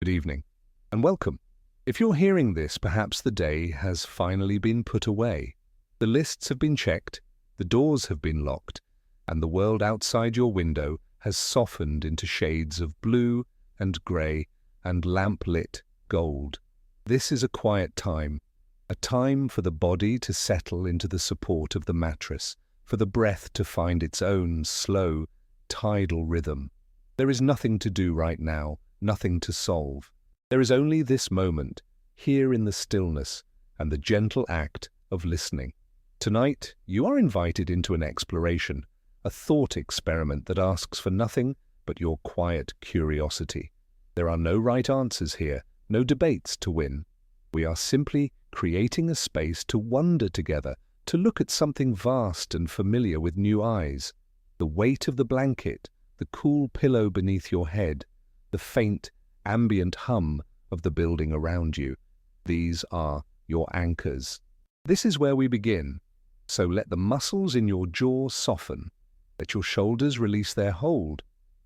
Good evening, and welcome. If you're hearing this, perhaps the day has finally been put away. The lists have been checked, the doors have been locked, and the world outside your window has softened into shades of blue and grey and lamp-lit gold. This is a quiet time, a time for the body to settle into the support of the mattress, for the breath to find its own slow, tidal rhythm. There is nothing to do right now, nothing to solve. There is only this moment, here in the stillness and the gentle act of listening. Tonight, you are invited into an exploration, a thought experiment that asks for nothing but your quiet curiosity. There are no right answers here, no debates to win. We are simply creating a space to wonder together, to look at something vast and familiar with new eyes. The weight of the blanket, the cool pillow beneath your head, the faint, ambient hum of the building around you. These are your anchors. This is where we begin. So let the muscles in your jaw soften. Let your shoulders release their hold.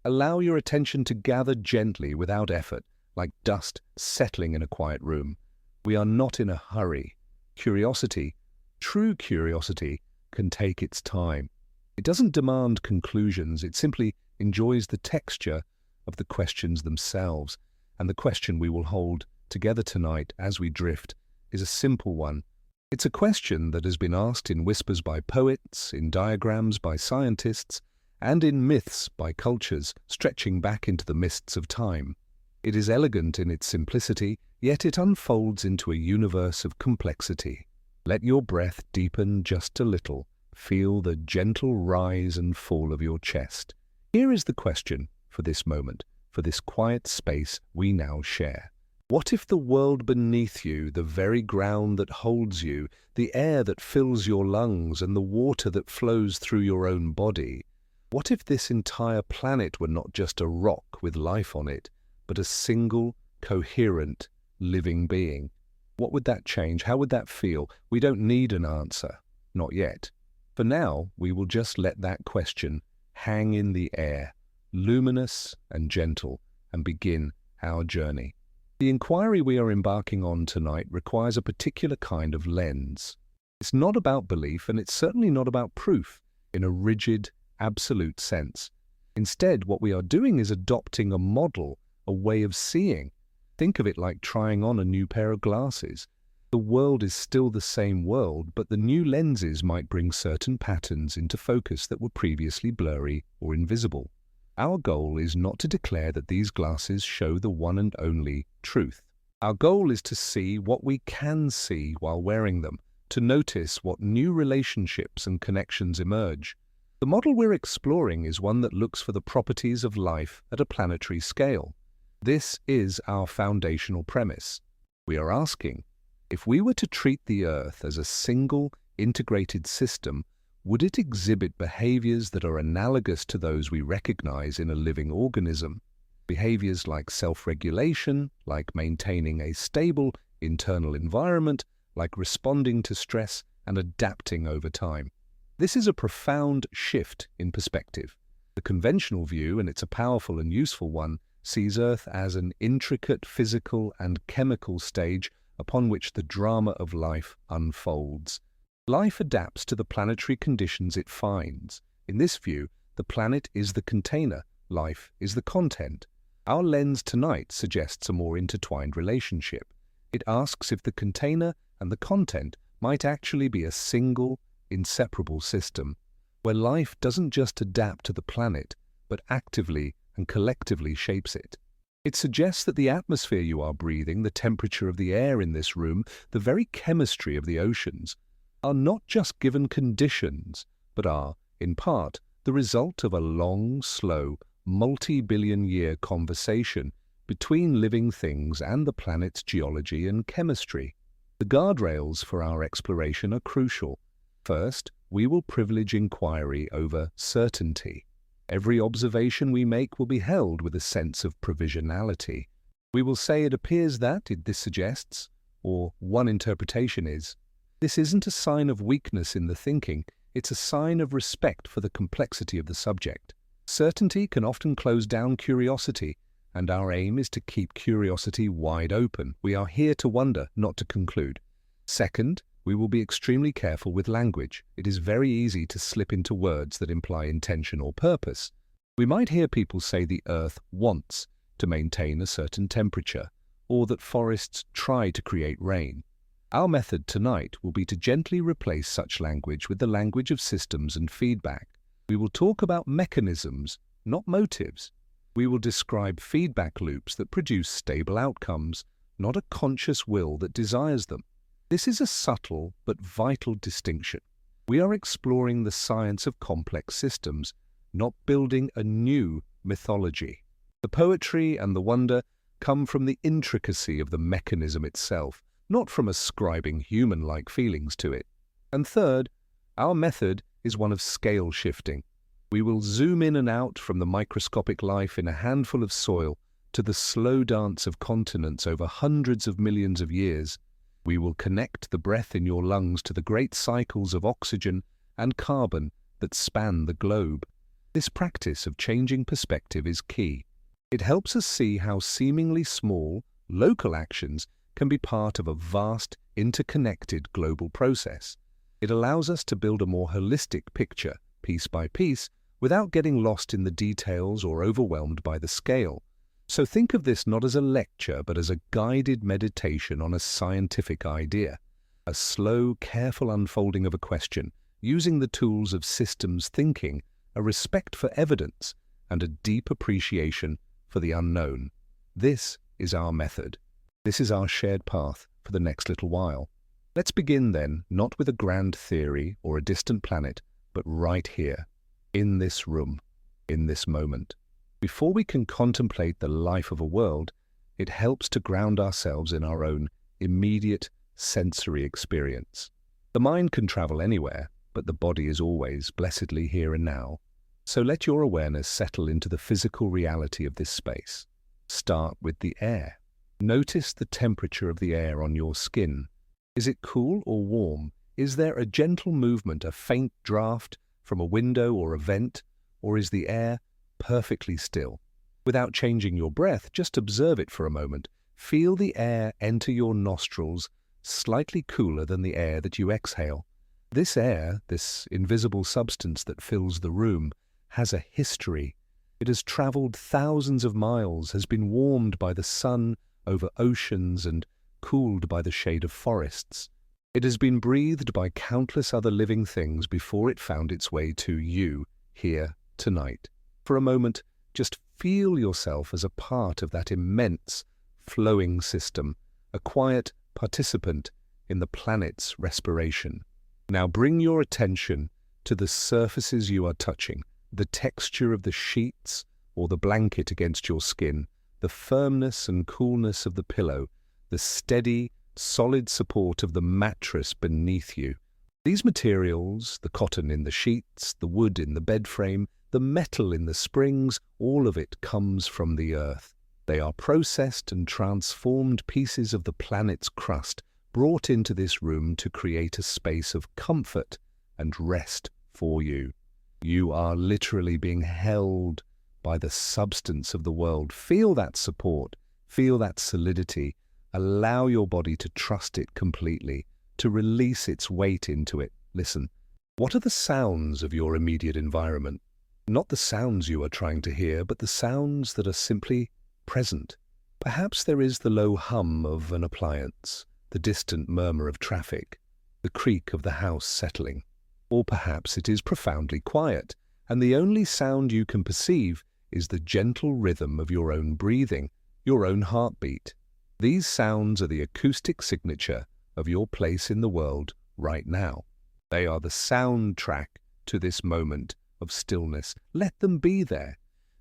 Allow your attention to gather gently without effort, like dust settling in a quiet room. We are not in a hurry. Curiosity, true curiosity, can take its time. It doesn't demand conclusions. It simply enjoys the texture of the questions themselves. And the question we will hold together tonight as we drift is a simple one. It's a question that has been asked in whispers by poets, in diagrams by scientists, and in myths by cultures stretching back into the mists of time. It is elegant in its simplicity, yet it unfolds into a universe of complexity. Let your breath deepen just a little. Feel the gentle rise and fall of your chest. Here is the question for this moment, for this quiet space we now share. What if the world beneath you, the very ground that holds you, the air that fills your lungs and the water that flows through your own body, what if this entire planet were not just a rock with life on it, but a single, coherent, living being? What would that change? How would that feel? We don't need an answer. Not yet. For now, we will just let that question hang in the air, luminous and gentle, and begin our journey. The inquiry we are embarking on tonight requires a particular kind of lens. It's not about belief, and it's certainly not about proof in a rigid, absolute sense. Instead, what we are doing is adopting a model, a way of seeing. Think of it like trying on a new pair of glasses. The world is still the same world, but the new lenses might bring certain patterns into focus that were previously blurry or invisible. Our goal is not to declare that these glasses show the one and only truth. Our goal is to see what we can see while wearing them, to notice what new relationships and connections emerge. The model we're exploring is one that looks for the properties of life at a planetary scale. This is our foundational premise. We are asking, if we were to treat the Earth as a single, integrated system, would it exhibit behaviors that are analogous to those we recognize in a living organism? Behaviors like self-regulation, like maintaining a stable internal environment, like responding to stress and adapting over time. This is a profound shift in perspective. The conventional view, and it's a powerful and useful one, sees Earth as an intricate physical and chemical stage upon which the drama of life unfolds. Life adapts to the planetary conditions it finds. In this view, the planet is the container, life is the content. Our lens tonight suggests a more intertwined relationship. It asks if the container and the content might actually be a single, inseparable system, where life doesn't just adapt to the planet, but actively and collectively shapes it. It suggests that the atmosphere you are breathing, the temperature of the air in this room, the very chemistry of the oceans, are not just given conditions, but are, in part, the result of a long, slow, multi-billion-year conversation between living things and the planet's geology and chemistry. The guardrails for our exploration are crucial. First, we will privilege inquiry over certainty. Every observation we make will be held with a sense of provisionality. We will say it appears that, this suggests, or one interpretation is. This isn't a sign of weakness in the thinking, it's a sign of respect for the complexity of the subject. Certainty can often close down curiosity, and our aim is to keep curiosity wide open. We are here to wonder, not to conclude. Second, we will be extremely careful with language. It is very easy to slip into words that imply intention or purpose. We might hear people say the Earth wants to maintain a certain temperature, or that forests try to create rain. Our method tonight will be to gently replace such language with the language of systems and feedback. We will talk about mechanisms, not motives. We will describe feedback loops that produce stable outcomes, not a conscious will that desires them. This is a subtle but vital distinction. We are exploring the science of complex systems, not building a new mythology. The poetry and the wonder come from the intricacy of the mechanism itself, not from ascribing human-like feelings to it. And third, our method is one of scale shifting. We will zoom in and out from the microscopic life in a handful of soil to the slow dance of continents over hundreds of millions of years. We will connect the breath in your lungs to the great cycles of oxygen and carbon that span the globe. This practice of changing perspective is key. It helps us see how seemingly small, local actions can be part of a vast, interconnected global process. It allows us to build a more holistic picture, piece by piece, without getting lost in the details or overwhelmed by the scale. So think of this not as a lecture, but as a guided meditation on a scientific idea, a slow, careful unfolding of a question, using the tools of systems thinking, a respect for evidence, and a deep appreciation for the unknown. This is our method. This is our shared path for the next little while. Let's begin then, not with a grand theory or a distant planet, but right here, in this room, in this moment. Before we can contemplate the life of a world, it helps to ground ourselves in our own immediate sensory experience. The mind can travel anywhere, but the body is always blessedly here and now. So let your awareness settle into the physical reality of this space. Start with the air. Notice the temperature of the air on your skin. Is it cool or warm? Is there a gentle movement, a faint draft from a window or a vent? Or is the air perfectly still? Without changing your breath, just observe it for a moment. Feel the air enter your nostrils, slightly cooler than the air that you exhale. This air, this invisible substance that fills the room, has a history. It has traveled thousands of miles, has been warmed by the sun over oceans and cooled by the shade of forests. It has been breathed by countless other living things before it found its way to you here tonight. For a moment, just feel yourself as a part of that immense, flowing system, a quiet participant in the planet's respiration. Now bring your attention to the surfaces you are touching, the texture of the sheets or the blanket against your skin, the firmness and coolness of the pillow, the steady, solid support of the mattress beneath you. These materials, the cotton in the sheets, the wood in the bed frame, the metal in the springs, all of it comes from the earth. They are processed and transformed pieces of the planet's crust, brought into this room to create a space of comfort and rest for you. You are literally being held by the substance of the world. Feel that support, feel that solidity. Allow your body to trust it completely, to release its weight into it. Listen, what are the sounds of your immediate environment? Not the sounds you are trying to hear, but the sounds that are simply present. Perhaps there is the low hum of an appliance, the distant murmur of traffic, the creak of the house settling. Or perhaps it is profoundly quiet, and the only sound you can perceive is the gentle rhythm of your own breathing, your own heartbeat. These sounds are the acoustic signature of your place in the world right now. They are the soundtrack to this moment of stillness. Let them be there.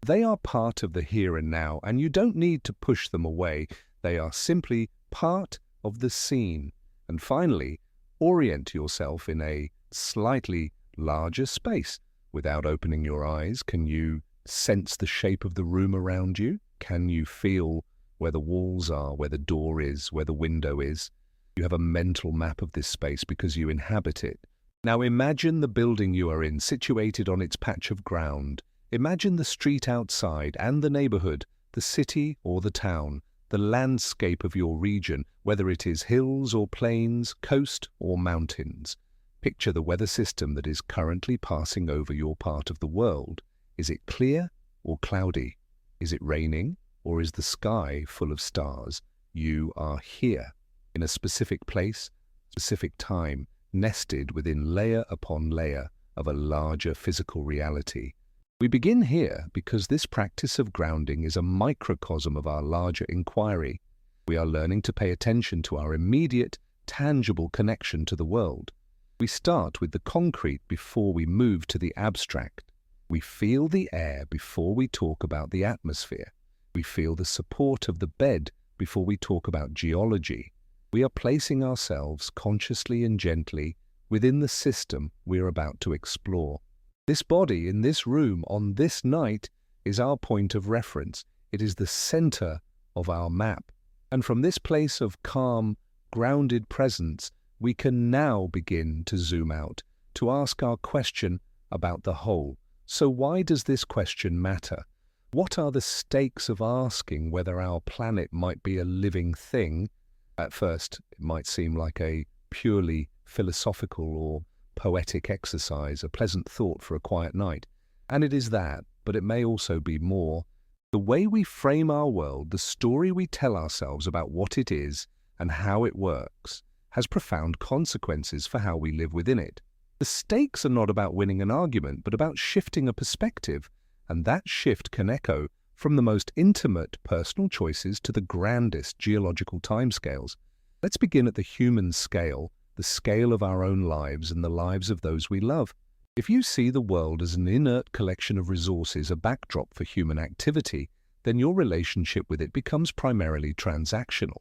They are part of the here and now, and you don't need to push them away. They are simply part of the scene. And finally, orient yourself in a slightly larger space. Without opening your eyes, can you sense the shape of the room around you? Can you feel where the walls are, where the door is, where the window is? You have a mental map of this space because you inhabit it. Now imagine the building you are in, situated on its patch of ground. Imagine the street outside and the neighborhood, the city or the town, the landscape of your region, whether it is hills or plains, coast or mountains. Picture the weather system that is currently passing over your part of the world. Is it clear or cloudy? Is it raining or is the sky full of stars? You are here, in a specific place, specific time, nested within layer upon layer of a larger physical reality. We begin here because this practice of grounding is a microcosm of our larger inquiry. We are learning to pay attention to our immediate, tangible connection to the world. We start with the concrete before we move to the abstract. We feel the air before we talk about the atmosphere. We feel the support of the bed before we talk about geology. We are placing ourselves consciously and gently within the system we are about to explore. This body in this room on this night is our point of reference. It is the center of our map. And from this place of calm, grounded presence, we can now begin to zoom out, to ask our question about the whole. So why does this question matter? What are the stakes of asking whether our planet might be a living thing? At first, it might seem like a purely philosophical or poetic exercise, a pleasant thought for a quiet night. And it is that, but it may also be more. The way we frame our world, the story we tell ourselves about what it is and how it works, has profound consequences for how we live within it. The stakes are not about winning an argument, but about shifting a perspective, and that shift can echo from the most intimate personal choices to the grandest geological timescales. Let's begin at the human scale, the scale of our own lives and the lives of those we love. If you see the world as an inert collection of resources, a backdrop for human activity, then your relationship with it becomes primarily transactional.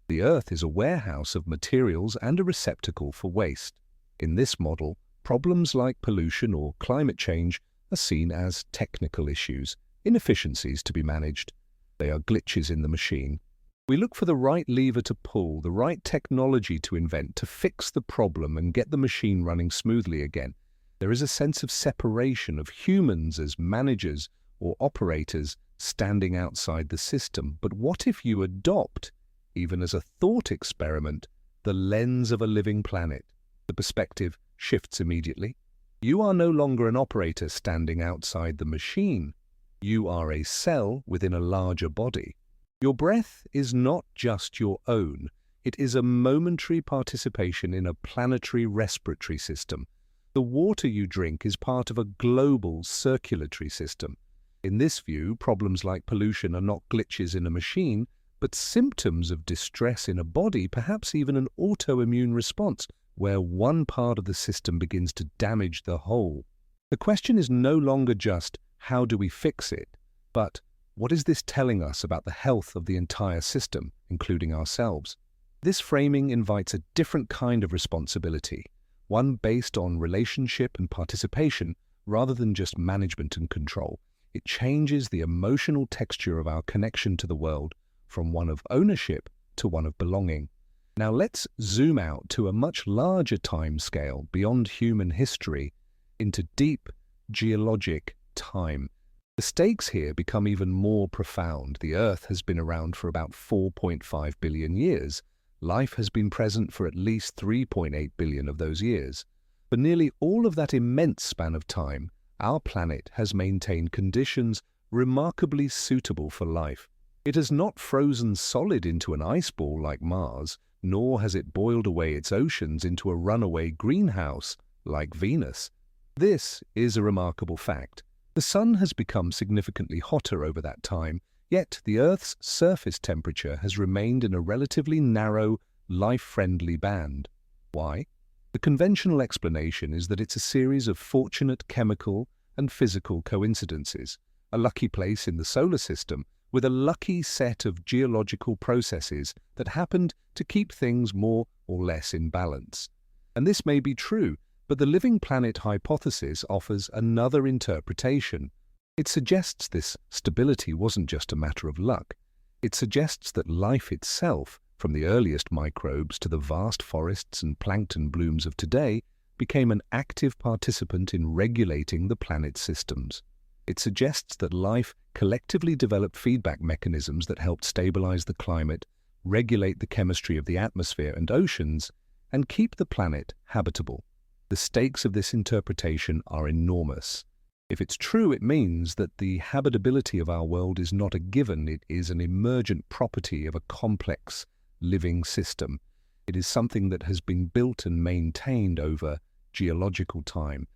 The Earth is a warehouse of materials and a receptacle for waste. In this model, problems like pollution or climate change are seen as technical issues, inefficiencies to be managed. They are glitches in the machine. We look for the right lever to pull, the right technology to invent to fix the problem and get the machine running smoothly again. There is a sense of separation of humans as managers or operators standing outside the system. But what if you adopt, even as a thought experiment, the lens of a living planet? The perspective shifts immediately. You are no longer an operator standing outside the machine. You are a cell within a larger body. Your breath is not just your own. It is a momentary participation in a planetary respiratory system. The water you drink is part of a global circulatory system. In this view, problems like pollution are not glitches in a machine, but symptoms of distress in a body, perhaps even an autoimmune response, where one part of the system begins to damage the whole. The question is no longer just, how do we fix it? But, what is this telling us about the health of the entire system, including ourselves? This framing invites a different kind of responsibility, one based on relationship and participation rather than just management and control. It changes the emotional texture of our connection to the world from one of ownership to one of belonging. Now let's zoom out to a much larger time scale beyond human history into deep geologic time. The stakes here become even more profound. The Earth has been around for about 4.5 billion years. Life has been present for at least 3.8 billion of those years. For nearly all of that immense span of time, our planet has maintained conditions remarkably suitable for life. It has not frozen solid into an ice ball like Mars, nor has it boiled away its oceans into a runaway greenhouse like Venus. This is a remarkable fact. The Sun has become significantly hotter over that time, yet the Earth's surface temperature has remained in a relatively narrow, life-friendly band. Why? The conventional explanation is that it's a series of fortunate chemical and physical coincidences, a lucky place in the solar system with a lucky set of geological processes that happened to keep things more or less in balance. And this may be true, but the living planet hypothesis offers another interpretation. It suggests this stability wasn't just a matter of luck. It suggests that life itself, from the earliest microbes to the vast forests and plankton blooms of today, became an active participant in regulating the planet's systems. It suggests that life collectively developed feedback mechanisms that helped stabilize the climate, regulate the chemistry of the atmosphere and oceans, and keep the planet habitable. The stakes of this interpretation are enormous. If it's true, it means that the habitability of our world is not a given, it is an emergent property of a complex, living system. It is something that has been built and maintained over geological time.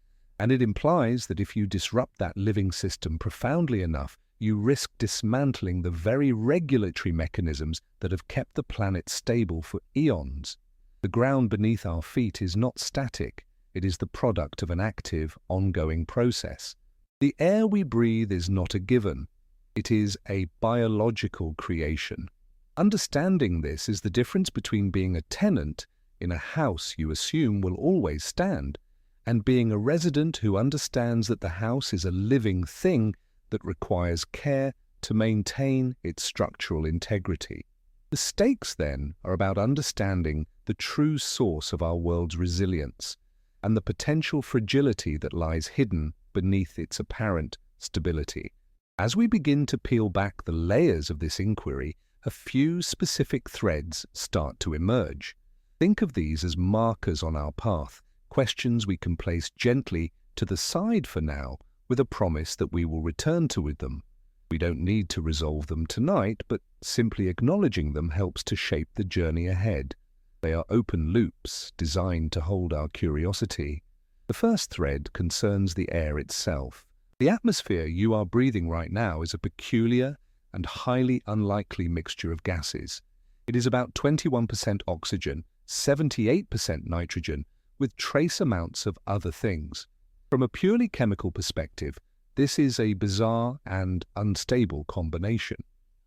And it implies that if you disrupt that living system profoundly enough, you risk dismantling the very regulatory mechanisms that have kept the planet stable for eons. The ground beneath our feet is not static. It is the product of an active, ongoing process. The air we breathe is not a given. It is a biological creation. Understanding this is the difference between being a tenant in a house you assume will always stand, and being a resident who understands that the house is a living thing that requires care to maintain its structural integrity. The stakes, then, are about understanding the true source of our world's resilience and the potential fragility that lies hidden beneath its apparent stability. As we begin to peel back the layers of this inquiry, a few specific threads start to emerge. Think of these as markers on our path, questions we can place gently to the side for now, with a promise that we will return to them. We don't need to resolve them tonight, but simply acknowledging them helps to shape the journey ahead. They are open loops designed to hold our curiosity. The first thread concerns the air itself. The atmosphere you are breathing right now is a peculiar and highly unlikely mixture of gases. It is about 21% oxygen, 78% nitrogen, with trace amounts of other things. From a purely chemical perspective, this is a bizarre and unstable combination.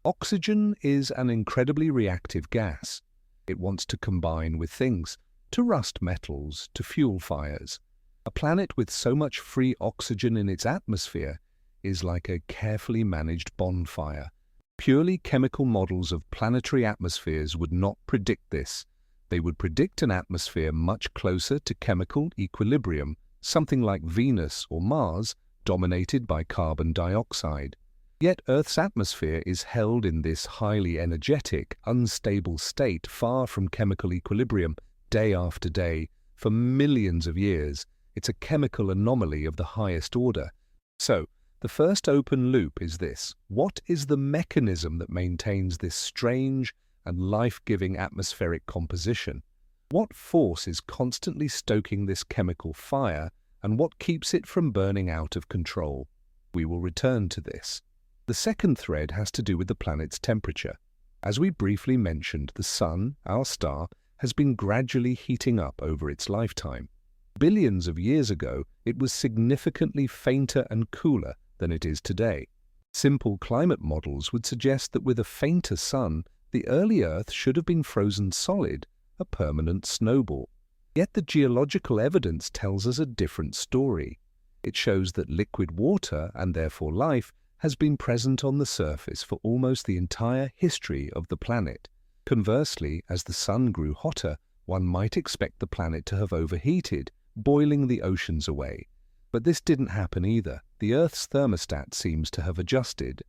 Oxygen is an incredibly reactive gas. It wants to combine with things, to rust metals, to fuel fires. A planet with so much free oxygen in its atmosphere is like a carefully managed bonfire. Purely chemical models of planetary atmospheres would not predict this. They would predict an atmosphere much closer to chemical equilibrium, something like Venus or Mars, dominated by carbon dioxide. Yet Earth's atmosphere is held in this highly energetic, unstable state far from chemical equilibrium day after day for millions of years. It's a chemical anomaly of the highest order. So, the first open loop is this. What is the mechanism that maintains this strange and life-giving atmospheric composition? What force is constantly stoking this chemical fire, and what keeps it from burning out of control? We will return to this. The second thread has to do with the planet's temperature. As we briefly mentioned, the Sun, our star, has been gradually heating up over its lifetime. Billions of years ago, it was significantly fainter and cooler than it is today. Simple climate models would suggest that with a fainter sun, the early Earth should have been frozen solid, a permanent snowball. Yet the geological evidence tells us a different story. It shows that liquid water, and therefore life, has been present on the surface for almost the entire history of the planet. Conversely, as the sun grew hotter, one might expect the planet to have overheated, boiling the oceans away. But this didn't happen either. The Earth's thermostat seems to have adjusted.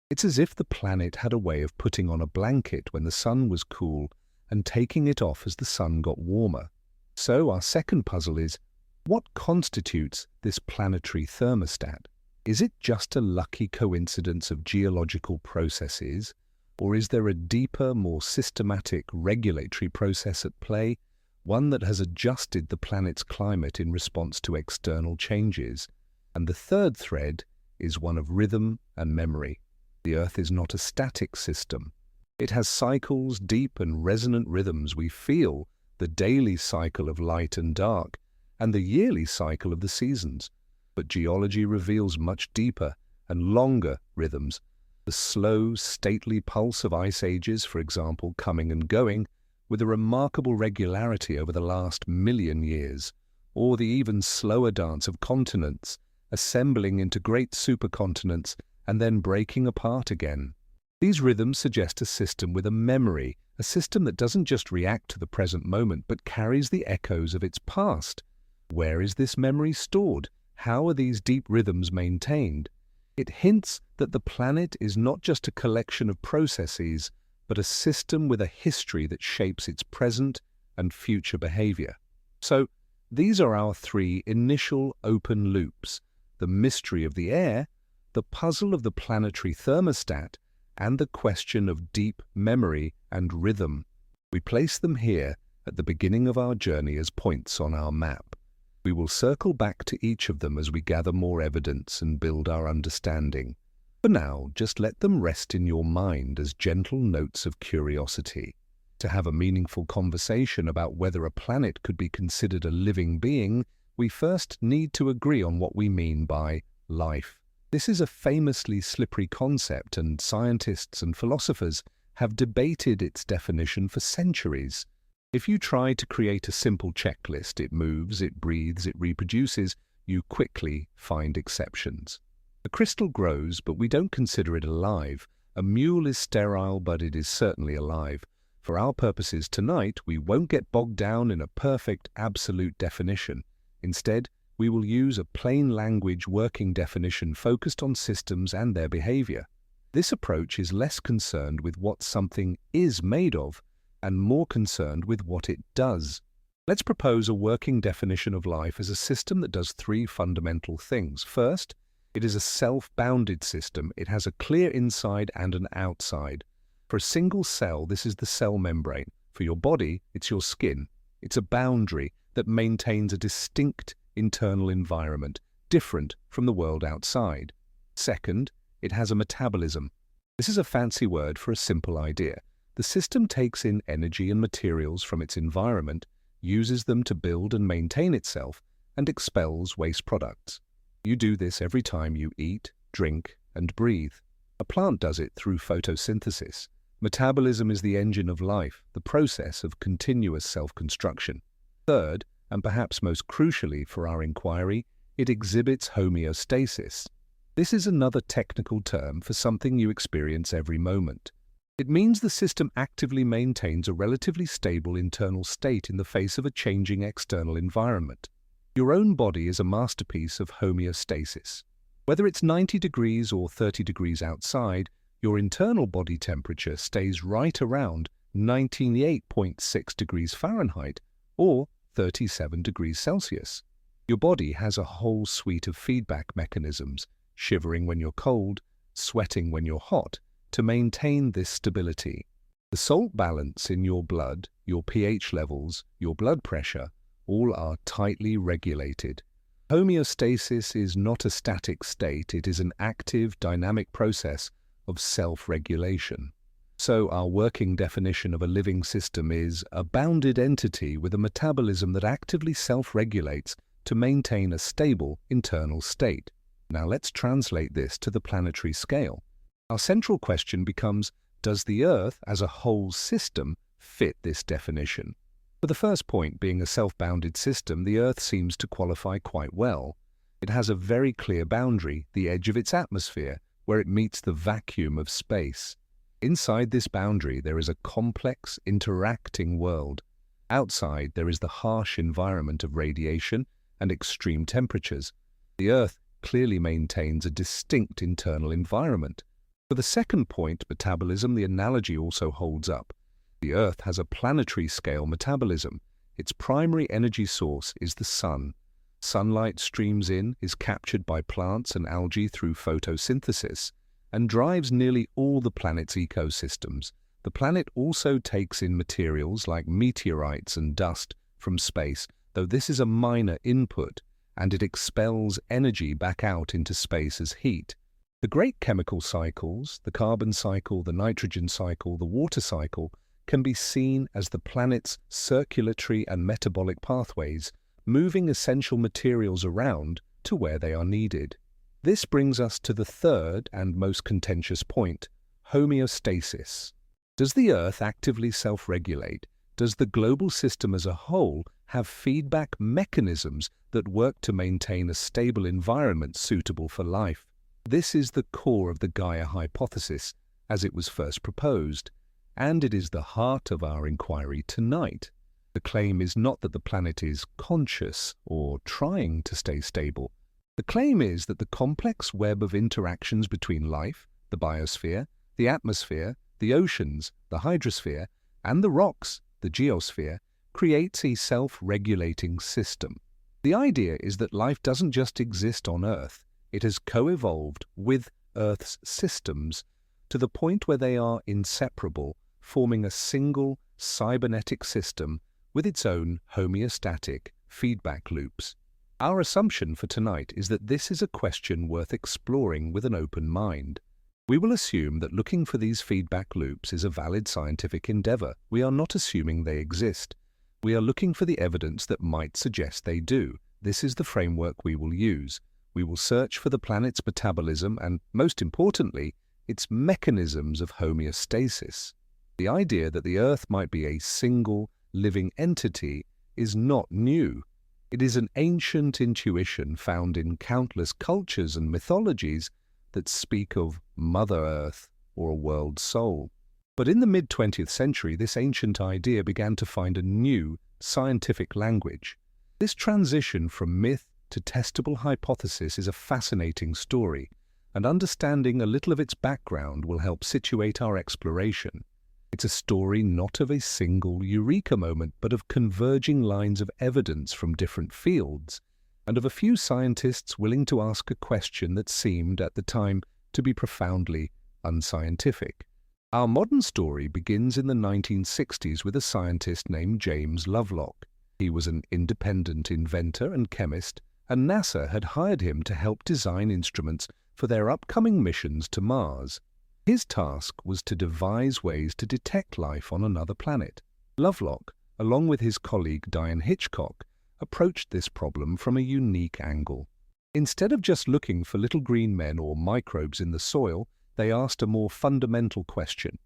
It's as if the planet had a way of putting on a blanket when the sun was cool and taking it off as the sun got warmer. So our second puzzle is, what constitutes this planetary thermostat? Is it just a lucky coincidence of geological processes, or is there a deeper, more systematic regulatory process at play? One that has adjusted the planet's climate in response to external changes. And the third thread is one of rhythm and memory. The Earth is not a static system. It has cycles, deep and resonant rhythms we feel, the daily cycle of light and dark, and the yearly cycle of the seasons. But geology reveals much deeper and longer rhythms. The slow, stately pulse of ice ages, for example, coming and going, with a remarkable regularity over the last million years, or the even slower dance of continents, assembling into great supercontinents and then breaking apart again. These rhythms suggest a system with a memory, a system that doesn't just react to the present moment but carries the echoes of its past. Where is this memory stored? How are these deep rhythms maintained? It hints that the planet is not just a collection of processes, but a system with a history that shapes its present and future behavior. So, these are our three initial open loops: the mystery of the air, the puzzle of the planetary thermostat, and the question of deep memory and rhythm. We place them here at the beginning of our journey as points on our map. We will circle back to each of them as we gather more evidence and build our understanding. For now, just let them rest in your mind as gentle notes of curiosity. To have a meaningful conversation about whether a planet could be considered a living being, we first need to agree on what we mean by life. This is a famously slippery concept, and scientists and philosophers have debated its definition for centuries. If you try to create a simple checklist, it moves, it breathes, it reproduces, you quickly find exceptions. A crystal grows, but we don't consider it alive. A mule is sterile, but it is certainly alive. For our purposes tonight, we won't get bogged down in a perfect, absolute definition. Instead, we will use a plain language working definition focused on systems and their behavior. This approach is less concerned with what something is made of and more concerned with what it does. Let's propose a working definition of life as a system that does three fundamental things. First, it is a self-bounded system. It has a clear inside and an outside. For a single cell, this is the cell membrane. For your body, it's your skin. It's a boundary that maintains a distinct internal environment, different from the world outside. Second, it has a metabolism. This is a fancy word for a simple idea. The system takes in energy and materials from its environment, uses them to build and maintain itself, and expels waste products. You do this every time you eat, drink, and breathe. A plant does it through photosynthesis. Metabolism is the engine of life, the process of continuous self-construction. Third, and perhaps most crucially for our inquiry, it exhibits homeostasis. This is another technical term for something you experience every moment. It means the system actively maintains a relatively stable internal state in the face of a changing external environment. Your own body is a masterpiece of homeostasis. Whether it's 90 degrees or 30 degrees outside, your internal body temperature stays right around 98.6 degrees Fahrenheit or 37 degrees Celsius. Your body has a whole suite of feedback mechanisms, shivering when you're cold, sweating when you're hot, to maintain this stability. The salt balance in your blood, your pH levels, your blood pressure, all are tightly regulated. Homeostasis is not a static state, it is an active, dynamic process of self-regulation. So our working definition of a living system is a bounded entity with a metabolism that actively self-regulates to maintain a stable internal state. Now let's translate this to the planetary scale. Our central question becomes, does the Earth as a whole system fit this definition? For the first point, being a self-bounded system, the Earth seems to qualify quite well. It has a very clear boundary, the edge of its atmosphere, where it meets the vacuum of space. Inside this boundary, there is a complex, interacting world. Outside, there is the harsh environment of radiation and extreme temperatures. The Earth clearly maintains a distinct internal environment. For the second point, metabolism, the analogy also holds up. The Earth has a planetary scale metabolism. Its primary energy source is the sun. Sunlight streams in, is captured by plants and algae through photosynthesis, and drives nearly all the planet's ecosystems. The planet also takes in materials like meteorites and dust from space, though this is a minor input, and it expels energy back out into space as heat. The great chemical cycles, the carbon cycle, the nitrogen cycle, the water cycle, can be seen as the planet's circulatory and metabolic pathways, moving essential materials around to where they are needed. This brings us to the third and most contentious point, homeostasis. Does the Earth actively self-regulate? Does the global system as a whole have feedback mechanisms that work to maintain a stable environment suitable for life? This is the core of the Gaia hypothesis, as it was first proposed, and it is the heart of our inquiry tonight. The claim is not that the planet is conscious or trying to stay stable, The claim is that the complex web of interactions between life, the biosphere, the atmosphere, the oceans, the hydrosphere, and the rocks, the geosphere, creates a self-regulating system. The idea is that life doesn't just exist on Earth, it has co-evolved with Earth's systems to the point where they are inseparable, forming a single cybernetic system with its own homeostatic feedback loops. Our assumption for tonight is that this is a question worth exploring with an open mind. We will assume that looking for these feedback loops is a valid scientific endeavor. We are not assuming they exist. We are looking for the evidence that might suggest they do. This is the framework we will use. We will search for the planet's metabolism and, most importantly, its mechanisms of homeostasis. The idea that the Earth might be a single, living entity is not new. It is an ancient intuition found in countless cultures and mythologies that speak of Mother Earth or a world soul. But in the mid-20th century, this ancient idea began to find a new scientific language. This transition from myth to testable hypothesis is a fascinating story, and understanding a little of its background will help situate our exploration. It's a story not of a single eureka moment, but of converging lines of evidence from different fields, and of a few scientists willing to ask a question that seemed, at the time, to be profoundly unscientific. Our modern story begins in the 1960s with a scientist named James Lovelock. He was an independent inventor and chemist, and NASA had hired him to help design instruments for their upcoming missions to Mars. His task was to devise ways to detect life on another planet. Lovelock, along with his colleague Diane Hitchcock, approached this problem from a unique angle. Instead of just looking for little green men or microbes in the soil, they asked a more fundamental question.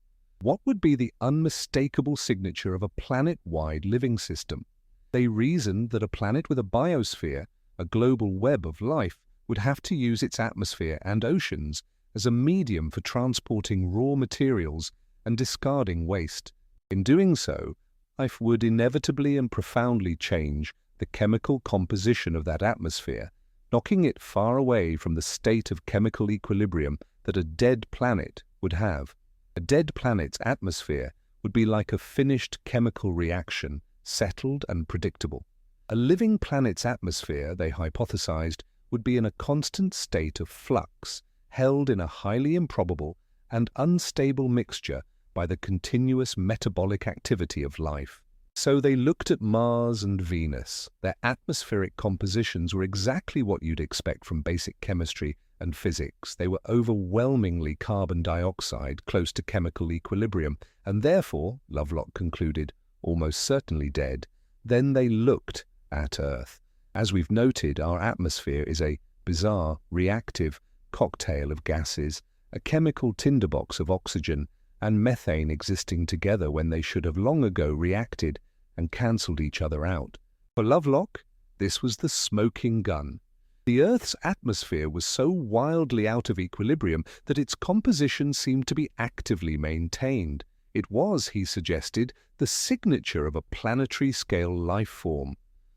What would be the unmistakable signature of a planet-wide living system? They reasoned that a planet with a biosphere, a global web of life, would have to use its atmosphere and oceans as a medium for transporting raw materials and discarding waste. In doing so, life would inevitably and profoundly change the chemical composition of that atmosphere, knocking it far away from the state of chemical equilibrium that a dead planet would have. A dead planet's atmosphere would be like a finished chemical reaction, settled and predictable. A living planet's atmosphere, they hypothesized, would be in a constant state of flux, held in a highly improbable and unstable mixture by the continuous metabolic activity of life. So they looked at Mars and Venus. Their atmospheric compositions were exactly what you'd expect from basic chemistry and physics. They were overwhelmingly carbon dioxide, close to chemical equilibrium, and therefore, Lovelock concluded, almost certainly dead. Then they looked at Earth. As we've noted, our atmosphere is a bizarre, reactive cocktail of gases, a chemical tinderbox of oxygen and methane existing together when they should have long ago reacted and cancelled each other out. For Lovelock, this was the smoking gun. The Earth's atmosphere was so wildly out of equilibrium that its composition seemed to be actively maintained. It was, he suggested, the signature of a planetary-scale life form.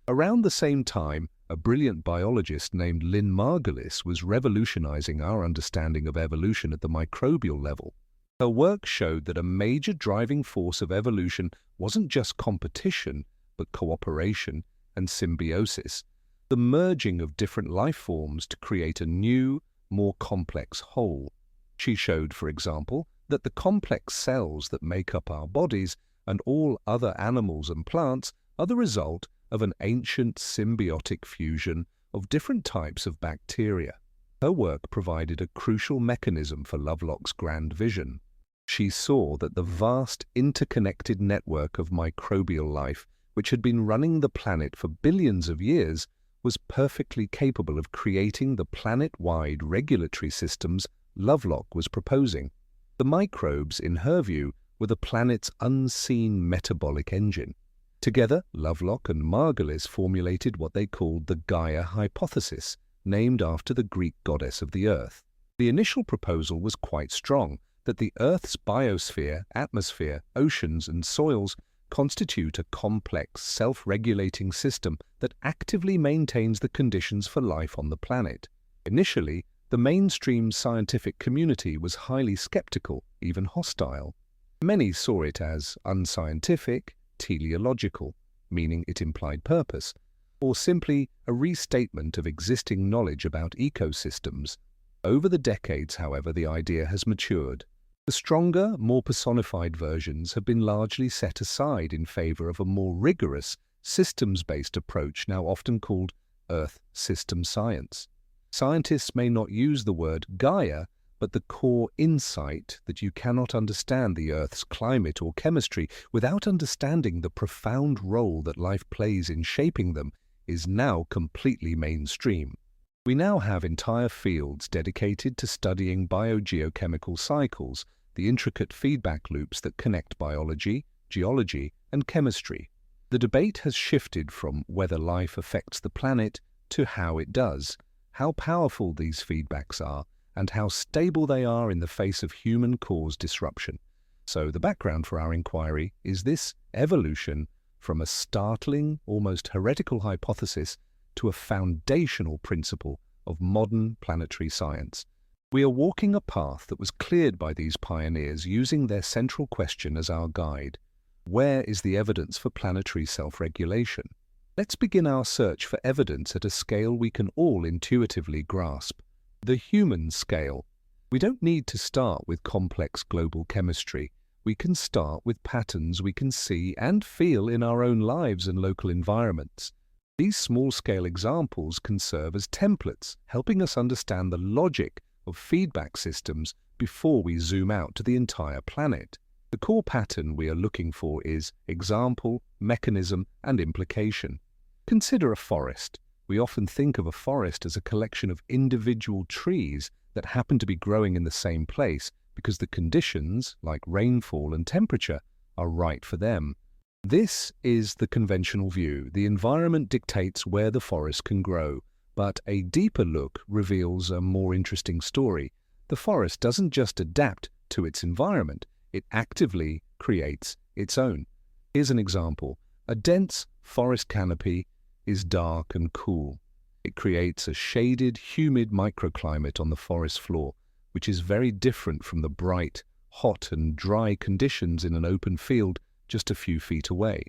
Around the same time, a brilliant biologist named Lynn Margulis was revolutionizing our understanding of evolution at the microbial level. Her work showed that a major driving force of evolution wasn't just competition, but cooperation and symbiosis, the merging of different life forms to create a new, more complex whole. She showed, for example, that the complex cells that make up our bodies and all other animals and plants are the result of an ancient symbiotic fusion of different types of bacteria. Her work provided a crucial mechanism for Lovelock's grand vision. She saw that the vast interconnected network of microbial life, which had been running the planet for billions of years, was perfectly capable of creating the planet-wide regulatory systems Lovelock was proposing. The microbes, in her view, were the planet's unseen metabolic engine. Together, Lovelock and Margulis formulated what they called the Gaia hypothesis, named after the Greek goddess of the Earth. The initial proposal was quite strong, that the Earth's biosphere, atmosphere, oceans and soils constitute a complex, self-regulating system that actively maintains the conditions for life on the planet. Initially, the mainstream scientific community was highly skeptical, even hostile. Many saw it as unscientific, teleological, meaning it implied purpose, or simply a restatement of existing knowledge about ecosystems. Over the decades, however, the idea has matured. The stronger, more personified versions have been largely set aside in favor of a more rigorous, systems-based approach now often called Earth system science. Scientists may not use the word Gaia, but the core insight that you cannot understand the Earth's climate or chemistry without understanding the profound role that life plays in shaping them is now completely mainstream. We now have entire fields dedicated to studying biogeochemical cycles, the intricate feedback loops that connect biology, geology, and chemistry. The debate has shifted from whether life affects the planet to how it does, how powerful these feedbacks are, and how stable they are in the face of human-caused disruption. So the background for our inquiry is this evolution from a startling, almost heretical hypothesis to a foundational principle of modern planetary science. We are walking a path that was cleared by these pioneers using their central question as our guide. Where is the evidence for planetary self-regulation? Let's begin our search for evidence at a scale we can all intuitively grasp. The human scale. We don't need to start with complex global chemistry. We can start with patterns we can see and feel in our own lives and local environments. These small-scale examples can serve as templates, helping us understand the logic of feedback systems before we zoom out to the entire planet. The core pattern we are looking for is example, mechanism, and implication. Consider a forest. We often think of a forest as a collection of individual trees that happen to be growing in the same place because the conditions, like rainfall and temperature, are right for them. This is the conventional view. The environment dictates where the forest can grow, but a deeper look reveals a more interesting story. The forest doesn't just adapt to its environment, it actively creates its own. Here's an example. A dense forest canopy is dark and cool. It creates a shaded, humid microclimate on the forest floor, which is very different from the bright, hot and dry conditions in an open field just a few feet away.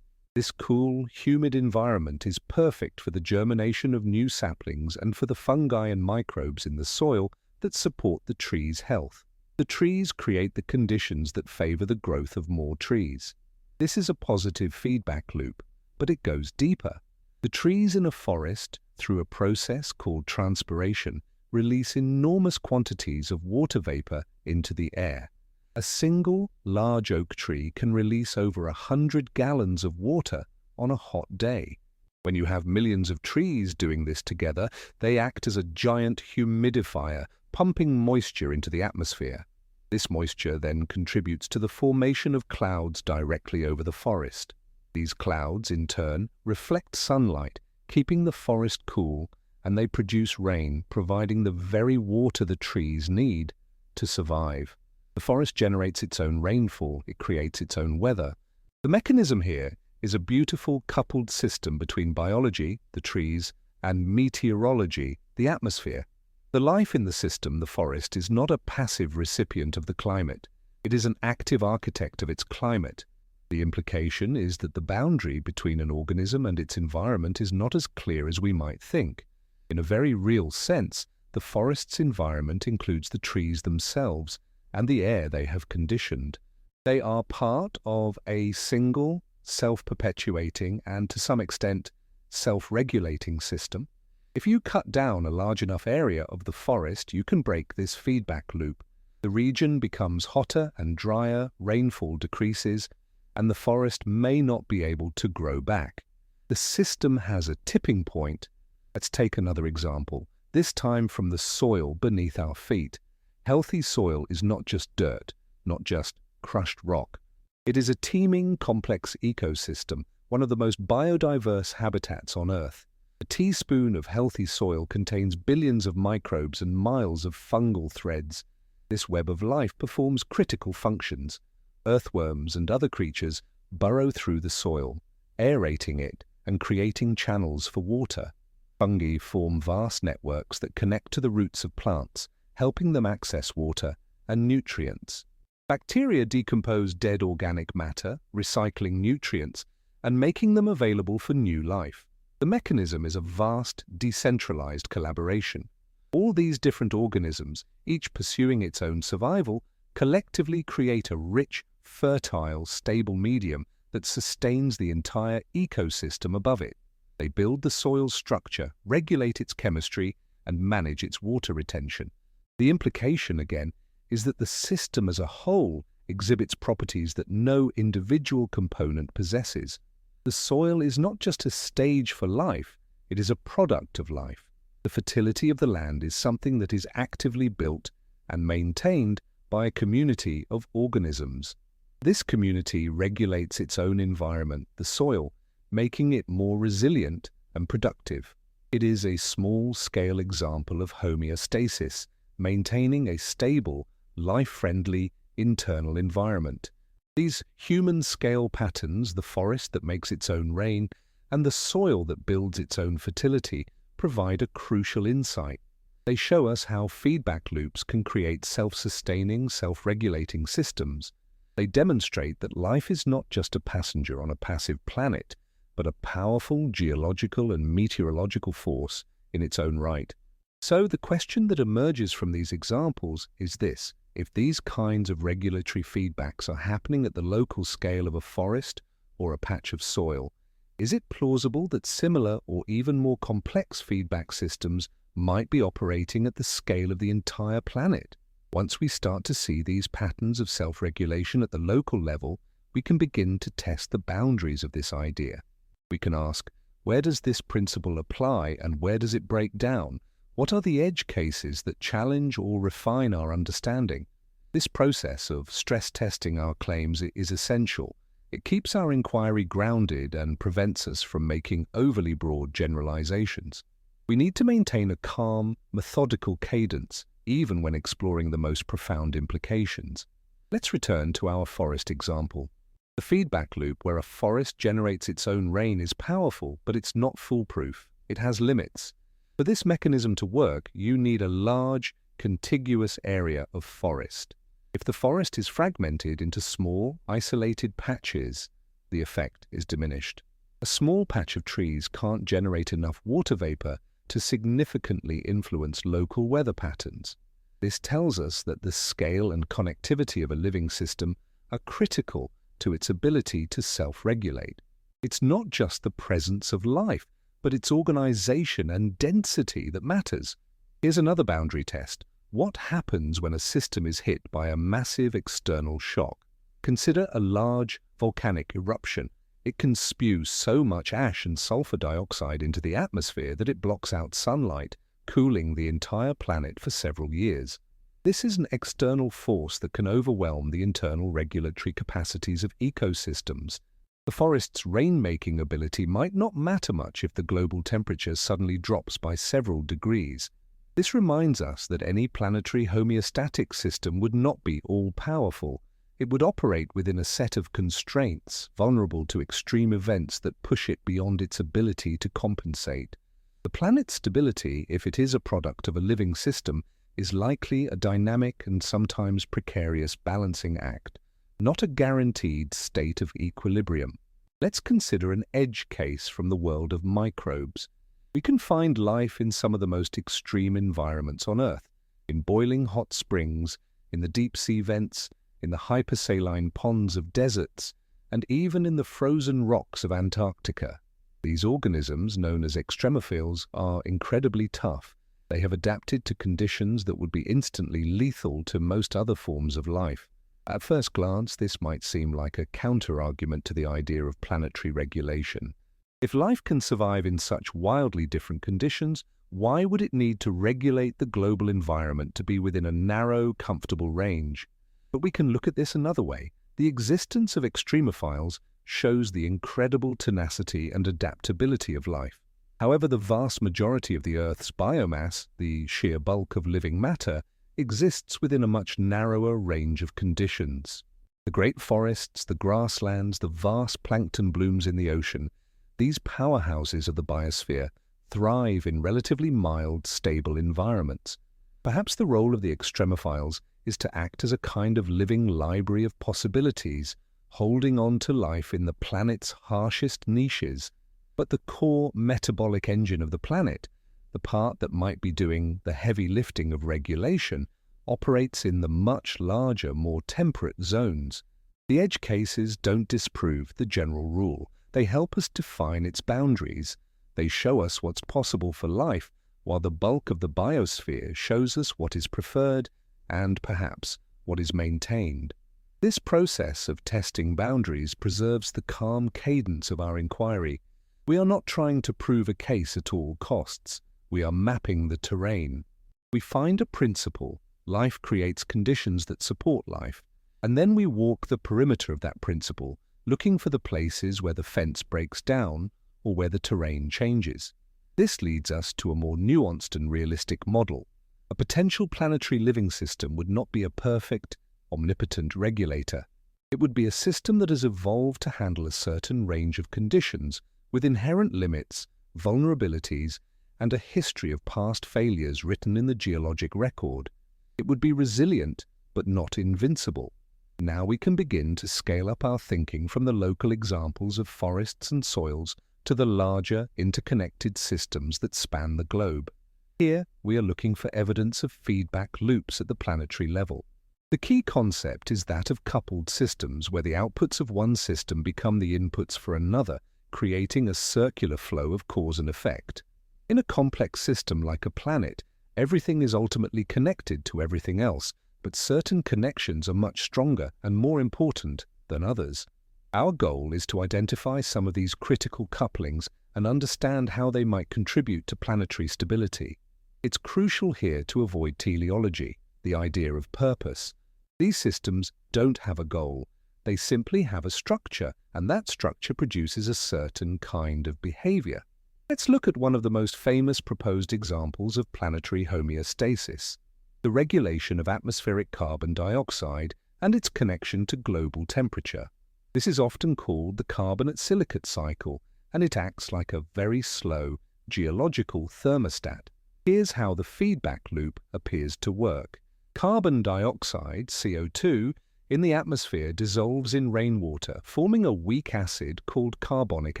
This cool, humid environment is perfect for the germination of new saplings and for the fungi and microbes in the soil that support the tree's health. The trees create the conditions that favor the growth of more trees. This is a positive feedback loop, but it goes deeper. The trees in a forest, through a process called transpiration, release enormous quantities of water vapor into the air. A single large oak tree can release over 100 gallons of water on a hot day. When you have millions of trees doing this together, they act as a giant humidifier, pumping moisture into the atmosphere. This moisture then contributes to the formation of clouds directly over the forest. These clouds, in turn, reflect sunlight, keeping the forest cool, and they produce rain, providing the very water the trees need to survive. The forest generates its own rainfall, it creates its own weather. The mechanism here is a beautiful coupled system between biology, the trees, and meteorology, the atmosphere. The life in the system, the forest, is not a passive recipient of the climate. It is an active architect of its climate. The implication is that the boundary between an organism and its environment is not as clear as we might think. In a very real sense, the forest's environment includes the trees themselves and the air they have conditioned. They are part of a single, self-perpetuating and, to some extent, self-regulating system. If you cut down a large enough area of the forest, you can break this feedback loop. The region becomes hotter and drier, rainfall decreases, and the forest may not be able to grow back. The system has a tipping point. Let's take another example, this time from the soil beneath our feet. Healthy soil is not just dirt, not just crushed rock. It is a teeming, complex ecosystem, one of the most biodiverse habitats on Earth. A teaspoon of healthy soil contains billions of microbes and miles of fungal threads. This web of life performs critical functions. Earthworms and other creatures burrow through the soil, aerating it and creating channels for water. Fungi form vast networks that connect to the roots of plants, helping them access water and nutrients. Bacteria decompose dead organic matter, recycling nutrients and making them available for new life. The mechanism is a vast, decentralized collaboration. All these different organisms, each pursuing its own survival, collectively create a rich, fertile, stable medium that sustains the entire ecosystem above it. They build the soil's structure, regulate its chemistry, and manage its water retention. The implication, again, is that the system as a whole exhibits properties that no individual component possesses. The soil is not just a stage for life, it is a product of life. The fertility of the land is something that is actively built and maintained by a community of organisms. This community regulates its own environment, the soil, making it more resilient and productive. It is a small-scale example of homeostasis, maintaining a stable, life-friendly internal environment. These human-scale patterns, the forest that makes its own rain, and the soil that builds its own fertility, provide a crucial insight. They show us how feedback loops can create self-sustaining, self-regulating systems. They demonstrate that life is not just a passenger on a passive planet, but a powerful geological and meteorological force in its own right. So the question that emerges from these examples is this: if these kinds of regulatory feedbacks are happening at the local scale of a forest or a patch of soil, is it plausible that similar or even more complex feedback systems might be operating at the scale of the entire planet? Once we start to see these patterns of self-regulation at the local level, we can begin to test the boundaries of this idea. We can ask, where does this principle apply and where does it break down? What are the edge cases that challenge or refine our understanding? This process of stress testing our claims is essential. It keeps our inquiry grounded and prevents us from making overly broad generalizations. We need to maintain a calm, methodical cadence, even when exploring the most profound implications. Let's return to our forest example. The feedback loop where a forest generates its own rain is powerful, but it's not foolproof. It has limits. For this mechanism to work, you need a large, contiguous area of forest. If the forest is fragmented into small, isolated patches, the effect is diminished. A small patch of trees can't generate enough water vapor to significantly influence local weather patterns. This tells us that the scale and connectivity of a living system are critical to its ability to self-regulate. It's not just the presence of life, but its organization and density that matters. Here's another boundary test. What happens when a system is hit by a massive external shock? Consider a large volcanic eruption. It can spew so much ash and sulfur dioxide into the atmosphere that it blocks out sunlight, cooling the entire planet for several years. This is an external force that can overwhelm the internal regulatory capacities of ecosystems. The forest's rain-making ability might not matter much if the global temperature suddenly drops by several degrees. This reminds us that any planetary homeostatic system would not be all-powerful. It would operate within a set of constraints, vulnerable to extreme events that push it beyond its ability to compensate. The planet's stability, if it is a product of a living system, is likely a dynamic and sometimes precarious balancing act, not a guaranteed state of equilibrium. Let's consider an edge case from the world of microbes. We can find life in some of the most extreme environments on Earth, in boiling hot springs, in the deep-sea vents, in the hypersaline ponds of deserts, and even in the frozen rocks of Antarctica. These organisms, known as extremophiles, are incredibly tough. They have adapted to conditions that would be instantly lethal to most other forms of life. At first glance, this might seem like a counter-argument to the idea of planetary regulation. If life can survive in such wildly different conditions, why would it need to regulate the global environment to be within a narrow, comfortable range? But we can look at this another way. The existence of extremophiles shows the incredible tenacity and adaptability of life. However, the vast majority of the Earth's biomass, the sheer bulk of living matter, exists within a much narrower range of conditions. The great forests, the grasslands, the vast plankton blooms in the ocean, these powerhouses of the biosphere thrive in relatively mild, stable environments. Perhaps the role of the extremophiles is to act as a kind of living library of possibilities, holding on to life in the planet's harshest niches. But the core metabolic engine of the planet, the part that might be doing the heavy lifting of regulation, operates in the much larger, more temperate zones. The edge cases don't disprove the general rule. They help us define its boundaries. They show us what's possible for life, while the bulk of the biosphere shows us what is preferred and, perhaps, what is maintained. This process of testing boundaries preserves the calm cadence of our inquiry. We are not trying to prove a case at all costs. We are mapping the terrain. We find a principle. Life creates conditions that support life. And then we walk the perimeter of that principle, looking for the places where the fence breaks down or where the terrain changes. This leads us to a more nuanced and realistic model. A potential planetary living system would not be a perfect, omnipotent regulator. It would be a system that has evolved to handle a certain range of conditions with inherent limits, vulnerabilities, and a history of past failures written in the geologic record. It would be resilient, but not invincible. Now we can begin to scale up our thinking from the local examples of forests and soils to the larger, interconnected systems that span the globe. Here, we are looking for evidence of feedback loops at the planetary level. The key concept is that of coupled systems, where the outputs of one system become the inputs for another, creating a circular flow of cause and effect. In a complex system like a planet, everything is ultimately connected to everything else, but certain connections are much stronger and more important than others. Our goal is to identify some of these critical couplings and understand how they might contribute to planetary stability. It's crucial here to avoid teleology, the idea of purpose. These systems don't have a goal. They simply have a structure, and that structure produces a certain kind of behavior. Let's look at one of the most famous proposed examples of planetary homeostasis, the regulation of atmospheric carbon dioxide and its connection to global temperature. This is often called the carbonate-silicate cycle, and it acts like a very slow geological thermostat. Here's how the feedback loop appears to work. Carbon dioxide, CO2, in the atmosphere dissolves in rainwater, forming a weak acid called carbonic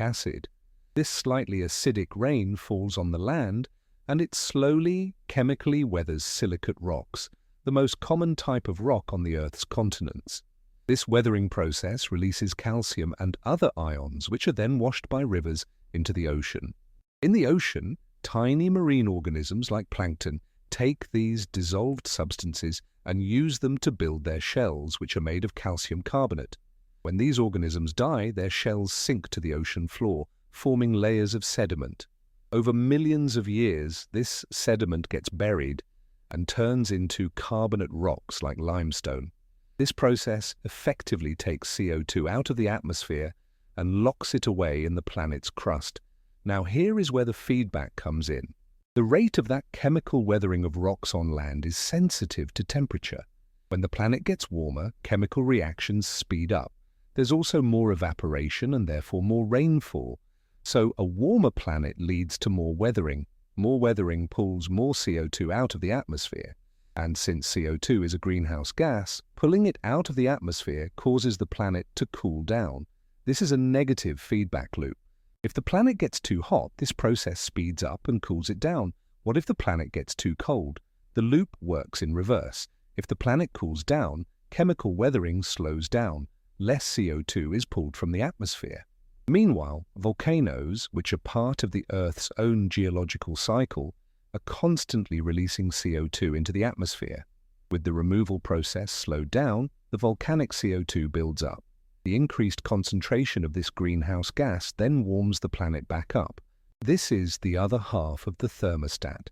acid. This slightly acidic rain falls on the land, and it slowly, chemically weathers silicate rocks, the most common type of rock on the Earth's continents. This weathering process releases calcium and other ions, which are then washed by rivers into the ocean. In the ocean, tiny marine organisms like plankton take these dissolved substances and use them to build their shells, which are made of calcium carbonate. When these organisms die, their shells sink to the ocean floor, forming layers of sediment. Over millions of years, this sediment gets buried and turns into carbonate rocks like limestone. This process effectively takes CO2 out of the atmosphere and locks it away in the planet's crust. Now here is where the feedback comes in. The rate of that chemical weathering of rocks on land is sensitive to temperature. When the planet gets warmer, chemical reactions speed up. There's also more evaporation and therefore more rainfall. So a warmer planet leads to more weathering. More weathering pulls more CO2 out of the atmosphere. And since CO2 is a greenhouse gas, pulling it out of the atmosphere causes the planet to cool down. This is a negative feedback loop. If the planet gets too hot, this process speeds up and cools it down. What if the planet gets too cold? The loop works in reverse. If the planet cools down, chemical weathering slows down. Less CO2 is pulled from the atmosphere. Meanwhile, volcanoes, which are part of the Earth's own geological cycle, are constantly releasing CO2 into the atmosphere. With the removal process slowed down, the volcanic CO2 builds up. The increased concentration of this greenhouse gas then warms the planet back up. This is the other half of the thermostat.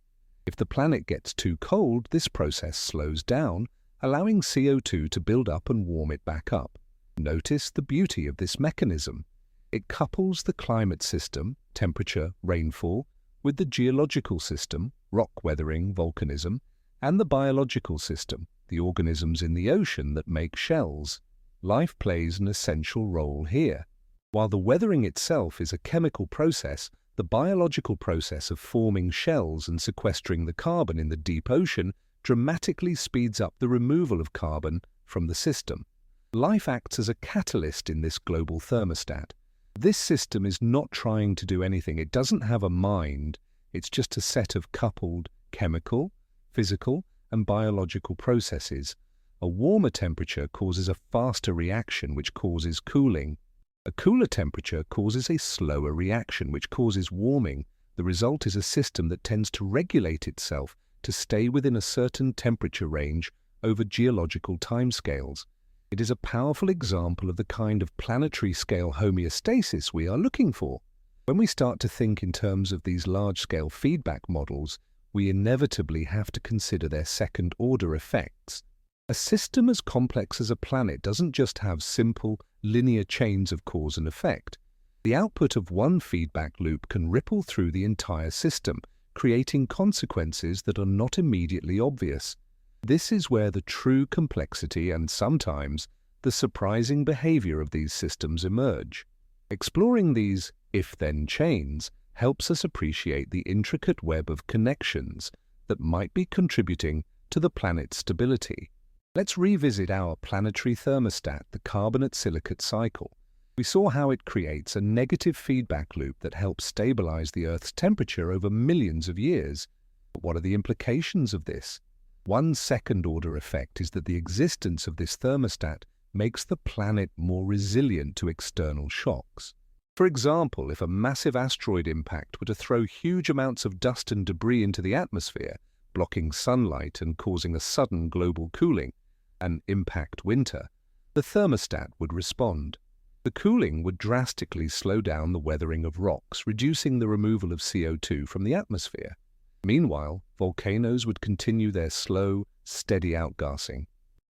If the planet gets too cold, this process slows down, allowing CO2 to build up and warm it back up. Notice the beauty of this mechanism. It couples the climate system, temperature, rainfall, with the geological system, rock weathering, volcanism, and the biological system, the organisms in the ocean that make shells. life plays an essential role here. While the weathering itself is a chemical process, the biological process of forming shells and sequestering the carbon in the deep ocean dramatically speeds up the removal of carbon from the system. Life acts as a catalyst in this global thermostat. This system is not trying to do anything. It doesn't have a mind. It's just a set of coupled chemical, physical, and biological processes. A warmer temperature causes a faster reaction, which causes cooling. A cooler temperature causes a slower reaction, which causes warming. The result is a system that tends to regulate itself to stay within a certain temperature range over geological timescales. It is a powerful example of the kind of planetary-scale homeostasis we are looking for. When we start to think in terms of these large-scale feedback models, we inevitably have to consider their second-order effects. A system as complex as a planet doesn't just have simple, linear chains of cause and effect. The output of one feedback loop can ripple through the entire system, creating consequences that are not immediately obvious. This is where the true complexity and sometimes the surprising behavior of these systems emerge. Exploring these if-then chains helps us appreciate the intricate web of connections that might be contributing to the planet's stability. Let's revisit our planetary thermostat, the carbonate-silicate cycle. We saw how it creates a negative feedback loop that helps stabilize the Earth's temperature over millions of years. But what are the implications of this? One second-order effect is that the existence of this thermostat makes the planet more resilient to external shocks. For example, if a massive asteroid impact were to throw huge amounts of dust and debris into the atmosphere, blocking sunlight and causing a sudden global cooling, an impact winter, the thermostat would respond. The cooling would drastically slow down the weathering of rocks, reducing the removal of CO2 from the atmosphere. Meanwhile, volcanoes would continue their slow, steady outgassing.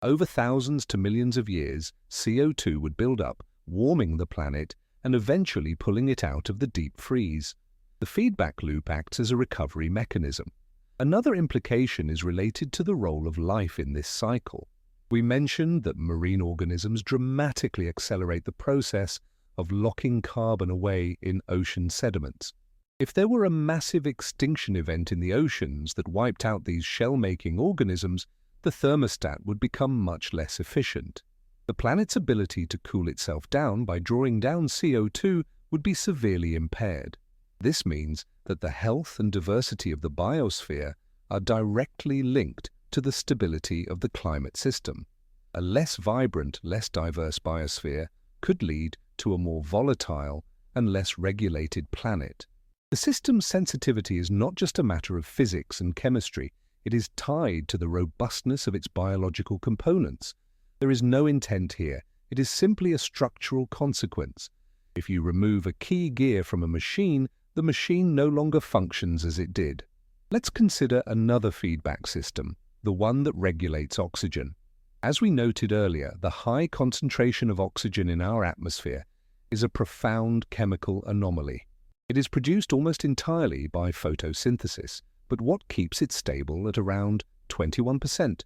Over thousands to millions of years, CO2 would build up, warming the planet and eventually pulling it out of the deep freeze. The feedback loop acts as a recovery mechanism. Another implication is related to the role of life in this cycle. We mentioned that marine organisms dramatically accelerate the process of locking carbon away in ocean sediments. If there were a massive extinction event in the oceans that wiped out these shell-making organisms, the thermostat would become much less efficient. The planet's ability to cool itself down by drawing down CO2 would be severely impaired. This means that the health and diversity of the biosphere are directly linked to the stability of the climate system. A less vibrant, less diverse biosphere could lead to a more volatile and less regulated planet. The system's sensitivity is not just a matter of physics and chemistry, it is tied to the robustness of its biological components. There is no intent here, it is simply a structural consequence. If you remove a key gear from a machine, the machine no longer functions as it did. Let's consider another feedback system, the one that regulates oxygen. As we noted earlier, the high concentration of oxygen in our atmosphere is a profound chemical anomaly. It is produced almost entirely by photosynthesis, but what keeps it stable at around 21%?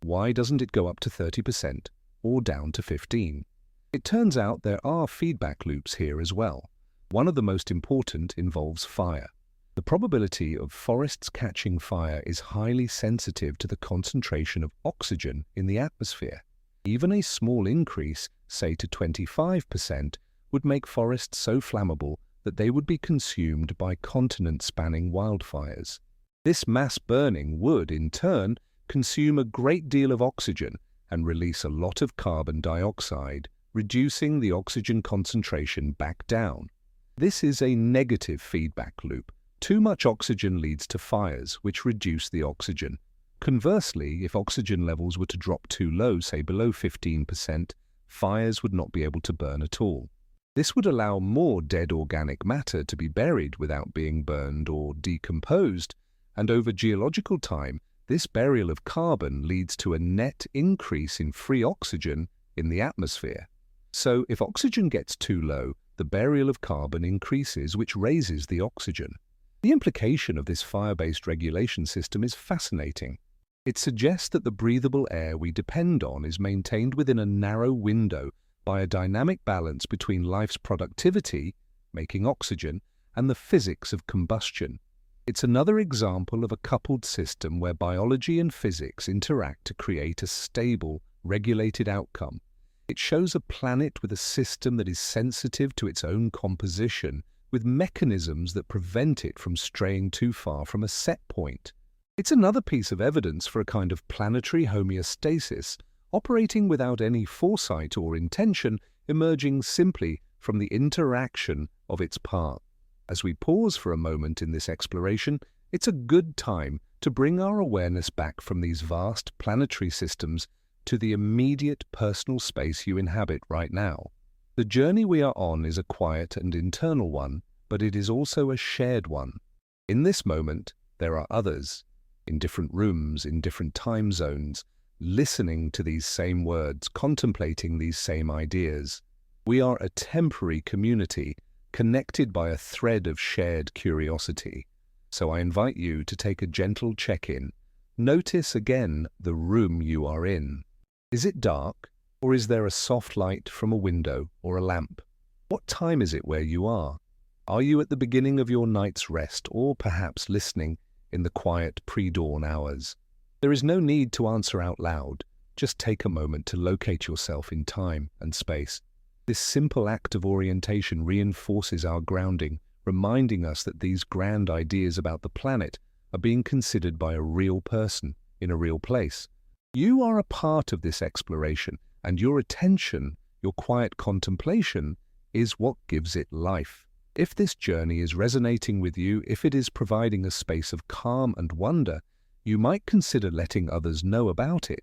Why doesn't it go up to 30% or down to 15%? It turns out there are feedback loops here as well. One of the most important involves fire. The probability of forests catching fire is highly sensitive to the concentration of oxygen in the atmosphere. Even a small increase, say to 25%, would make forests so flammable that they would be consumed by continent-spanning wildfires. This mass burning would, in turn, consume a great deal of oxygen and release a lot of carbon dioxide, reducing the oxygen concentration back down. This is a negative feedback loop. Too much oxygen leads to fires, which reduce the oxygen. Conversely, if oxygen levels were to drop too low, say below 15%, fires would not be able to burn at all. This would allow more dead organic matter to be buried without being burned or decomposed, and over geological time, this burial of carbon leads to a net increase in free oxygen in the atmosphere. So, if oxygen gets too low, the burial of carbon increases, which raises the oxygen. The implication of this fire-based regulation system is fascinating. It suggests that the breathable air we depend on is maintained within a narrow window by a dynamic balance between life's productivity, making oxygen, and the physics of combustion. It's another example of a coupled system where biology and physics interact to create a stable, regulated outcome. It shows a planet with a system that is sensitive to its own composition, with mechanisms that prevent it from straying too far from a set point. It's another piece of evidence for a kind of planetary homeostasis, operating without any foresight or intention, emerging simply from the interaction of its parts. As we pause for a moment in this exploration, it's a good time to bring our awareness back from these vast planetary systems to the immediate personal space you inhabit right now. The journey we are on is a quiet and internal one, but it is also a shared one. In this moment, there are others, in different rooms, in different time zones, listening to these same words, contemplating these same ideas. We are a temporary community, connected by a thread of shared curiosity. So I invite you to take a gentle check-in. Notice again the room you are in. Is it dark, or is there a soft light from a window or a lamp? What time is it where you are? Are you at the beginning of your night's rest, or perhaps listening in the quiet pre-dawn hours? There is no need to answer out loud. Just take a moment to locate yourself in time and space. This simple act of orientation reinforces our grounding, reminding us that these grand ideas about the planet are being considered by a real person in a real place. You are a part of this exploration, and your attention, your quiet contemplation, is what gives it life. If this journey is resonating with you, if it is providing a space of calm and wonder, you might consider letting others know about it.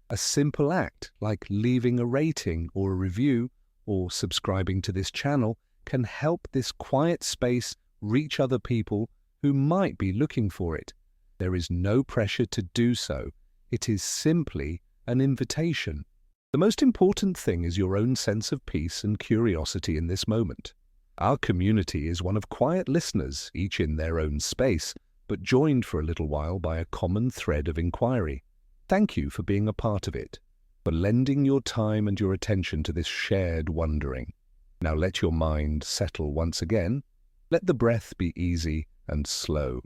A simple act like leaving a rating or a review or subscribing to this channel can help this quiet space reach other people who might be looking for it. There is no pressure to do so. It is simply an invitation. The most important thing is your own sense of peace and curiosity in this moment. Our community is one of quiet listeners, each in their own space, but joined for a little while by a common thread of inquiry. Thank you for being a part of it, for lending your time and your attention to this shared wondering. Now let your mind settle once again. Let the breath be easy and slow,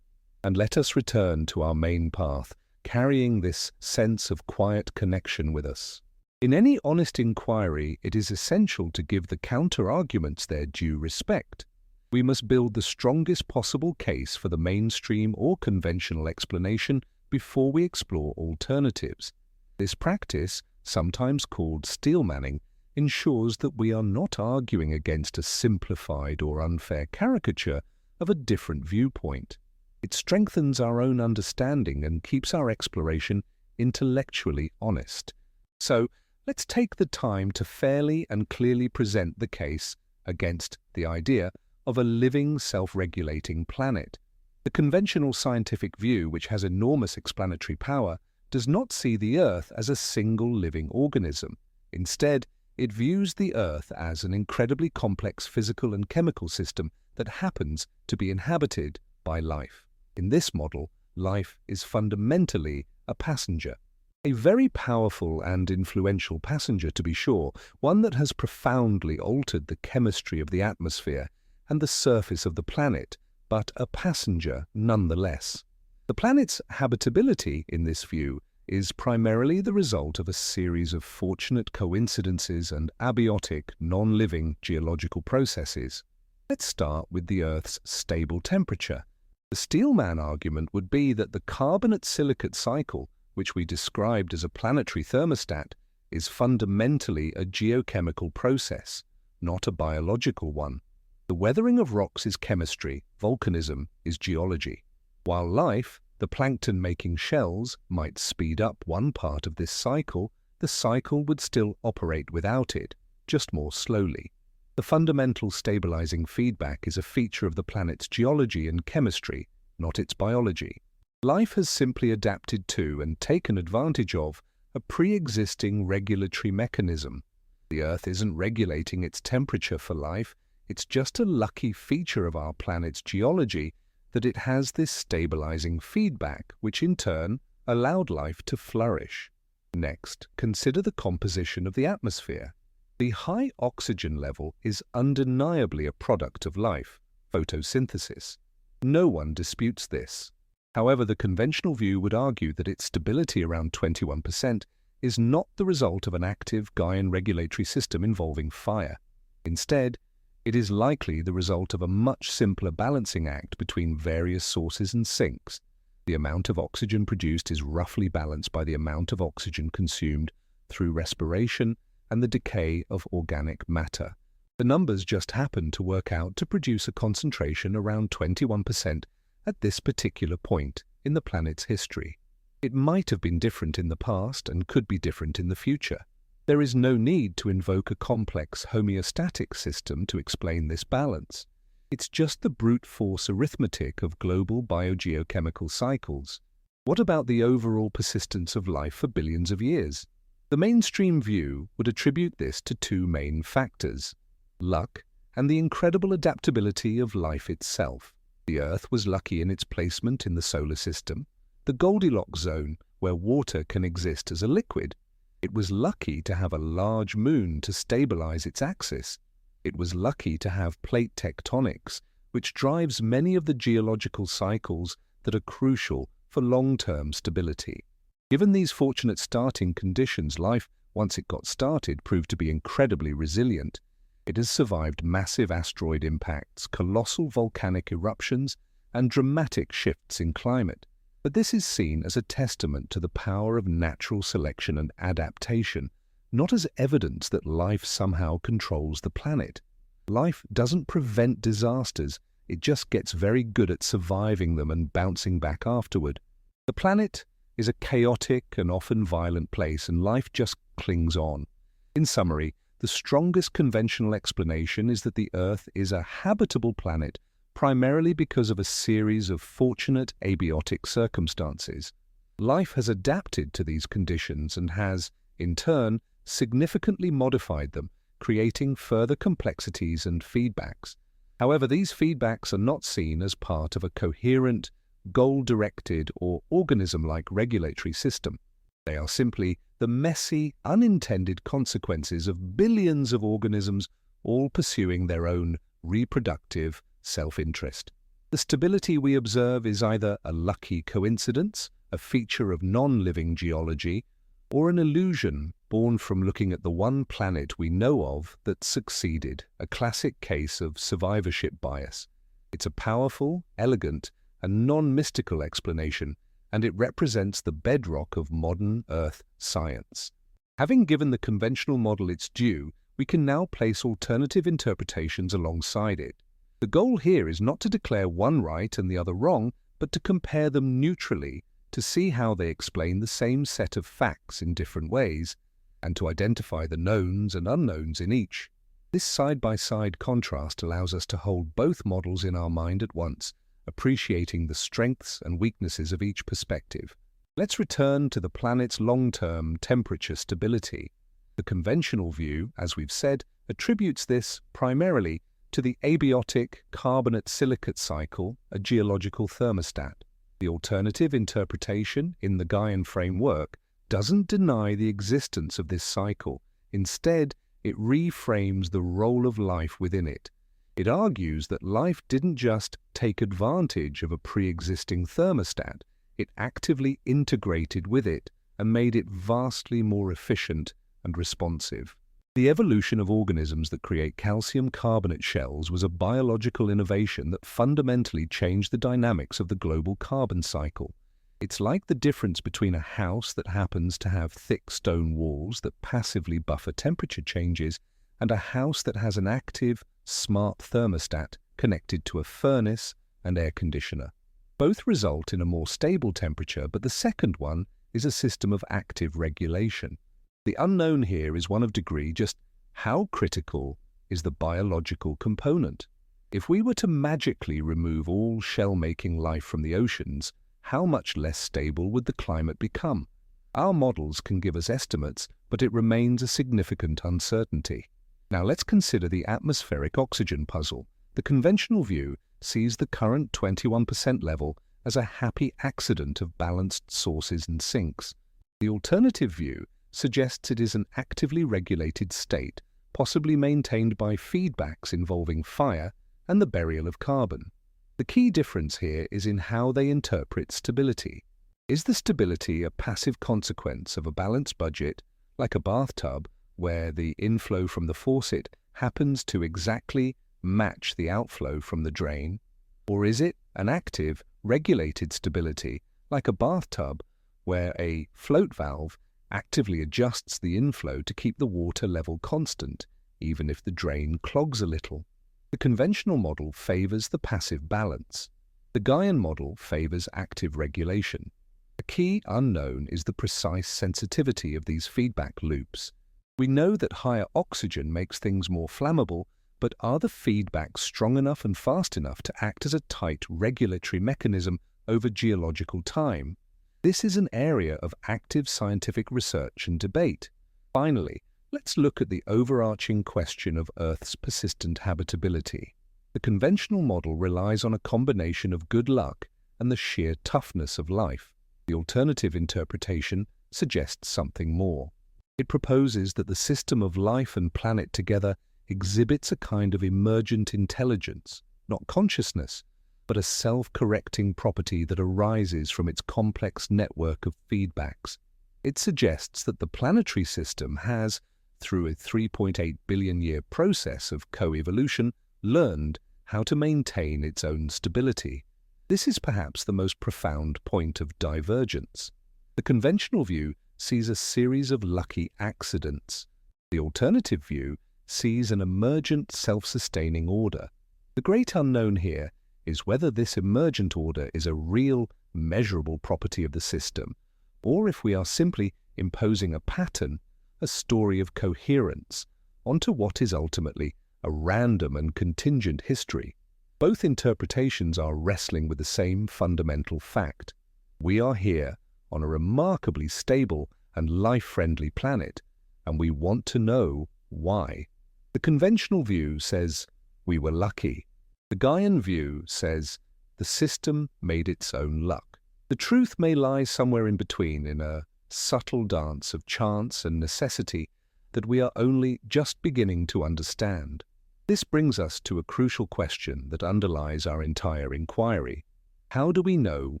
and let us return to our main path, carrying this sense of quiet connection with us. In any honest inquiry, it is essential to give the counter-arguments their due respect. We must build the strongest possible case for the mainstream or conventional explanation before we explore alternatives. This practice, sometimes called steelmanning, ensures that we are not arguing against a simplified or unfair caricature of a different viewpoint. It strengthens our own understanding and keeps our exploration intellectually honest. So, let's take the time to fairly and clearly present the case against the idea of a living, self-regulating planet. The conventional scientific view, which has enormous explanatory power, does not see the Earth as a single living organism. Instead, it views the Earth as an incredibly complex physical and chemical system that happens to be inhabited by life. In this model, life is fundamentally a passenger. A very powerful and influential passenger, to be sure, one that has profoundly altered the chemistry of the atmosphere and the surface of the planet, but a passenger nonetheless. The planet's habitability, in this view, is primarily the result of a series of fortunate coincidences and abiotic, non-living geological processes. Let's start with the Earth's stable temperature. The Steelman argument would be that the carbonate-silicate cycle, which we described as a planetary thermostat, is fundamentally a geochemical process, not a biological one. The weathering of rocks is chemistry, volcanism is geology. While life, the plankton-making shells, might speed up one part of this cycle, the cycle would still operate without it, just more slowly. The fundamental stabilizing feedback is a feature of the planet's geology and chemistry, not its biology. Life has simply adapted to and taken advantage of a pre-existing regulatory mechanism. The Earth isn't regulating its temperature for life, it's just a lucky feature of our planet's geology that it has this stabilizing feedback, which in turn allowed life to flourish. Next, consider the composition of the atmosphere. The high oxygen level is undeniably a product of life, photosynthesis. No one disputes this. However, the conventional view would argue that its stability around 21% is not the result of an active Gaian regulatory system involving fire. Instead, it is likely the result of a much simpler balancing act between various sources and sinks. The amount of oxygen produced is roughly balanced by the amount of oxygen consumed through respiration and the decay of organic matter. The numbers just happen to work out to produce a concentration around 21% at this particular point in the planet's history. It might have been different in the past and could be different in the future. There is no need to invoke a complex homeostatic system to explain this balance. It's just the brute force arithmetic of global biogeochemical cycles. What about the overall persistence of life for billions of years? The mainstream view would attribute this to two main factors: luck and the incredible adaptability of life itself. The Earth was lucky in its placement in the solar system, the Goldilocks zone where water can exist as a liquid. It was lucky to have a large moon to stabilize its axis. It was lucky to have plate tectonics, which drives many of the geological cycles that are crucial for long-term stability. Given these fortunate starting conditions, life, once it got started, proved to be incredibly resilient. It has survived massive asteroid impacts, colossal volcanic eruptions, and dramatic shifts in climate. But this is seen as a testament to the power of natural selection and adaptation, not as evidence that life somehow controls the planet. Life doesn't prevent disasters, it just gets very good at surviving them and bouncing back afterward. The planet is a chaotic and often violent place, and life just clings on. In summary, the strongest conventional explanation is that the Earth is a habitable planet primarily because of a series of fortunate abiotic circumstances. Life has adapted to these conditions and has, in turn, significantly modified them, creating further complexities and feedbacks. However, these feedbacks are not seen as part of a coherent, goal-directed or organism-like regulatory system. They are simply the messy, unintended consequences of billions of organisms all pursuing their own reproductive self-interest. The stability we observe is either a lucky coincidence, a feature of non-living geology, or an illusion born from looking at the one planet we know of that succeeded, a classic case of survivorship bias. It's a powerful, elegant, and non-mystical explanation, and it represents the bedrock of modern Earth science. Having given the conventional model its due, we can now place alternative interpretations alongside it. The goal here is not to declare one right and the other wrong, but to compare them neutrally, to see how they explain the same set of facts in different ways, and to identify the knowns and unknowns in each. This side-by-side contrast allows us to hold both models in our mind at once, appreciating the strengths and weaknesses of each perspective. Let's return to the planet's long-term temperature stability. The conventional view, as we've said, attributes this primarily to the abiotic carbonate-silicate cycle, a geological thermostat. The alternative interpretation in the Gaian framework doesn't deny the existence of this cycle. Instead, it reframes the role of life within it. It argues that life didn't just take advantage of a pre-existing thermostat, it actively integrated with it and made it vastly more efficient and responsive. The evolution of organisms that create calcium carbonate shells was a biological innovation that fundamentally changed the dynamics of the global carbon cycle. It's like the difference between a house that happens to have thick stone walls that passively buffer temperature changes and a house that has an active, smart thermostat connected to a furnace and air conditioner. Both result in a more stable temperature, but the second one is a system of active regulation. The unknown here is one of degree. Just how critical is the biological component? If we were to magically remove all shell-making life from the oceans, how much less stable would the climate become? Our models can give us estimates, but it remains a significant uncertainty. Now let's consider the atmospheric oxygen puzzle. The conventional view sees the current 21% level as a happy accident of balanced sources and sinks. The alternative view suggests it is an actively regulated state, possibly maintained by feedbacks involving fire and the burial of carbon. The key difference here is in how they interpret stability. Is the stability a passive consequence of a balanced budget, like a bathtub, where the inflow from the faucet happens to exactly match the outflow from the drain? Or is it an active, regulated stability, like a bathtub, where a float valve actively adjusts the inflow to keep the water level constant, even if the drain clogs a little? The conventional model favors the passive balance. The Gaian model favors active regulation. A key unknown is the precise sensitivity of these feedback loops. We know that higher oxygen makes things more flammable, but are the feedbacks strong enough and fast enough to act as a tight regulatory mechanism over geological time? This is an area of active scientific research and debate. Finally, let's look at the overarching question of Earth's persistent habitability. The conventional model relies on a combination of good luck and the sheer toughness of life. The alternative interpretation suggests something more. It proposes that the system of life and planet together exhibits a kind of emergent intelligence, not consciousness, but a self-correcting property that arises from its complex network of feedbacks. It suggests that the planetary system has, through a 3.8 billion-year process of coevolution, learned how to maintain its own stability. This is perhaps the most profound point of divergence. The conventional view sees a series of lucky accidents. The alternative view sees an emergent self-sustaining order. The great unknown here is whether this emergent order is a real, measurable property of the system, or if we are simply imposing a pattern, a story of coherence, onto what is ultimately a random and contingent history. Both interpretations are wrestling with the same fundamental fact. We are here on a remarkably stable and life-friendly planet, and we want to know why. The conventional view says we were lucky. The Gaian view says the system made its own luck. The truth may lie somewhere in between, in a subtle dance of chance and necessity that we are only just beginning to understand. This brings us to a crucial question that underlies our entire inquiry. How do we know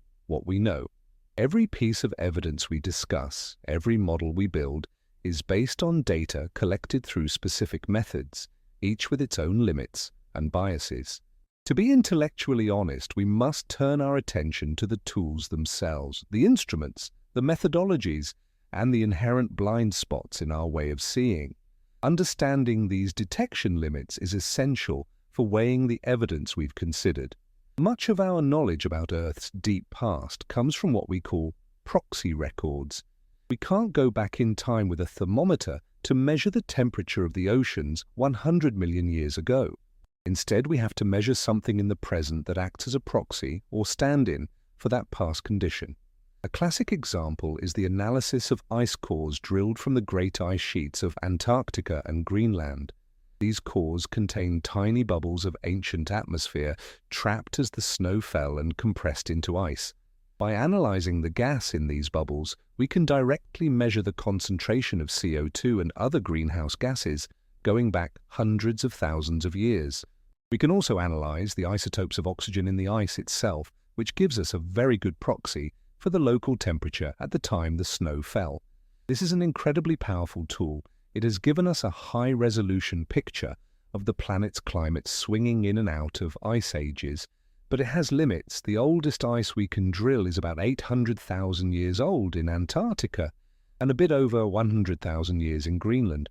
what we know? Every piece of evidence we discuss, every model we build, is based on data collected through specific methods, each with its own limits and biases. To be intellectually honest, we must turn our attention to the tools themselves, the instruments, the methodologies, and the inherent blind spots in our way of seeing. Understanding these detection limits is essential for weighing the evidence we've considered. Much of our knowledge about Earth's deep past comes from what we call proxy records. We can't go back in time with a thermometer to measure the temperature of the oceans 100 million years ago. Instead, we have to measure something in the present that acts as a proxy or stand-in for that past condition. A classic example is the analysis of ice cores drilled from the great ice sheets of Antarctica and Greenland. These cores contain tiny bubbles of ancient atmosphere trapped as the snow fell and compressed into ice. By analyzing the gas in these bubbles, we can directly measure the concentration of CO2 and other greenhouse gases going back hundreds of thousands of years. We can also analyze the isotopes of oxygen in the ice itself, which gives us a very good proxy for the local temperature at the time the snow fell. This is an incredibly powerful tool. It has given us a high-resolution picture of the planet's climate swinging in and out of ice ages, but it has limits. The oldest ice we can drill is about 800,000 years old in Antarctica and a bit over 100,000 years in Greenland.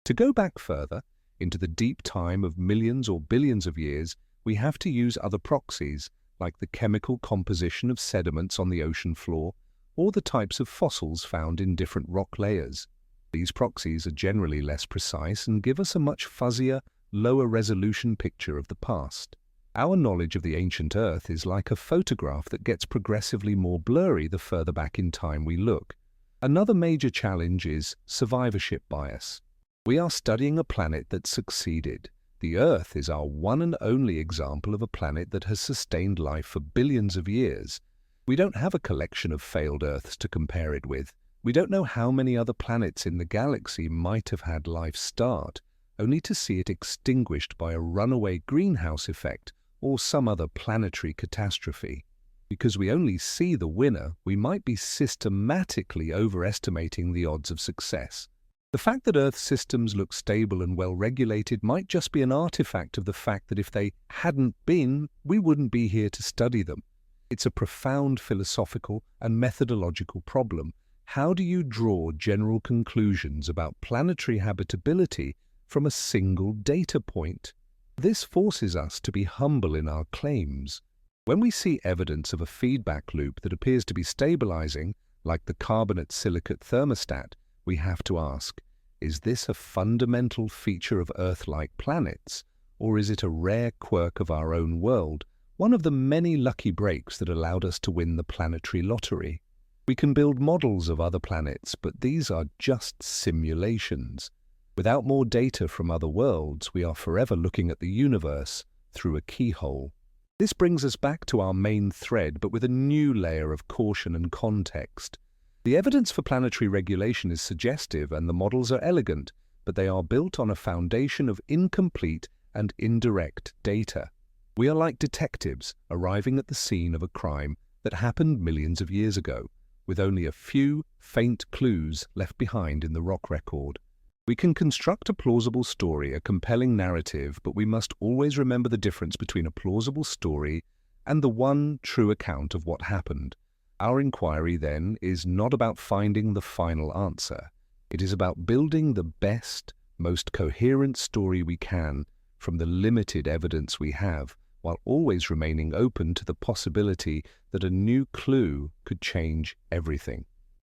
To go back further, into the deep time of millions or billions of years, we have to use other proxies, like the chemical composition of sediments on the ocean floor or the types of fossils found in different rock layers. These proxies are generally less precise and give us a much fuzzier, lower-resolution picture of the past. Our knowledge of the ancient Earth is like a photograph that gets progressively more blurry the further back in time we look. Another major challenge is survivorship bias. We are studying a planet that succeeded. The Earth is our one and only example of a planet that has sustained life for billions of years. We don't have a collection of failed Earths to compare it with. We don't know how many other planets in the galaxy might have had life start, only to see it extinguished by a runaway greenhouse effect or some other planetary catastrophe. Because we only see the winner, we might be systematically overestimating the odds of success. The fact that Earth's systems look stable and well-regulated might just be an artifact of the fact that if they hadn't been, we wouldn't be here to study them. It's a profound philosophical and methodological problem. How do you draw general conclusions about planetary habitability from a single data point? This forces us to be humble in our claims. When we see evidence of a feedback loop that appears to be stabilizing, like the carbonate silicate thermostat, we have to ask, is this a fundamental feature of Earth-like planets, or is it a rare quirk of our own world, one of the many lucky breaks that allowed us to win the planetary lottery? We can build models of other planets, but these are just simulations. Without more data from other worlds, we are forever looking at the universe through a keyhole. This brings us back to our main thread, but with a new layer of caution and context. The evidence for planetary regulation is suggestive and the models are elegant, but they are built on a foundation of incomplete and indirect data. We are like detectives arriving at the scene of a crime that happened millions of years ago, with only a few faint clues left behind in the rock record. We can construct a plausible story, a compelling narrative, but we must always remember the difference between a plausible story and the one true account of what happened. Our inquiry, then, is not about finding the final answer. It is about building the best, most coherent story we can from the limited evidence we have, while always remaining open to the possibility that a new clue could change everything.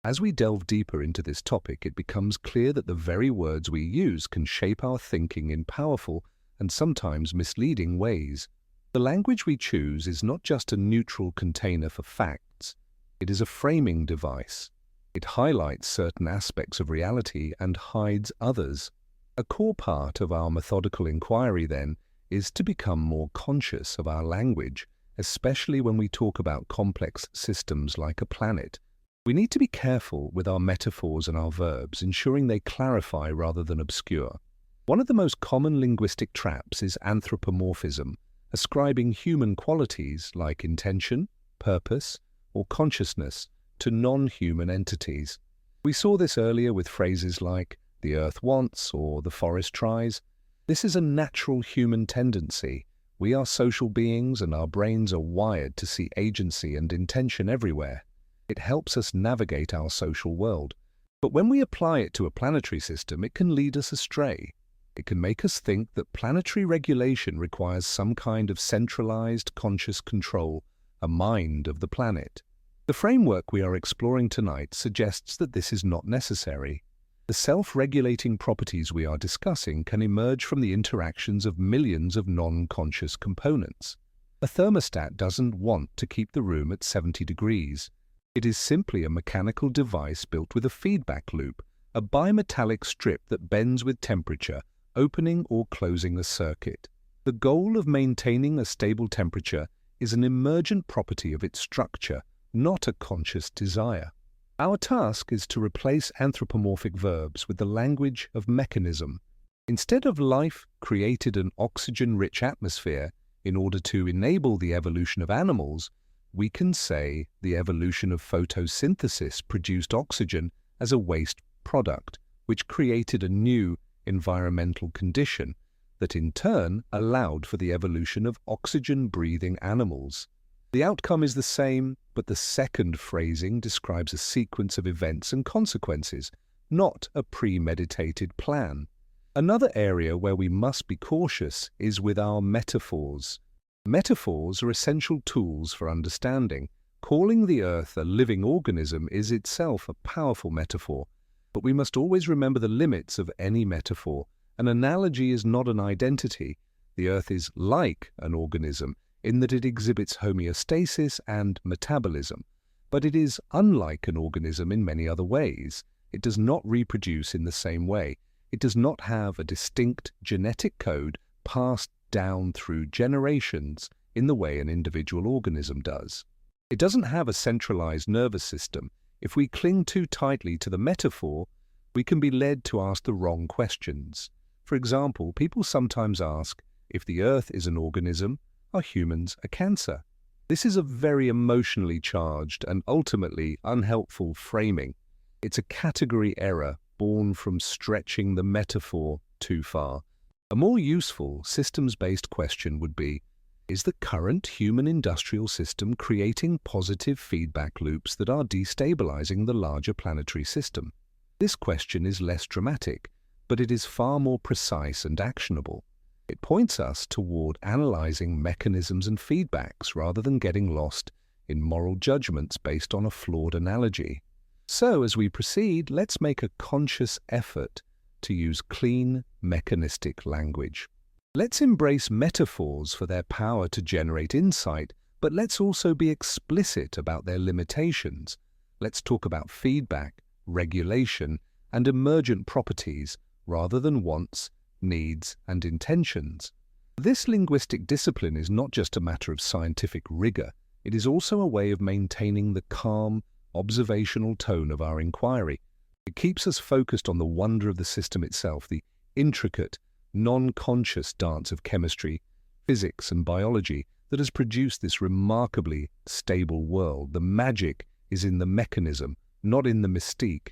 As we delve deeper into this topic, it becomes clear that the very words we use can shape our thinking in powerful and sometimes misleading ways. The language we choose is not just a neutral container for facts. It is a framing device. It highlights certain aspects of reality and hides others. A core part of our methodical inquiry, then, is to become more conscious of our language, especially when we talk about complex systems like a planet. We need to be careful with our metaphors and our verbs, ensuring they clarify rather than obscure. One of the most common linguistic traps is anthropomorphism, ascribing human qualities like intention, purpose, or consciousness to non-human entities. We saw this earlier with phrases like, "the earth wants," or "the forest tries." This is a natural human tendency. We are social beings and our brains are wired to see agency and intention everywhere. It helps us navigate our social world. But when we apply it to a planetary system, it can lead us astray. It can make us think that planetary regulation requires some kind of centralized conscious control, a mind of the planet. The framework we are exploring tonight suggests that this is not necessary. The self-regulating properties we are discussing can emerge from the interactions of millions of non-conscious components. A thermostat doesn't want to keep the room at 70 degrees. It is simply a mechanical device built with a feedback loop, a bimetallic strip that bends with temperature, opening or closing a circuit. The goal of maintaining a stable temperature is an emergent property of its structure, not a conscious desire. Our task is to replace anthropomorphic verbs with the language of mechanism. Instead of life created an oxygen-rich atmosphere in order to enable the evolution of animals, we can say the evolution of photosynthesis produced oxygen as a waste product, which created a new environmental condition that in turn allowed for the evolution of oxygen-breathing animals. The outcome is the same, but the second phrasing describes a sequence of events and consequences, not a premeditated plan. Another area where we must be cautious is with our metaphors. Metaphors are essential tools for understanding. Calling the Earth a living organism is itself a powerful metaphor, but we must always remember the limits of any metaphor. An analogy is not an identity. The Earth is like an organism in that it exhibits homeostasis and metabolism, but it is unlike an organism in many other ways. It does not reproduce in the same way. It does not have a distinct genetic code passed down through generations in the way an individual organism does. It doesn't have a centralized nervous system. If we cling too tightly to the metaphor, we can be led to ask the wrong questions. For example, people sometimes ask, if the Earth is an organism, are humans a cancer? This is a very emotionally charged and ultimately unhelpful framing. It's a category error born from stretching the metaphor too far. A more useful, systems-based question would be, is the current human industrial system creating positive feedback loops that are destabilizing the larger planetary system? This question is less dramatic, but it is far more precise and actionable. It points us toward analyzing mechanisms and feedbacks rather than getting lost in moral judgments based on a flawed analogy. So, as we proceed, let's make a conscious effort to use clean, mechanistic language. Let's embrace metaphors for their power to generate insight, but let's also be explicit about their limitations. Let's talk about feedback, regulation, and emergent properties rather than wants, needs, and intentions. This linguistic discipline is not just a matter of scientific rigor, it is also a way of maintaining the calm, observational tone of our inquiry. It keeps us focused on the wonder of the system itself, the intricate, non-conscious dance of chemistry, physics, and biology that has produced this remarkably stable world. The magic is in the mechanism, not in the mystique.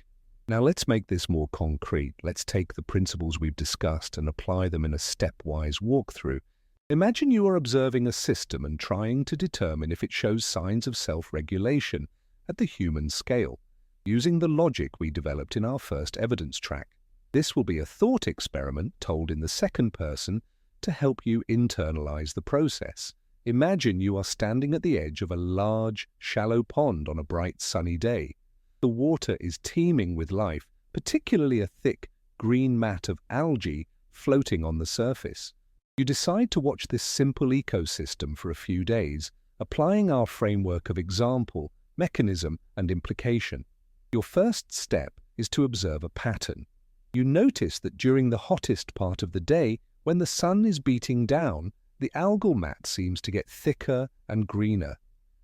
Now let's make this more concrete. Let's take the principles we've discussed and apply them in a stepwise walkthrough. Imagine you are observing a system and trying to determine if it shows signs of self-regulation at the human scale, using the logic we developed in our first evidence track. This will be a thought experiment told in the second person to help you internalize the process. Imagine you are standing at the edge of a large, shallow pond on a bright, sunny day. The water is teeming with life, particularly a thick, green mat of algae floating on the surface. You decide to watch this simple ecosystem for a few days, applying our framework of example, mechanism, and implication. Your first step is to observe a pattern. You notice that during the hottest part of the day, when the sun is beating down, the algal mat seems to get thicker and greener.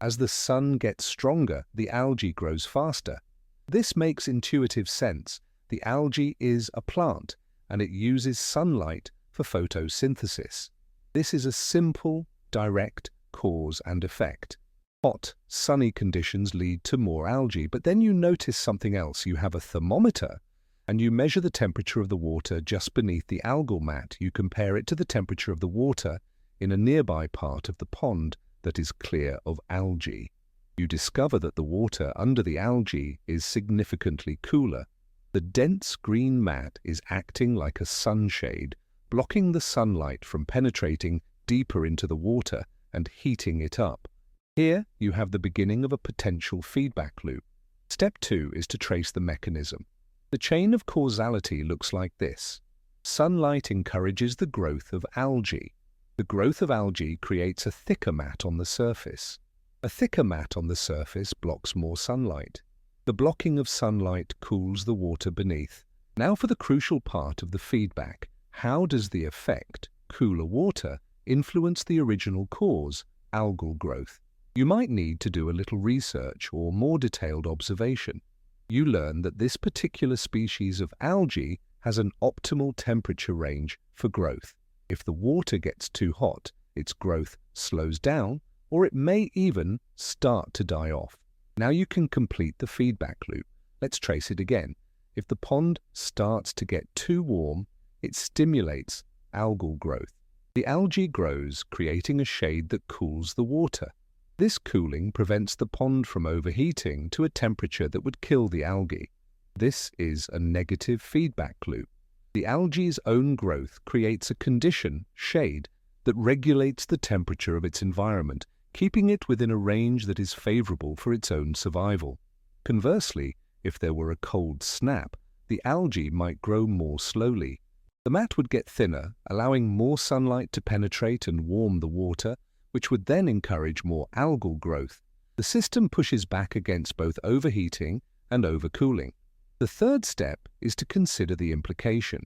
As the sun gets stronger, the algae grows faster. This makes intuitive sense. The algae is a plant, and it uses sunlight for photosynthesis. This is a simple, direct cause and effect. Hot, sunny conditions lead to more algae, but then you notice something else. You have a thermometer, and you measure the temperature of the water just beneath the algal mat. You compare it to the temperature of the water in a nearby part of the pond that is clear of algae. You discover that the water under the algae is significantly cooler. The dense green mat is acting like a sunshade, blocking the sunlight from penetrating deeper into the water and heating it up. Here you have the beginning of a potential feedback loop. Step 2 is to trace the mechanism. The chain of causality looks like this. Sunlight encourages the growth of algae. The growth of algae creates a thicker mat on the surface. A thicker mat on the surface blocks more sunlight. The blocking of sunlight cools the water beneath. Now for the crucial part of the feedback. How does the effect, cooler water, influence the original cause, algal growth? You might need to do a little research or more detailed observation. You learn that this particular species of algae has an optimal temperature range for growth. If the water gets too hot, its growth slows down, or it may even start to die off. Now you can complete the feedback loop. Let's trace it again. If the pond starts to get too warm, it stimulates algal growth. The algae grows, creating a shade that cools the water. This cooling prevents the pond from overheating to a temperature that would kill the algae. This is a negative feedback loop. The algae's own growth creates a condition, shade, that regulates the temperature of its environment, keeping it within a range that is favorable for its own survival. Conversely, if there were a cold snap, the algae might grow more slowly. The mat would get thinner, allowing more sunlight to penetrate and warm the water, which would then encourage more algal growth. The system pushes back against both overheating and overcooling. The third step is to consider the implication.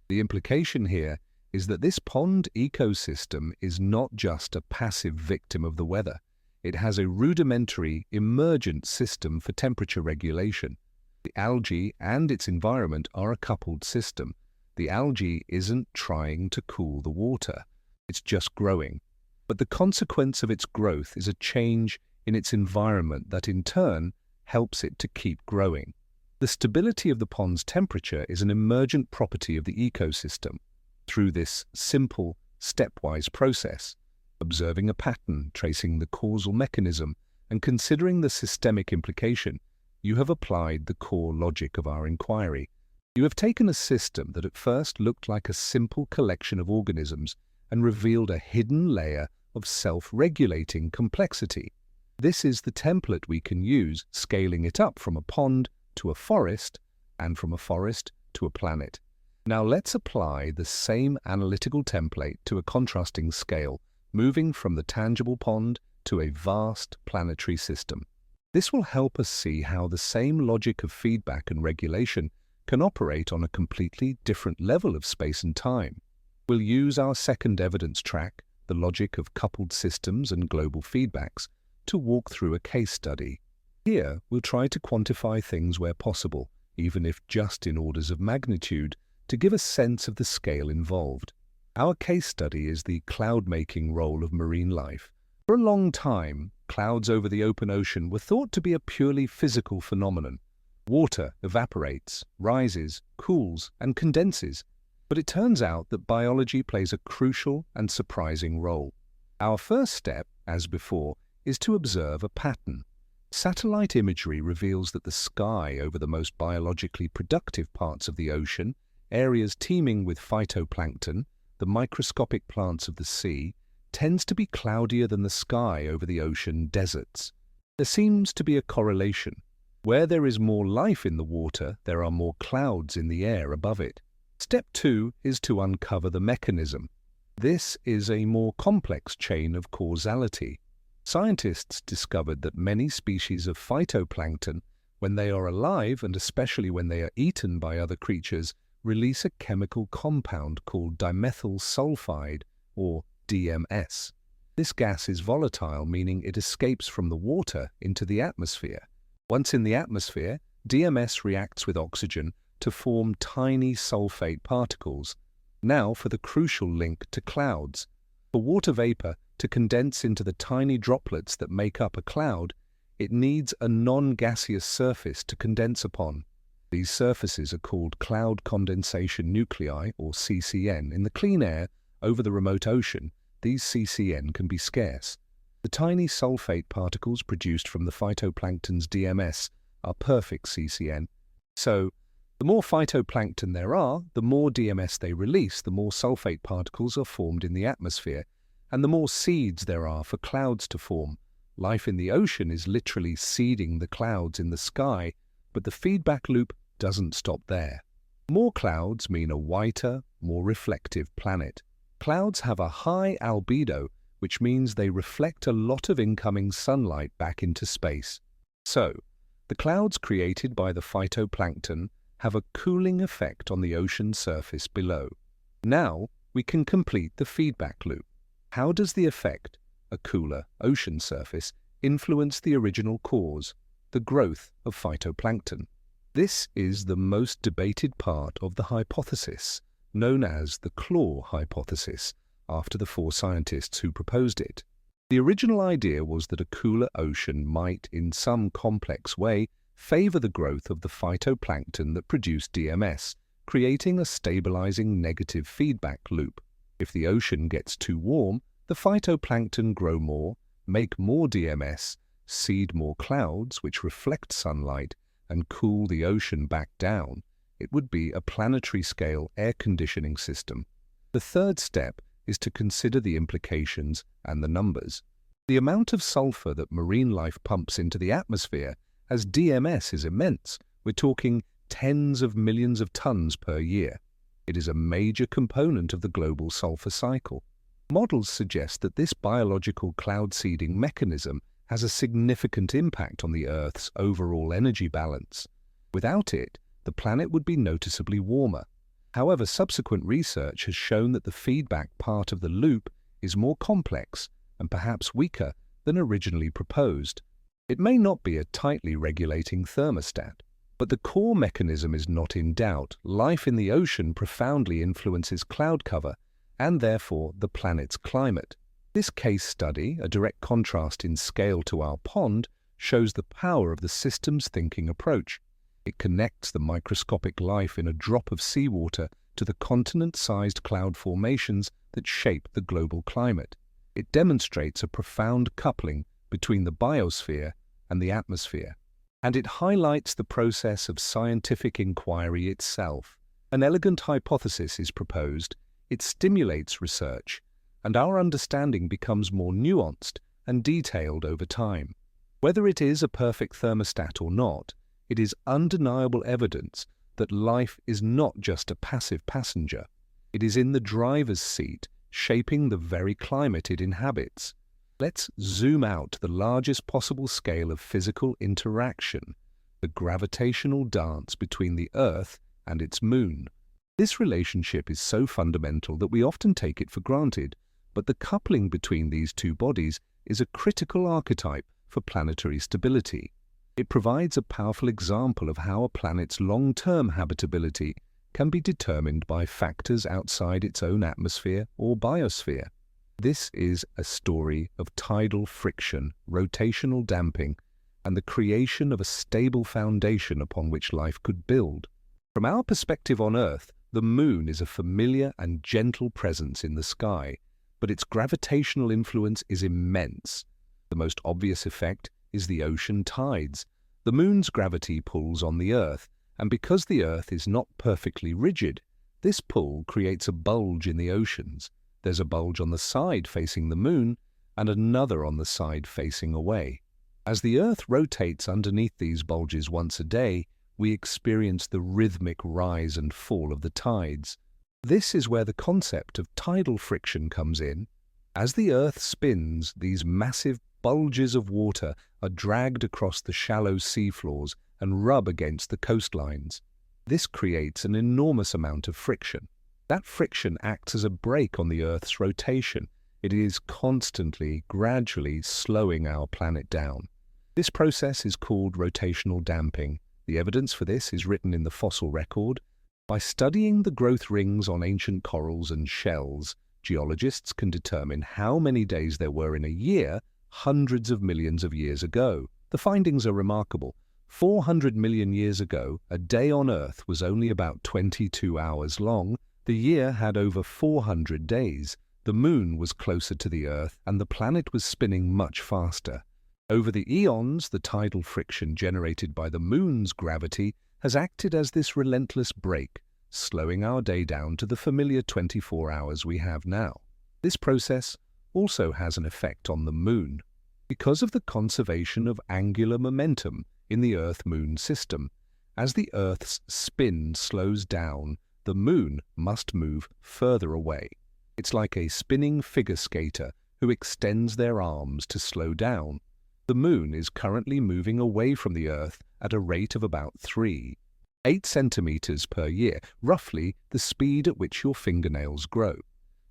The implication here is that this pond ecosystem is not just a passive victim of the weather. It has a rudimentary, emergent system for temperature regulation. The algae and its environment are a coupled system. The algae isn't trying to cool the water, it's just growing. But the consequence of its growth is a change in its environment that in turn helps it to keep growing. The stability of the pond's temperature is an emergent property of the ecosystem. Through this simple, stepwise process, observing a pattern, tracing the causal mechanism, and considering the systemic implication, you have applied the core logic of our inquiry. You have taken a system that at first looked like a simple collection of organisms and revealed a hidden layer of self-regulating complexity. This is the template we can use, scaling it up from a pond to a forest, and from a forest to a planet. Now let's apply the same analytical template to a contrasting scale, moving from the tangible pond to a vast planetary system. This will help us see how the same logic of feedback and regulation can operate on a completely different level of space and time. We'll use our second evidence track, the logic of coupled systems and global feedbacks, to walk through a case study. Here, we'll try to quantify things where possible, even if just in orders of magnitude, to give a sense of the scale involved. Our case study is the cloud-making role of marine life. For a long time, clouds over the open ocean were thought to be a purely physical phenomenon. Water evaporates, rises, cools, and condenses. But it turns out that biology plays a crucial and surprising role. Our first step, as before, is to observe a pattern. Satellite imagery reveals that the sky over the most biologically productive parts of the ocean, areas teeming with phytoplankton, the microscopic plants of the sea, tends to be cloudier than the sky over the ocean deserts. There seems to be a correlation. Where there is more life in the water, there are more clouds in the air above it. Step 2 is to uncover the mechanism. This is a more complex chain of causality. Scientists discovered that many species of phytoplankton, when they are alive and especially when they are eaten by other creatures, release a chemical compound called dimethyl sulfide, or DMS. This gas is volatile, meaning it escapes from the water into the atmosphere. Once in the atmosphere, DMS reacts with oxygen to form tiny sulfate particles. Now for the crucial link to clouds. For water vapor to condense into the tiny droplets that make up a cloud, it needs a non-gaseous surface to condense upon. These surfaces are called cloud condensation nuclei, or CCN. In the clean air over the remote ocean, these CCN can be scarce. The tiny sulfate particles produced from the phytoplankton's DMS are perfect CCN. So, the more phytoplankton there are, the more DMS they release, the more sulfate particles are formed in the atmosphere, and the more seeds there are for clouds to form. Life in the ocean is literally seeding the clouds in the sky, but the feedback loop doesn't stop there. More clouds mean a whiter, more reflective planet. Clouds have a high albedo, which means they reflect a lot of incoming sunlight back into space. So, the clouds created by the phytoplankton have a cooling effect on the ocean surface below. Now, we can complete the feedback loop. How does the effect, a cooler ocean surface, influence the original cause, the growth of phytoplankton? This is the most debated part of the hypothesis, known as the claw hypothesis, after the 4 scientists who proposed it. The original idea was that a cooler ocean might, in some complex way, favor the growth of the phytoplankton that produced DMS, creating a stabilizing negative feedback loop. If the ocean gets too warm, the phytoplankton grow more, make more DMS, seed more clouds which reflect sunlight, and cool the ocean back down. It would be a planetary-scale air conditioning system. The third step is to consider the implications and the numbers. The amount of sulfur that marine life pumps into the atmosphere as DMS is immense. We're talking tens of millions of tons per year. It is a major component of the global sulfur cycle. Models suggest that this biological cloud seeding mechanism has a significant impact on the Earth's overall energy balance. Without it, the planet would be noticeably warmer. However, subsequent research has shown that the feedback part of the loop is more complex and perhaps weaker than originally proposed. It may not be a tightly regulating thermostat, but the core mechanism is not in doubt. Life in the ocean profoundly influences cloud cover and therefore the planet's climate. This case study, a direct contrast in scale to our pond, shows the power of the systems thinking approach. It connects the microscopic life in a drop of seawater to the continent-sized cloud formations that shape the global climate. It demonstrates a profound coupling between the biosphere and the atmosphere. And it highlights the process of scientific inquiry itself. An elegant hypothesis is proposed, it stimulates research, and our understanding becomes more nuanced and detailed over time. Whether it is a perfect thermostat or not, it is undeniable evidence that life is not just a passive passenger. It is in the driver's seat, shaping the very climate it inhabits. Let's zoom out to the largest possible scale of physical interaction, the gravitational dance between the Earth and its moon. This relationship is so fundamental that we often take it for granted, but the coupling between these two bodies is a critical archetype for planetary stability. It provides a powerful example of how a planet's long-term habitability can be determined by factors outside its own atmosphere or biosphere. This is a story of tidal friction, rotational damping, and the creation of a stable foundation upon which life could build. From our perspective on Earth, the moon is a familiar and gentle presence in the sky, but its gravitational influence is immense. The most obvious effect is the ocean tides. The moon's gravity pulls on the Earth, and because the Earth is not perfectly rigid, this pull creates a bulge in the oceans. There's a bulge on the side facing the moon, and another on the side facing away. As the Earth rotates underneath these bulges once a day, we experience the rhythmic rise and fall of the tides. This is where the concept of tidal friction comes in. As the Earth spins, these massive bulges of water are dragged across the shallow seafloors and rub against the coastlines. This creates an enormous amount of friction. That friction acts as a brake on the Earth's rotation. It is constantly, gradually slowing our planet down. This process is called rotational damping. The evidence for this is written in the fossil record. By studying the growth rings on ancient corals and shells, geologists can determine how many days there were in a year hundreds of millions of years ago. The findings are remarkable. 400 million years ago, a day on Earth was only about 22 hours long. The year had over 400 days. The moon was closer to the Earth, and the planet was spinning much faster. Over the eons, the tidal friction generated by the moon's gravity has acted as this relentless brake, slowing our day down to the familiar 24 hours we have now. This process also has an effect on the moon. Because of the conservation of angular momentum in the Earth-Moon system, as the Earth's spin slows down, the moon must move further away. It's like a spinning figure skater who extends their arms to slow down. The moon is currently moving away from the Earth at a rate of about 3.8 centimeters per year, roughly the speed at which your fingernails grow.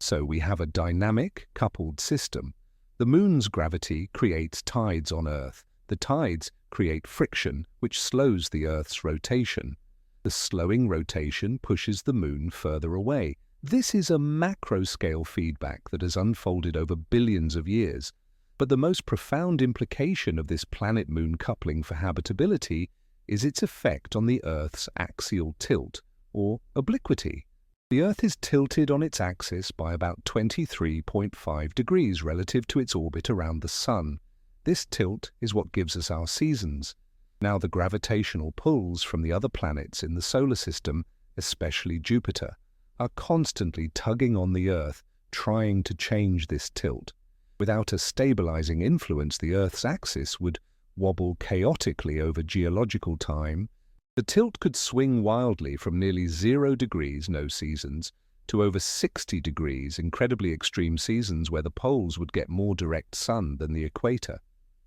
So we have a dynamic, coupled system. The moon's gravity creates tides on Earth. The tides create friction, which slows the Earth's rotation. The slowing rotation pushes the moon further away. This is a macro-scale feedback that has unfolded over billions of years. But the most profound implication of this planet-moon coupling for habitability is its effect on the Earth's axial tilt, or obliquity. The Earth is tilted on its axis by about 23.5 degrees relative to its orbit around the Sun. This tilt is what gives us our seasons. Now, the gravitational pulls from the other planets in the solar system, especially Jupiter, are constantly tugging on the Earth, trying to change this tilt. Without a stabilizing influence, the Earth's axis would wobble chaotically over geological time. The tilt could swing wildly from nearly 0 degrees, no seasons, to over 60 degrees, incredibly extreme seasons where the poles would get more direct sun than the equator.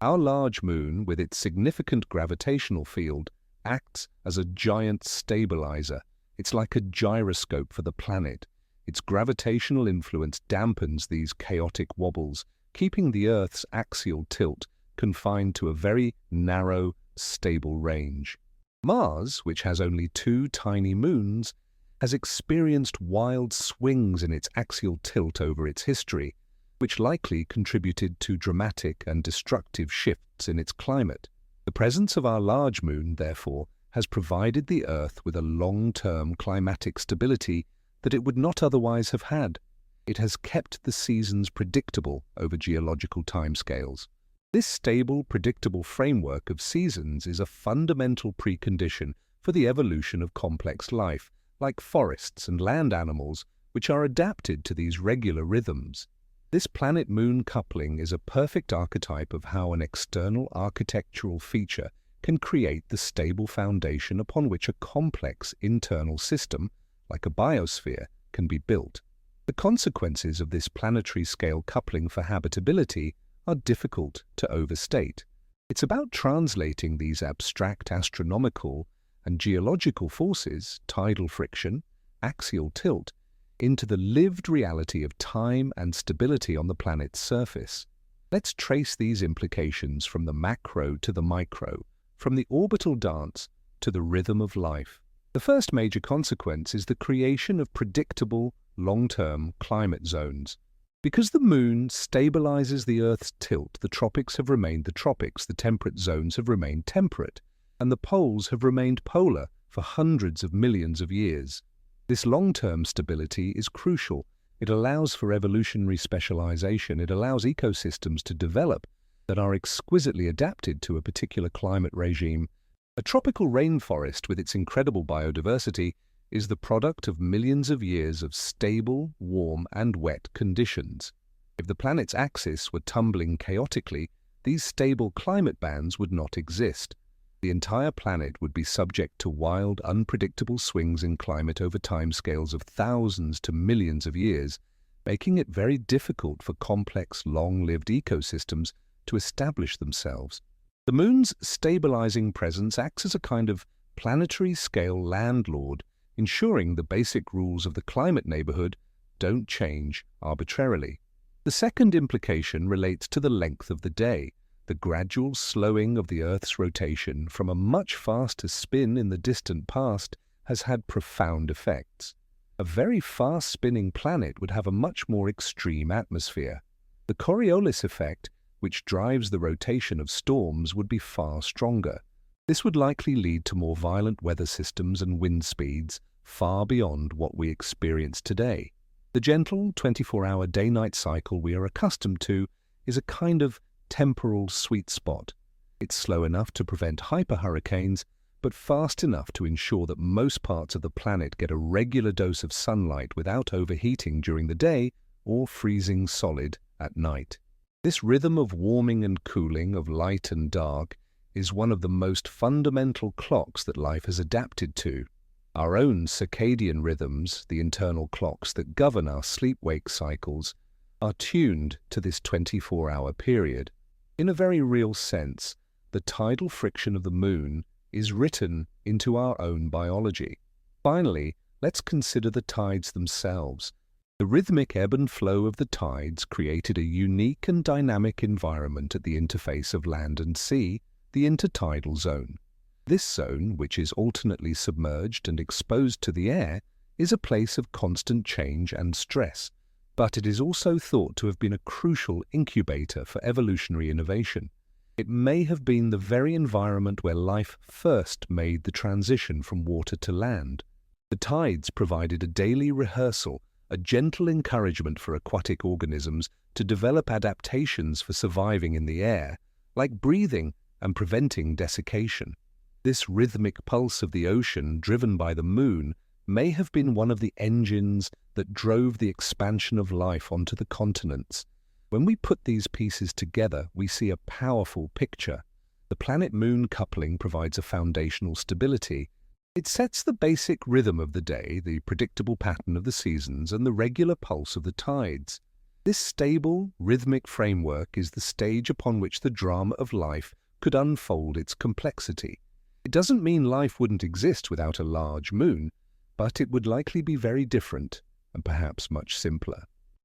Our large moon, with its significant gravitational field, acts as a giant stabilizer. It's like a gyroscope for the planet. Its gravitational influence dampens these chaotic wobbles, keeping the Earth's axial tilt confined to a very narrow, stable range. Mars, which has only 2 tiny moons, has experienced wild swings in its axial tilt over its history, which likely contributed to dramatic and destructive shifts in its climate. The presence of our large moon, therefore, has provided the Earth with a long-term climatic stability that it would not otherwise have had. It has kept the seasons predictable over geological timescales. This stable, predictable framework of seasons is a fundamental precondition for the evolution of complex life, like forests and land animals, which are adapted to these regular rhythms. This planet-moon coupling is a perfect archetype of how an external architectural feature can create the stable foundation upon which a complex internal system, like a biosphere, can be built. The consequences of this planetary-scale coupling for habitability are difficult to overstate. It's about translating these abstract astronomical and geological forces, tidal friction, axial tilt, into the lived reality of time and stability on the planet's surface. Let's trace these implications from the macro to the micro, from the orbital dance to the rhythm of life. The first major consequence is the creation of predictable, long-term climate zones. Because the Moon stabilizes the Earth's tilt, the tropics have remained the tropics, the temperate zones have remained temperate, and the poles have remained polar for hundreds of millions of years. This long-term stability is crucial. It allows for evolutionary specialization. It allows ecosystems to develop that are exquisitely adapted to a particular climate regime. A tropical rainforest with its incredible biodiversity is the product of millions of years of stable, warm, and wet conditions. If the planet's axis were tumbling chaotically, these stable climate bands would not exist. The entire planet would be subject to wild, unpredictable swings in climate over timescales of thousands to millions of years, making it very difficult for complex, long-lived ecosystems to establish themselves. The Moon's stabilizing presence acts as a kind of planetary-scale landlord, ensuring the basic rules of the climate neighborhood don't change arbitrarily. The second implication relates to the length of the day. The gradual slowing of the Earth's rotation from a much faster spin in the distant past has had profound effects. A very fast-spinning planet would have a much more extreme atmosphere. The Coriolis effect, which drives the rotation of storms, would be far stronger. This would likely lead to more violent weather systems and wind speeds far beyond what we experience today. The gentle 24-hour day-night cycle we are accustomed to is a kind of temporal sweet spot. It's slow enough to prevent hyperhurricanes, but fast enough to ensure that most parts of the planet get a regular dose of sunlight without overheating during the day or freezing solid at night. This rhythm of warming and cooling, of light and dark, is one of the most fundamental clocks that life has adapted to. Our own circadian rhythms, the internal clocks that govern our sleep-wake cycles, are tuned to this 24-hour period. In a very real sense, the tidal friction of the Moon is written into our own biology. Finally, let's consider the tides themselves. The rhythmic ebb and flow of the tides created a unique and dynamic environment at the interface of land and sea, the intertidal zone. This zone, which is alternately submerged and exposed to the air, is a place of constant change and stress, but it is also thought to have been a crucial incubator for evolutionary innovation. It may have been the very environment where life first made the transition from water to land. The tides provided a daily rehearsal, a gentle encouragement for aquatic organisms to develop adaptations for surviving in the air, like breathing and preventing desiccation. This rhythmic pulse of the ocean, driven by the Moon, may have been one of the engines that drove the expansion of life onto the continents. When we put these pieces together, we see a powerful picture. The planet-Moon coupling provides a foundational stability. It sets the basic rhythm of the day, the predictable pattern of the seasons, and the regular pulse of the tides. This stable, rhythmic framework is the stage upon which the drama of life could unfold its complexity. It doesn't mean life wouldn't exist without a large moon, but it would likely be very different and perhaps much simpler.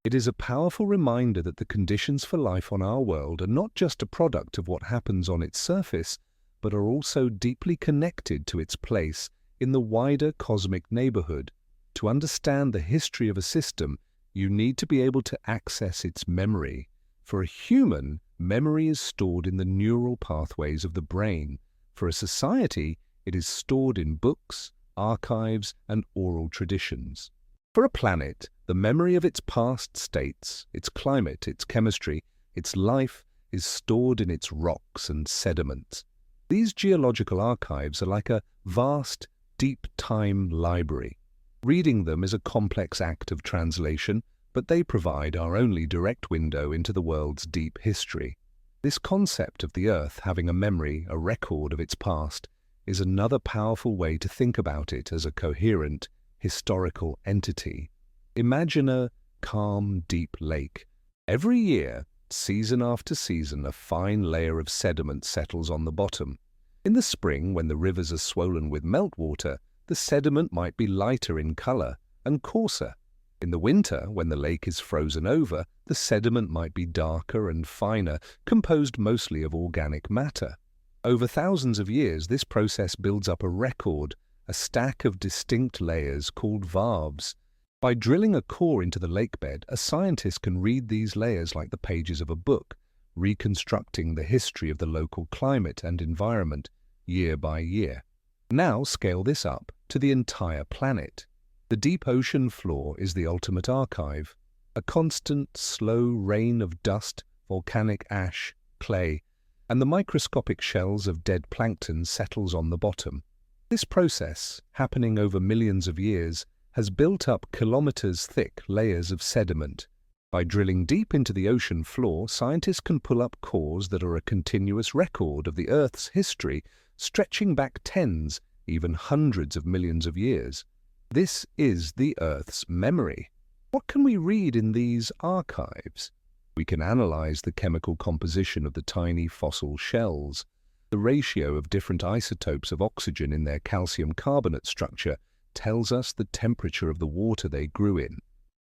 It is a powerful reminder that the conditions for life on our world are not just a product of what happens on its surface, but are also deeply connected to its place in the wider cosmic neighborhood. To understand the history of a system, you need to be able to access its memory. For a human, memory is stored in the neural pathways of the brain. For a society, it is stored in books, archives, and oral traditions. For a planet, the memory of its past states, its climate, its chemistry, its life is stored in its rocks and sediments. These geological archives are like a vast, deep time library. Reading them is a complex act of translation, but they provide our only direct window into the world's deep history. This concept of the Earth having a memory, a record of its past, is another powerful way to think about it as a coherent, historical entity. Imagine a calm, deep lake. Every year, season after season, a fine layer of sediment settles on the bottom. In the spring, when the rivers are swollen with meltwater, the sediment might be lighter in color and coarser. In the winter, when the lake is frozen over, the sediment might be darker and finer, composed mostly of organic matter. Over thousands of years, this process builds up a record, a stack of distinct layers called varves. By drilling a core into the lakebed, a scientist can read these layers like the pages of a book, reconstructing the history of the local climate and environment year by year. Now scale this up to the entire planet. The deep ocean floor is the ultimate archive, a constant, slow rain of dust, volcanic ash, clay, and the microscopic shells of dead plankton settles on the bottom. This process, happening over millions of years, has built up kilometers-thick layers of sediment. By drilling deep into the ocean floor, scientists can pull up cores that are a continuous record of the Earth's history, stretching back tens, even hundreds of millions of years. This is the Earth's memory. What can we read in these archives? We can analyze the chemical composition of the tiny fossil shells. The ratio of different isotopes of oxygen in their calcium carbonate structure tells us the temperature of the water they grew in.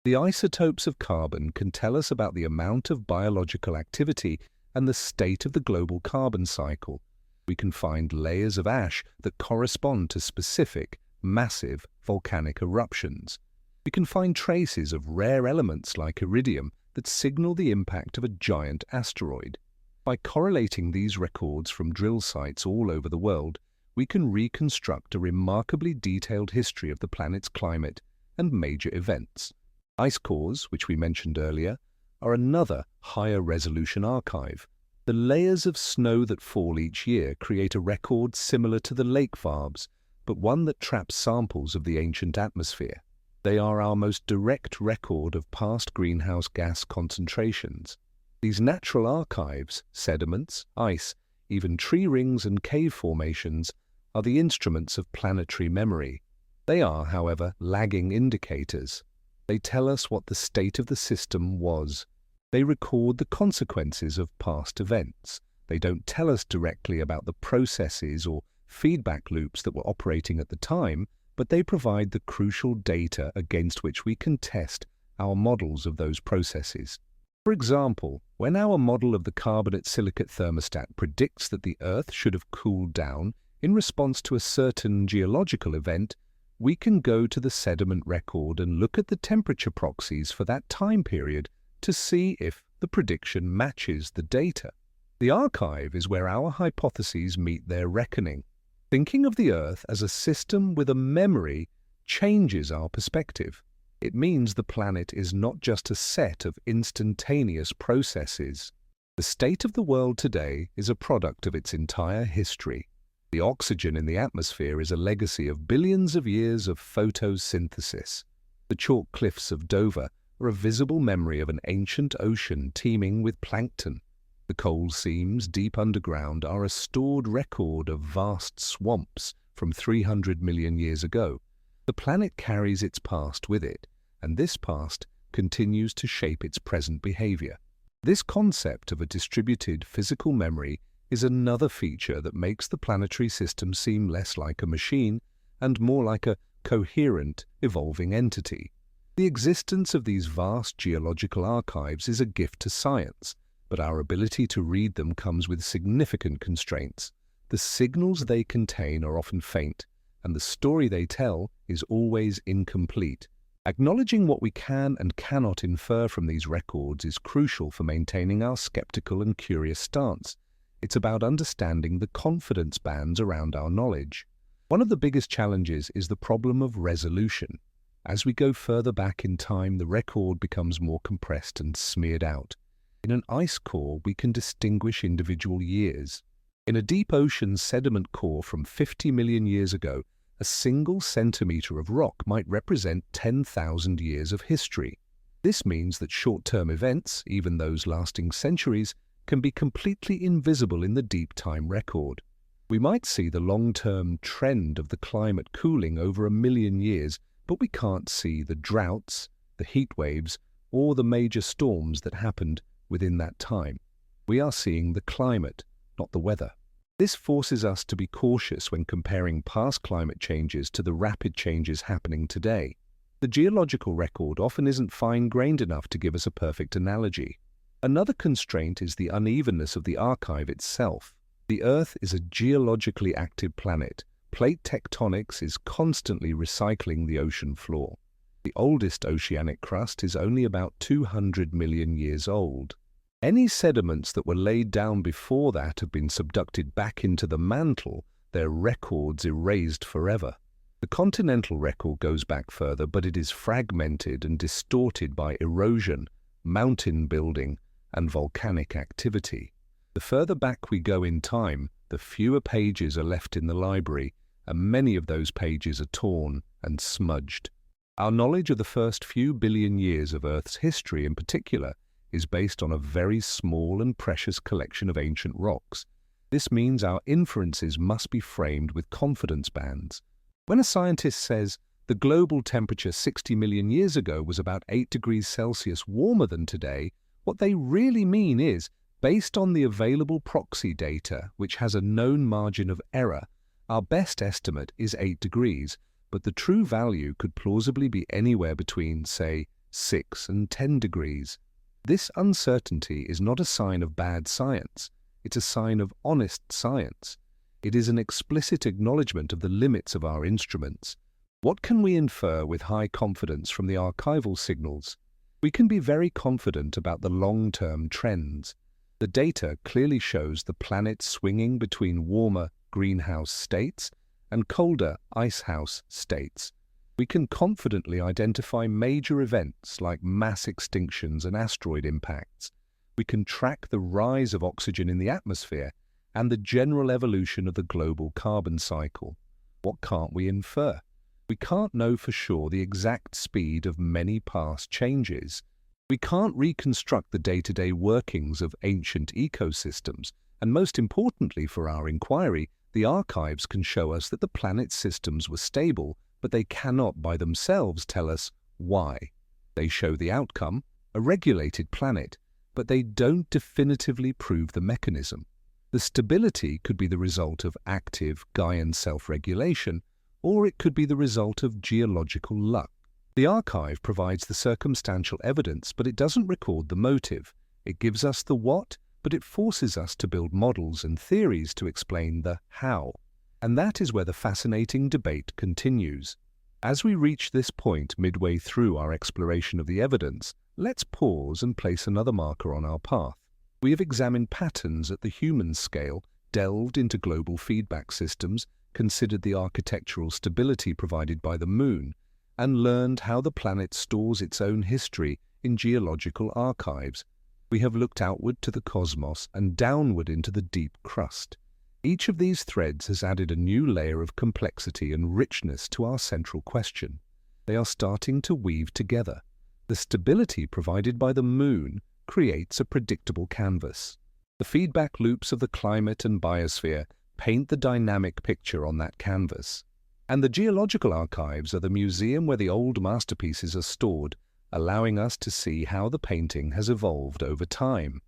The isotopes of carbon can tell us about the amount of biological activity and the state of the global carbon cycle. We can find layers of ash that correspond to specific, massive volcanic eruptions. We can find traces of rare elements like iridium that signal the impact of a giant asteroid. By correlating these records from drill sites all over the world, we can reconstruct a remarkably detailed history of the planet's climate and major events. Ice cores, which we mentioned earlier, are another higher resolution archive. The layers of snow that fall each year create a record similar to the lake varves, but one that traps samples of the ancient atmosphere. They are our most direct record of past greenhouse gas concentrations. These natural archives, sediments, ice, even tree rings and cave formations, are the instruments of planetary memory. They are, however, lagging indicators. They tell us what the state of the system was. They record the consequences of past events. They don't tell us directly about the processes or feedback loops that were operating at the time, but they provide the crucial data against which we can test our models of those processes. For example, when our model of the carbonate silicate thermostat predicts that the Earth should have cooled down in response to a certain geological event, we can go to the sediment record and look at the temperature proxies for that time period to see if the prediction matches the data. The archive is where our hypotheses meet their reckoning. Thinking of the Earth as a system with a memory changes our perspective. It means the planet is not just a set of instantaneous processes. The state of the world today is a product of its entire history. The oxygen in the atmosphere is a legacy of billions of years of photosynthesis. The chalk cliffs of Dover are a visible memory of an ancient ocean teeming with plankton. The coal seams deep underground are a stored record of vast swamps from 300 million years ago. The planet carries its past with it, and this past continues to shape its present behavior. This concept of a distributed physical memory is another feature that makes the planetary system seem less like a machine and more like a coherent, evolving entity. The existence of these vast geological archives is a gift to science, but our ability to read them comes with significant constraints. The signals they contain are often faint, and the story they tell is always incomplete. Acknowledging what we can and cannot infer from these records is crucial for maintaining our skeptical and curious stance. It's about understanding the confidence bands around our knowledge. One of the biggest challenges is the problem of resolution. As we go further back in time, the record becomes more compressed and smeared out. In an ice core, we can distinguish individual years. In a deep ocean sediment core from 50 million years ago, a single centimeter of rock might represent 10,000 years of history. This means that short-term events, even those lasting centuries, can be completely invisible in the deep time record. We might see the long-term trend of the climate cooling over a million years, but we can't see the droughts, the heat waves, or the major storms that happened within that time. We are seeing the climate, not the weather. This forces us to be cautious when comparing past climate changes to the rapid changes happening today. The geological record often isn't fine-grained enough to give us a perfect analogy. Another constraint is the unevenness of the archive itself. The Earth is a geologically active planet. Plate tectonics is constantly recycling the ocean floor. The oldest oceanic crust is only about 200 million years old. Any sediments that were laid down before that have been subducted back into the mantle, their records erased forever. The continental record goes back further, but it is fragmented and distorted by erosion, mountain building, and volcanic activity. The further back we go in time, the fewer pages are left in the library, and many of those pages are torn and smudged. Our knowledge of the first few billion years of Earth's history in particular is based on a very small and precious collection of ancient rocks. This means our inferences must be framed with confidence bands. When a scientist says the global temperature 60 million years ago was about 8 degrees Celsius warmer than today, what they really mean is, based on the available proxy data, which has a known margin of error, our best estimate is 8 degrees, but the true value could plausibly be anywhere between, say, 6 and 10 degrees. This uncertainty is not a sign of bad science, it's a sign of honest science. It is an explicit acknowledgement of the limits of our instruments. What can we infer with high confidence from the archival signals? We can be very confident about the long-term trends. The data clearly shows the planet swinging between warmer greenhouse states and colder icehouse states. We can confidently identify major events like mass extinctions and asteroid impacts. We can track the rise of oxygen in the atmosphere and the general evolution of the global carbon cycle. What can't we infer? We can't know for sure the exact speed of many past changes. We can't reconstruct the day-to-day workings of ancient ecosystems, and most importantly for our inquiry, the archives can show us that the planet's systems were stable, but they cannot by themselves tell us why. They show the outcome, a regulated planet, but they don't definitively prove the mechanism. The stability could be the result of active Gaian self-regulation, or it could be the result of geological luck. The archive provides the circumstantial evidence, but it doesn't record the motive. It gives us the what, but it forces us to build models and theories to explain the how. And that is where the fascinating debate continues. As we reach this point midway through our exploration of the evidence, let's pause and place another marker on our path. We have examined patterns at the human scale, delved into global feedback systems, considered the architectural stability provided by the Moon, and learned how the planet stores its own history in geological archives. We have looked outward to the cosmos and downward into the deep crust. Each of these threads has added a new layer of complexity and richness to our central question. They are starting to weave together. The stability provided by the Moon creates a predictable canvas. The feedback loops of the climate and biosphere paint the dynamic picture on that canvas. And the geological archives are the museum where the old masterpieces are stored, allowing us to see how the painting has evolved over time.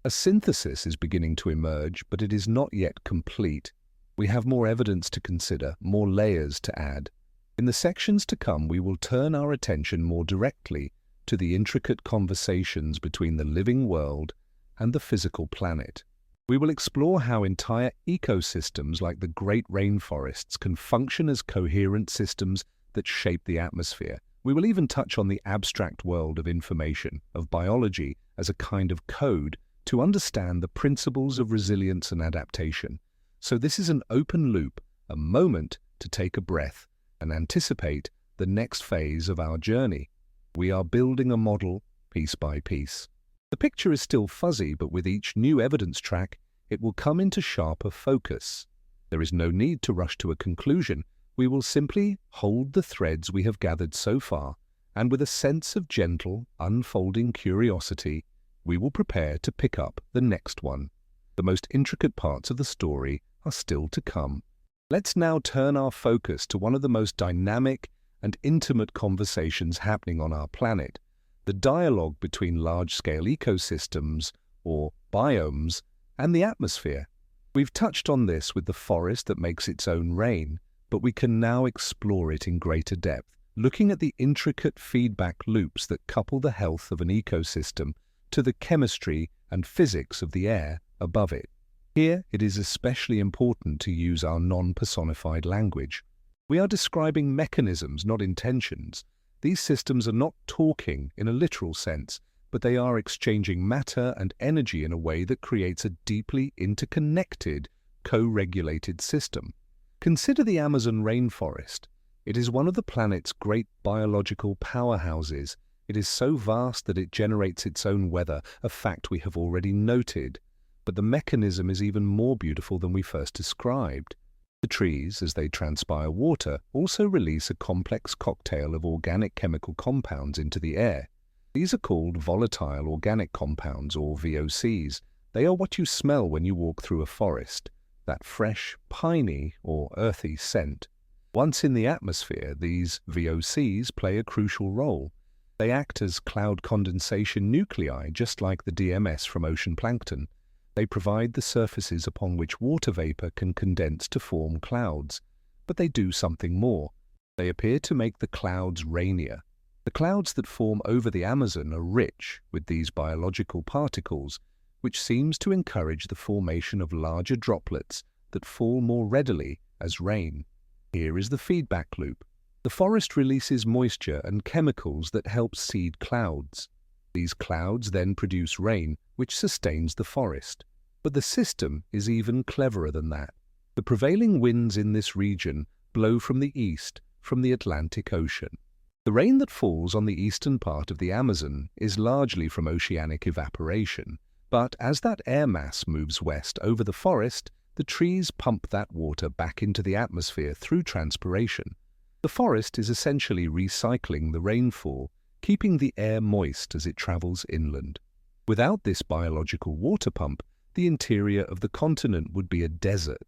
A synthesis is beginning to emerge, but it is not yet complete. We have more evidence to consider, more layers to add. In the sections to come, we will turn our attention more directly to the intricate conversations between the living world and the physical planet. We will explore how entire ecosystems like the great rainforests can function as coherent systems that shape the atmosphere. We will even touch on the abstract world of information, of biology as a kind of code to understand the principles of resilience and adaptation. So this is an open loop, a moment to take a breath and anticipate the next phase of our journey. We are building a model piece by piece. The picture is still fuzzy, but with each new evidence track, it will come into sharper focus. There is no need to rush to a conclusion. We will simply hold the threads we have gathered so far, and with a sense of gentle, unfolding curiosity, we will prepare to pick up the next one. The most intricate parts of the story are still to come. Let's now turn our focus to one of the most dynamic and intimate conversations happening on our planet, the dialogue between large-scale ecosystems, or biomes, and the atmosphere. We've touched on this with the forest that makes its own rain, but we can now explore it in greater depth, looking at the intricate feedback loops that couple the health of an ecosystem to the chemistry and physics of the air above it. Here, it is especially important to use our non-personified language. We are describing mechanisms, not intentions. These systems are not talking in a literal sense, but they are exchanging matter and energy in a way that creates a deeply interconnected, co-regulated system. Consider the Amazon rainforest. It is one of the planet's great biological powerhouses. It is so vast that it generates its own weather, a fact we have already noted. But the mechanism is even more beautiful than we first described. The trees, as they transpire water, also release a complex cocktail of organic chemical compounds into the air. These are called volatile organic compounds, or VOCs. They are what you smell when you walk through a forest, that fresh, piney or earthy scent. Once in the atmosphere, these VOCs play a crucial role. They act as cloud condensation nuclei, just like the DMS from ocean plankton. They provide the surfaces upon which water vapor can condense to form clouds. But they do something more. They appear to make the clouds rainier. The clouds that form over the Amazon are rich with these biological particles, which seems to encourage the formation of larger droplets that fall more readily as rain. Here is the feedback loop. The forest releases moisture and chemicals that help seed clouds. These clouds then produce rain, which sustains the forest. But the system is even cleverer than that. The prevailing winds in this region blow from the east, from the Atlantic Ocean. The rain that falls on the eastern part of the Amazon is largely from oceanic evaporation, but as that air mass moves west over the forest, the trees pump that water back into the atmosphere through transpiration. The forest is essentially recycling the rainfall, keeping the air moist as it travels inland. Without this biological water pump, the interior of the continent would be a desert.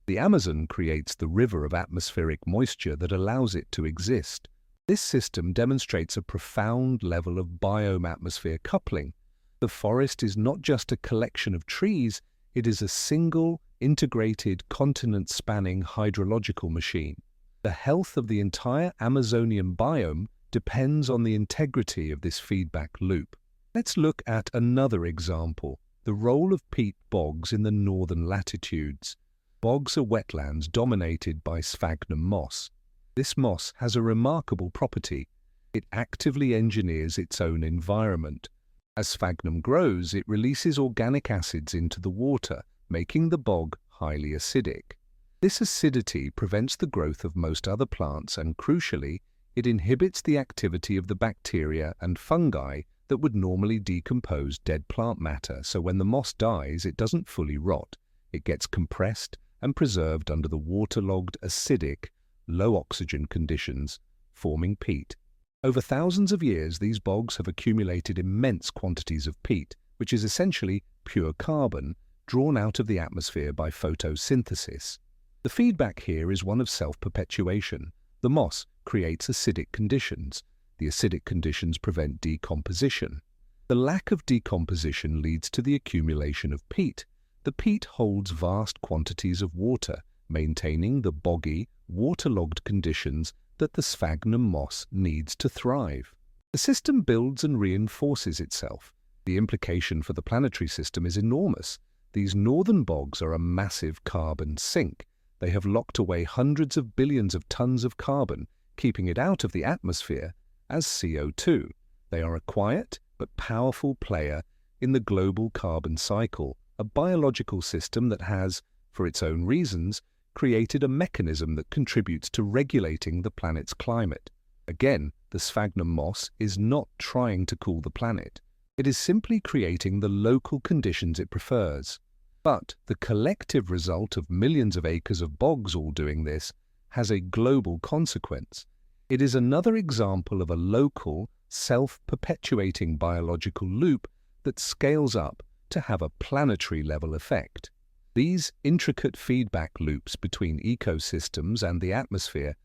The Amazon creates the river of atmospheric moisture that allows it to exist. This system demonstrates a profound level of biome-atmosphere coupling. The forest is not just a collection of trees, it is a single, integrated, continent-spanning hydrological machine. The health of the entire Amazonian biome depends on the integrity of this feedback loop. Let's look at another example, the role of peat bogs in the northern latitudes. Bogs are wetlands dominated by sphagnum moss. This moss has a remarkable property. It actively engineers its own environment. As sphagnum grows, it releases organic acids into the water, making the bog highly acidic. This acidity prevents the growth of most other plants and, crucially, it inhibits the activity of the bacteria and fungi that would normally decompose dead plant matter, so when the moss dies, it doesn't fully rot. It gets compressed and preserved under the waterlogged, acidic, low-oxygen conditions, forming peat. Over thousands of years, these bogs have accumulated immense quantities of peat, which is essentially pure carbon drawn out of the atmosphere by photosynthesis. The feedback here is one of self-perpetuation. The moss creates acidic conditions. The acidic conditions prevent decomposition. The lack of decomposition leads to the accumulation of peat. The peat holds vast quantities of water, maintaining the boggy, waterlogged conditions that the sphagnum moss needs to thrive. The system builds and reinforces itself. The implication for the planetary system is enormous. These northern bogs are a massive carbon sink. They have locked away hundreds of billions of tons of carbon, keeping it out of the atmosphere as CO2. They are a quiet but powerful player in the global carbon cycle, a biological system that has, for its own reasons, created a mechanism that contributes to regulating the planet's climate. Again, the sphagnum moss is not trying to cool the planet. It is simply creating the local conditions it prefers. But the collective result of millions of acres of bogs all doing this has a global consequence. It is another example of a local, self-perpetuating biological loop that scales up to have a planetary-level effect. These intricate feedback loops between ecosystems and the atmosphere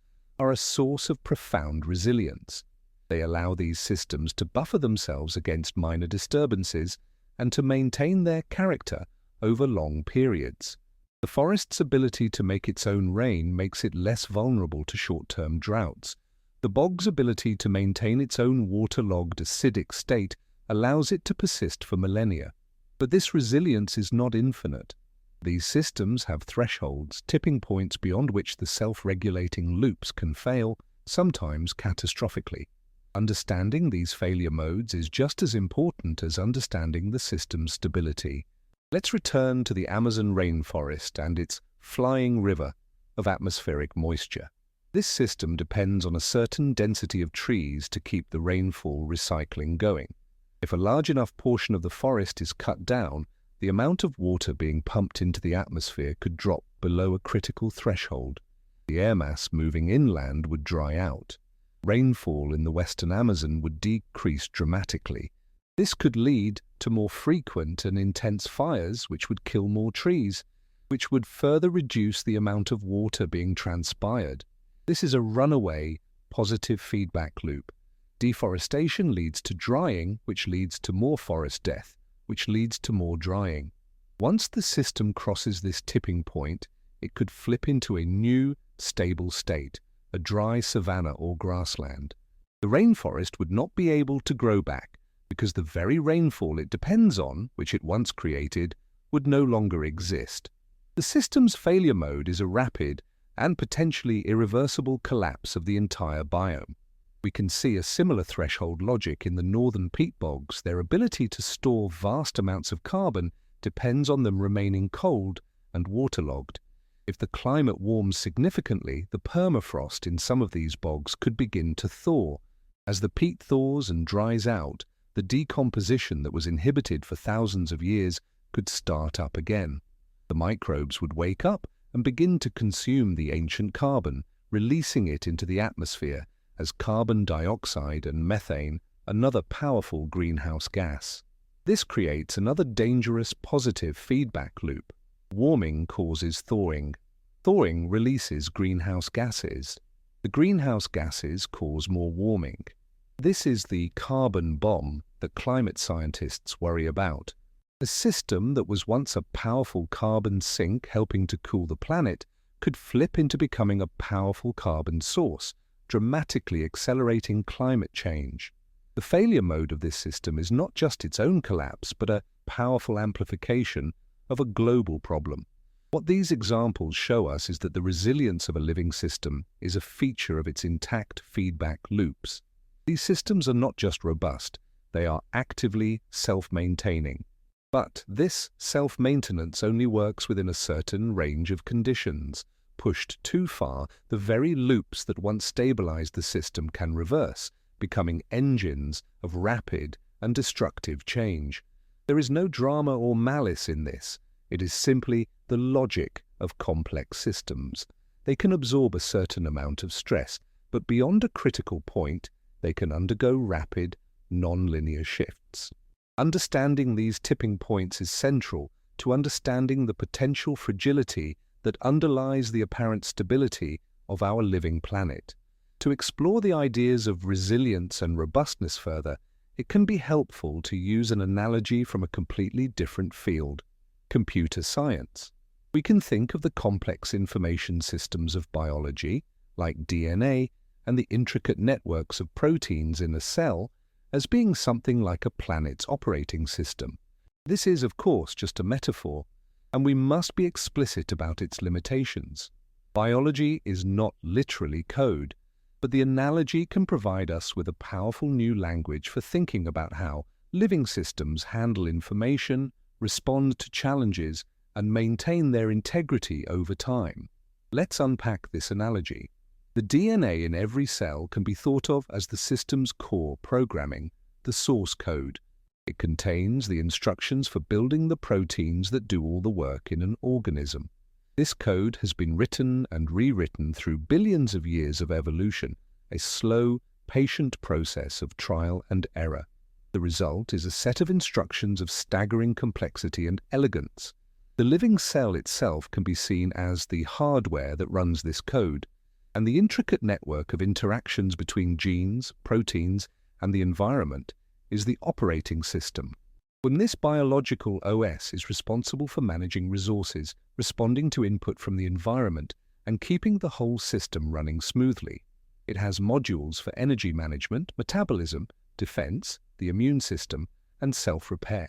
are a source of profound resilience. They allow these systems to buffer themselves against minor disturbances and to maintain their character over long periods. The forest's ability to make its own rain makes it less vulnerable to short-term droughts. The bog's ability to maintain its own waterlogged acidic state allows it to persist for millennia. But this resilience is not infinite. These systems have thresholds, tipping points beyond which the self-regulating loops can fail, sometimes catastrophically. Understanding these failure modes is just as important as understanding the system's stability. Let's return to the Amazon rainforest and its flying river of atmospheric moisture. This system depends on a certain density of trees to keep the rainfall recycling going. If a large enough portion of the forest is cut down, the amount of water being pumped into the atmosphere could drop below a critical threshold. The air mass moving inland would dry out. Rainfall in the western Amazon would decrease dramatically. This could lead to more frequent and intense fires, which would kill more trees, which would further reduce the amount of water being transpired. This is a runaway, positive feedback loop. Deforestation leads to drying, which leads to more forest death, which leads to more drying. Once the system crosses this tipping point, it could flip into a new, stable state, a dry savanna or grassland. The rainforest would not be able to grow back because the very rainfall it depends on, which it once created, would no longer exist. The system's failure mode is a rapid and potentially irreversible collapse of the entire biome. We can see a similar threshold logic in the northern peat bogs. Their ability to store vast amounts of carbon depends on them remaining cold and waterlogged. If the climate warms significantly, the permafrost in some of these bogs could begin to thaw. As the peat thaws and dries out, the decomposition that was inhibited for thousands of years could start up again. The microbes would wake up and begin to consume the ancient carbon, releasing it into the atmosphere as carbon dioxide and methane, another powerful greenhouse gas. This creates another dangerous positive feedback loop. Warming causes thawing. Thawing releases greenhouse gases. The greenhouse gases cause more warming. This is the carbon bomb that climate scientists worry about. A system that was once a powerful carbon sink helping to cool the planet could flip into becoming a powerful carbon source, dramatically accelerating climate change. The failure mode of this system is not just its own collapse, but a powerful amplification of a global problem. What these examples show us is that the resilience of a living system is a feature of its intact feedback loops. These systems are not just robust, they are actively self-maintaining. But this self-maintenance only works within a certain range of conditions. Pushed too far, the very loops that once stabilized the system can reverse, becoming engines of rapid and destructive change. There is no drama or malice in this. It is simply the logic of complex systems. They can absorb a certain amount of stress, but beyond a critical point, they can undergo rapid, non-linear shifts. Understanding these tipping points is central to understanding the potential fragility that underlies the apparent stability of our living planet. To explore the ideas of resilience and robustness further, it can be helpful to use an analogy from a completely different field, computer science. We can think of the complex information systems of biology, like DNA, and the intricate networks of proteins in a cell as being something like a planet's operating system. This is, of course, just a metaphor, and we must be explicit about its limitations. Biology is not literally code, but the analogy can provide us with a powerful new language for thinking about how living systems handle information, respond to challenges, and maintain their integrity over time. Let's unpack this analogy. The DNA in every cell can be thought of as the system's core programming, the source code. It contains the instructions for building the proteins that do all the work in an organism. This code has been written and rewritten through billions of years of evolution, a slow, patient process of trial and error. The result is a set of instructions of staggering complexity and elegance. The living cell itself can be seen as the hardware that runs this code, and the intricate network of interactions between genes, proteins, and the environment is the operating system. When this biological OS is responsible for managing resources, responding to input from the environment, and keeping the whole system running smoothly. It has modules for energy management, metabolism, defense, the immune system, and self-repair.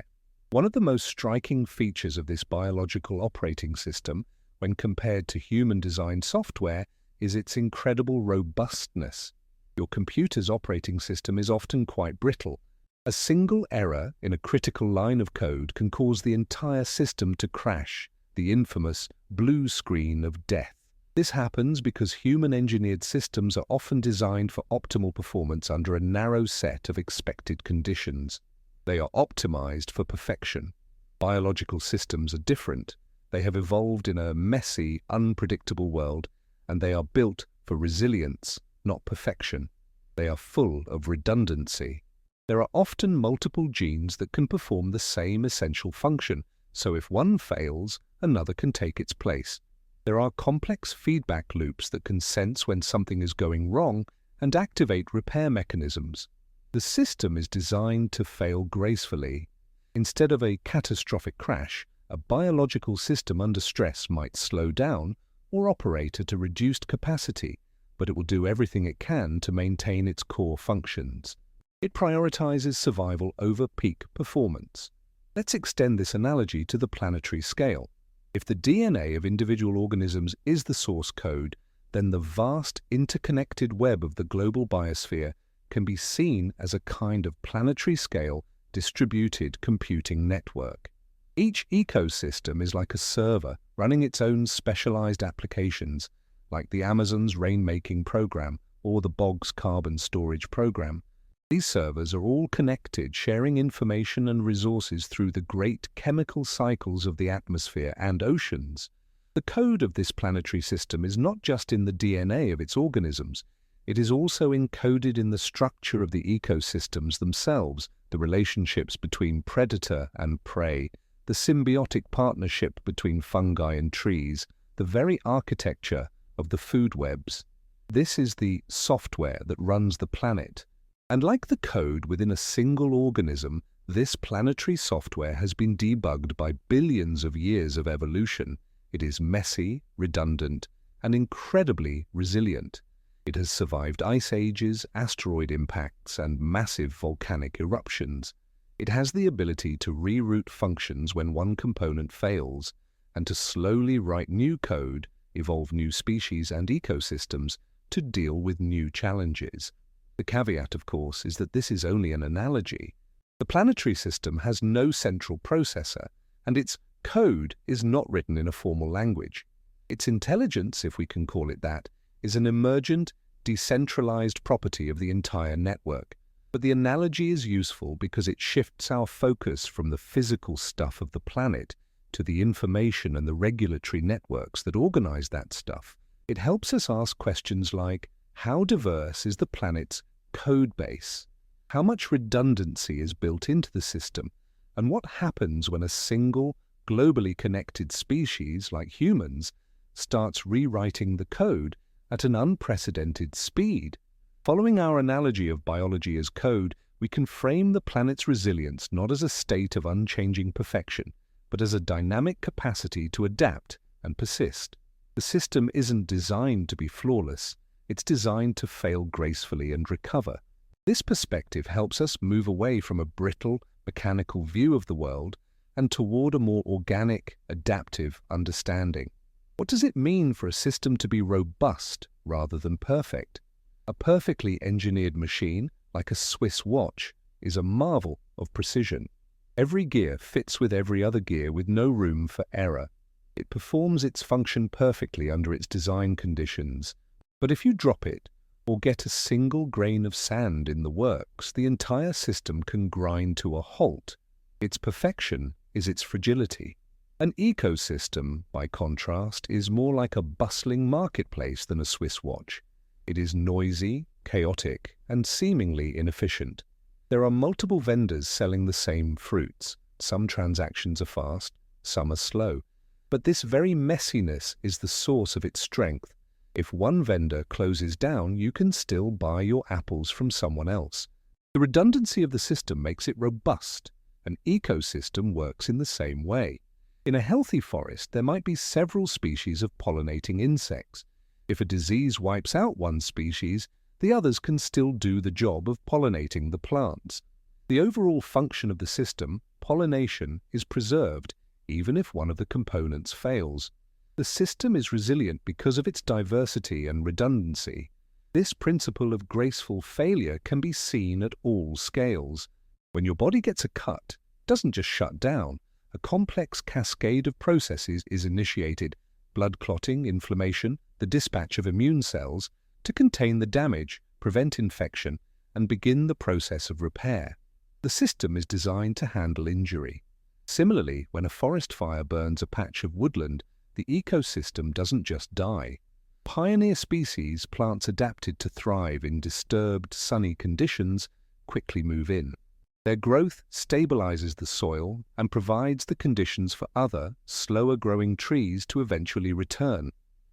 One of the most striking features of this biological operating system, when compared to human-designed software, is its incredible robustness. Your computer's operating system is often quite brittle. A single error in a critical line of code can cause the entire system to crash, the infamous blue screen of death. This happens because human-engineered systems are often designed for optimal performance under a narrow set of expected conditions. They are optimized for perfection. Biological systems are different. They have evolved in a messy, unpredictable world, and they are built for resilience, not perfection. They are full of redundancy. There are often multiple genes that can perform the same essential function, so if one fails, another can take its place. There are complex feedback loops that can sense when something is going wrong and activate repair mechanisms. The system is designed to fail gracefully. Instead of a catastrophic crash, a biological system under stress might slow down or operate at a reduced capacity, but it will do everything it can to maintain its core functions. It prioritizes survival over peak performance. Let's extend this analogy to the planetary scale. If the DNA of individual organisms is the source code, then the vast interconnected web of the global biosphere can be seen as a kind of planetary-scale distributed computing network. Each ecosystem is like a server running its own specialized applications, like the Amazon's rainmaking program or the bog's carbon storage program. These servers are all connected, sharing information and resources through the great chemical cycles of the atmosphere and oceans. The code of this planetary system is not just in the DNA of its organisms, it is also encoded in the structure of the ecosystems themselves, the relationships between predator and prey, the symbiotic partnership between fungi and trees, the very architecture of the food webs. This is the software that runs the planet. And like the code within a single organism, this planetary software has been debugged by billions of years of evolution. It is messy, redundant, and incredibly resilient. It has survived ice ages, asteroid impacts, and massive volcanic eruptions. It has the ability to reroute functions when one component fails, and to slowly write new code, evolve new species and ecosystems to deal with new challenges. The caveat, of course, is that this is only an analogy. The planetary system has no central processor, and its code is not written in a formal language. Its intelligence, if we can call it that, is an emergent, decentralized property of the entire network. But the analogy is useful because it shifts our focus from the physical stuff of the planet to the information and the regulatory networks that organize that stuff. It helps us ask questions like, how diverse is the planet's code base? How much redundancy is built into the system? And what happens when a single, globally connected species, like humans, starts rewriting the code at an unprecedented speed? Following our analogy of biology as code, we can frame the planet's resilience not as a state of unchanging perfection, but as a dynamic capacity to adapt and persist. The system isn't designed to be flawless. It's designed to fail gracefully and recover. This perspective helps us move away from a brittle, mechanical view of the world and toward a more organic, adaptive understanding. What does it mean for a system to be robust rather than perfect? A perfectly engineered machine, like a Swiss watch, is a marvel of precision. Every gear fits with every other gear with no room for error. It performs its function perfectly under its design conditions. But if you drop it, or get a single grain of sand in the works, the entire system can grind to a halt. Its perfection is its fragility. An ecosystem, by contrast, is more like a bustling marketplace than a Swiss watch. It is noisy, chaotic, and seemingly inefficient. There are multiple vendors selling the same fruits. Some transactions are fast, some are slow. But this very messiness is the source of its strength. If one vendor closes down, you can still buy your apples from someone else. The redundancy of the system makes it robust. An ecosystem works in the same way. In a healthy forest, there might be several species of pollinating insects. If a disease wipes out one species, the others can still do the job of pollinating the plants. The overall function of the system, pollination, is preserved, even if one of the components fails. The system is resilient because of its diversity and redundancy. This principle of graceful failure can be seen at all scales. When your body gets a cut, it doesn't just shut down. A complex cascade of processes is initiated: blood clotting, inflammation, the dispatch of immune cells, to contain the damage, prevent infection, and begin the process of repair. The system is designed to handle injury. Similarly, when a forest fire burns a patch of woodland, the ecosystem doesn't just die. Pioneer species, plants adapted to thrive in disturbed, sunny conditions, quickly move in. Their growth stabilizes the soil and provides the conditions for other, slower-growing trees to eventually return.